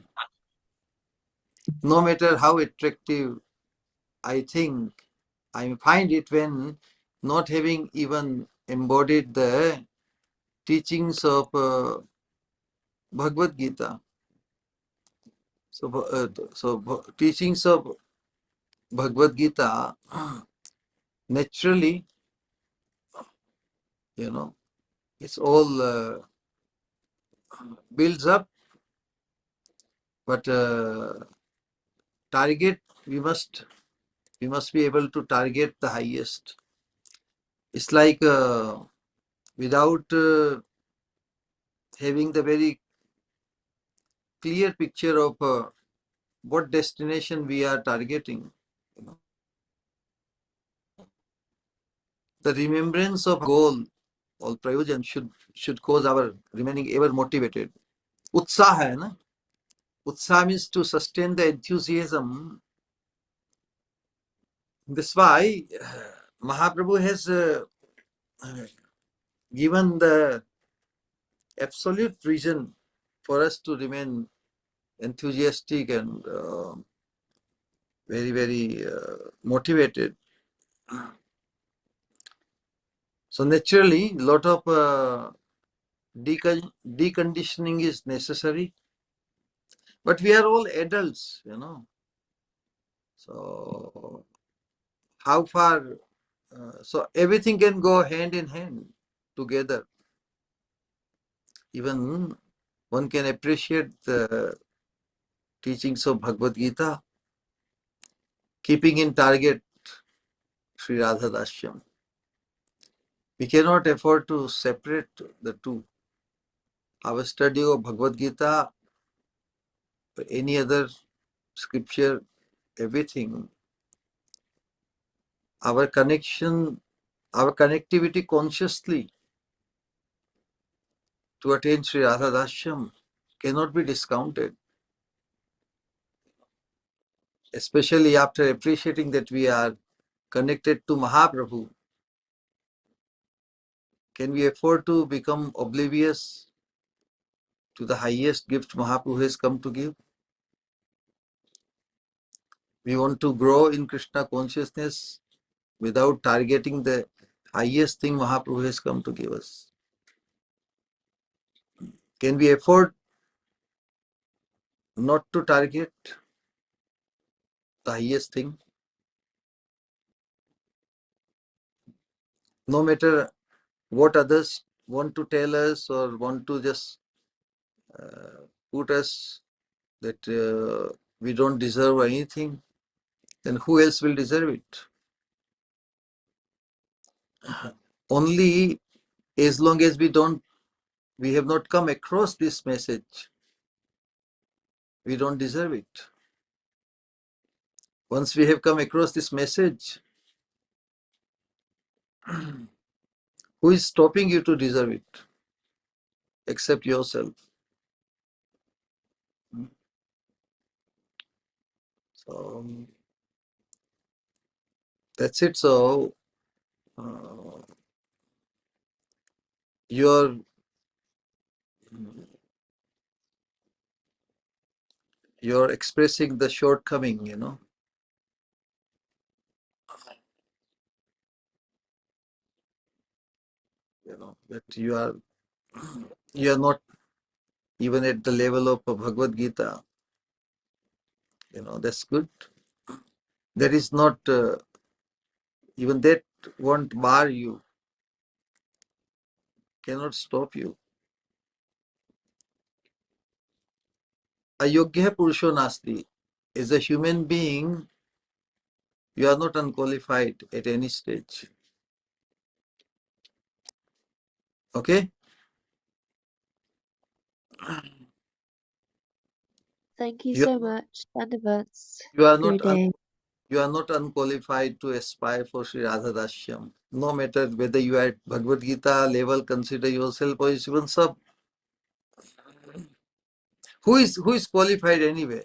no matter how attractive I think I find it, when not having even embodied the teachings of Bhagavad Gita? So teachings of Bhagavad Gita naturally, it's all builds up, but target, we must be able to target the highest. It's like without having the very clear picture of what destination we are targeting, the remembrance of goal or prayojan should cause our remaining ever motivated. Utsaha hai na? Utsaha means to sustain the enthusiasm. That's why Mahaprabhu has given the absolute reason for us to remain enthusiastic and very, very motivated. So naturally, a lot of deconditioning is necessary. But we are all adults, So how far? So everything can go hand in hand together. Even one can appreciate the teachings of Bhagavad Gita, keeping in target Sri Radha Dashyam. We cannot afford to separate the two. Our study of Bhagavad Gita, any other scripture, everything, our connection, our connectivity consciously to attain Sri Radha Dashyam cannot be discounted. Especially after appreciating that we are connected to Mahaprabhu, can we afford to become oblivious to the highest gift Mahaprabhu has come to give? We want to grow in Krishna consciousness without targeting the highest thing Mahaprabhu has come to give us. Can we afford not to target the highest thing? No matter what others want to tell us or want to just put us that we don't deserve anything, then who else will deserve it? Only as long as we have not come across this message, we don't deserve it. Once we have come across this message, who is stopping you to deserve it except yourself? So that's it. So you're expressing the shortcoming, that you are not even at the level of a Bhagavad Gita. That's good. That is not even that won't bar you, cannot stop you. Ayogya Purusho Nasti. As a human being, you are not unqualified at any stage. Okay? Thank you You, so much. Dandavats, you are not Gurudev. you are not unqualified to aspire for Sri Radha Dashyam. No matter whether you are at Bhagavad Gita level, consider yourself or even sub. Who is qualified anyway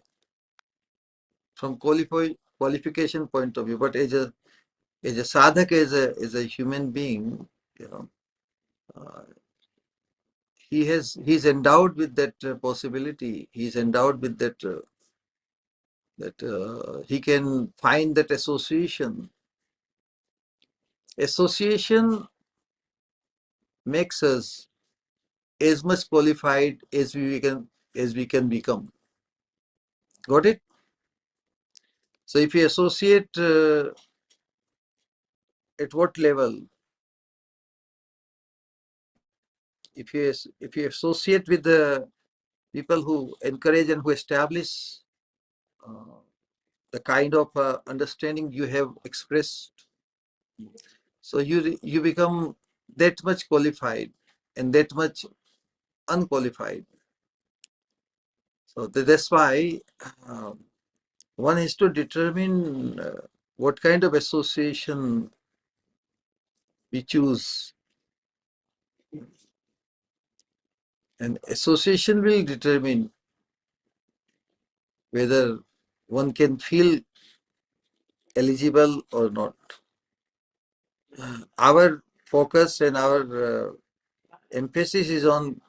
from qualification point of view? But as a sadhak, as a human being, uh, he's endowed with that possibility. He's endowed with that he can find that association. Association makes us as much qualified as we can become. Got it? So if you associate at what level? If you associate with the people who encourage and who establish uh, the kind of understanding you have expressed, so you become that much qualified and that much unqualified. So that's why one has to determine what kind of association we choose, and association will determine whether one can feel eligible or not. Our focus and our emphasis is on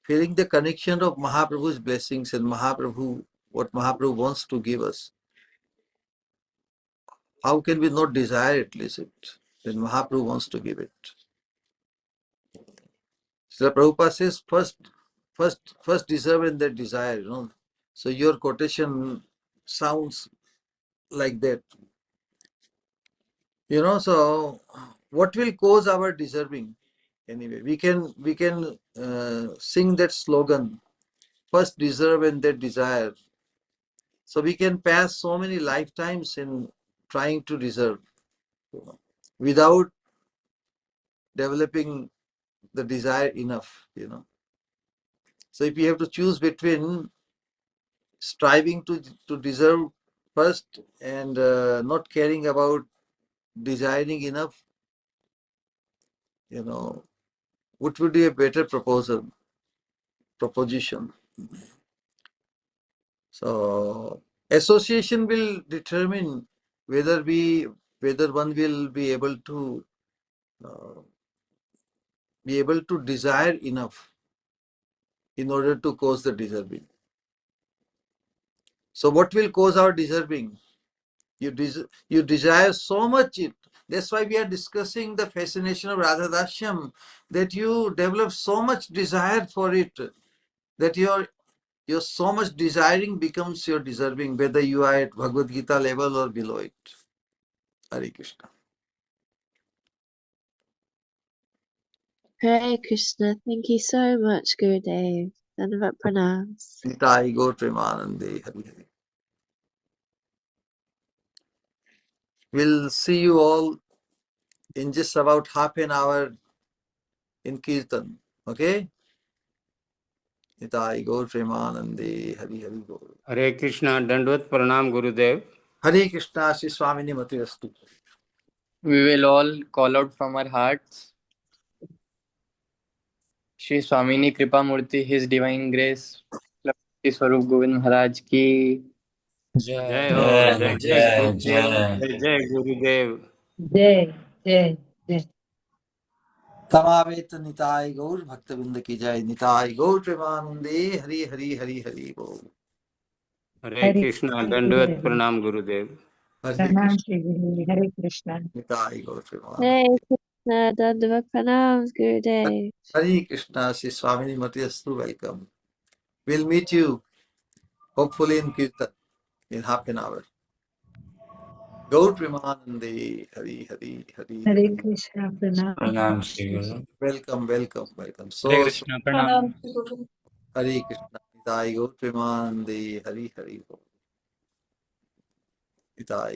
feeling the connection of Mahaprabhu's blessings and what Mahaprabhu wants to give us. How can we not desire at least it when Mahaprabhu wants to give it? So Prabhupada says first deserve and then desire. So your quotation sounds like that. So what will cause our deserving? Anyway, we can sing that slogan, first deserve and then desire. So we can pass so many lifetimes in trying to deserve without developing the desire enough. So if you have to choose between striving to deserve first and not caring about desiring enough, what would be a better proposition? So association will determine whether one will be able to desire enough in order to cause the deserving. So what will cause our deserving? You desire so much it. That's why we are discussing the fascination of Radha Dashyam, that you develop so much desire for it that your so much desiring becomes your deserving, whether you are at Bhagavad Gita level or below it. Hare Krishna. Hare Krishna. Thank you so much, Gurudev. Dandavat pranams. Nitai Gaur Premanande Hari Hari. We'll see you all in just about half an hour in Kirtan. Okay? Nitai Gaur Premanande Hari Hari Gaur. Hare Krishna, Dandvat Pranam Gurudev. Hare Krishna, Sri Swamini Mati Astu. We will all call out from our hearts. Shri Swamini Kripa Murti, His Divine Grace, Bhakti Swarup Govind Maharaj ki. Jai Ho, Jai Jai Gurudev, Jai Jai Gurudev. Jai, Jai, Jai. तमावेत Nitai गौर भक्तवृंद की जय. निताय गौर प्रेमानंदे हरि हरि हरि हरि बोल. Hare Krishna, Dandvat Pranam Gurudev. Hare Pranam Krishna. Shri Guru. Hare Krishna. Nitai Gaur Premanand. Hare Krishna. Dandavat pranams, Gurudev. Hare Krishna, Sri Swamini Mati Astu. Welcome. We'll meet you hopefully in Kirtan in half an hour. Gaur Premanande Hari Hari Hari Hare Hari. Krishna. Pranam. Pranam Shri Guru. Welcome, welcome, welcome. Hare So Krishna, Pranam. Hare Krishna. Nitai Gaur Premanande Hari Hari. Nitai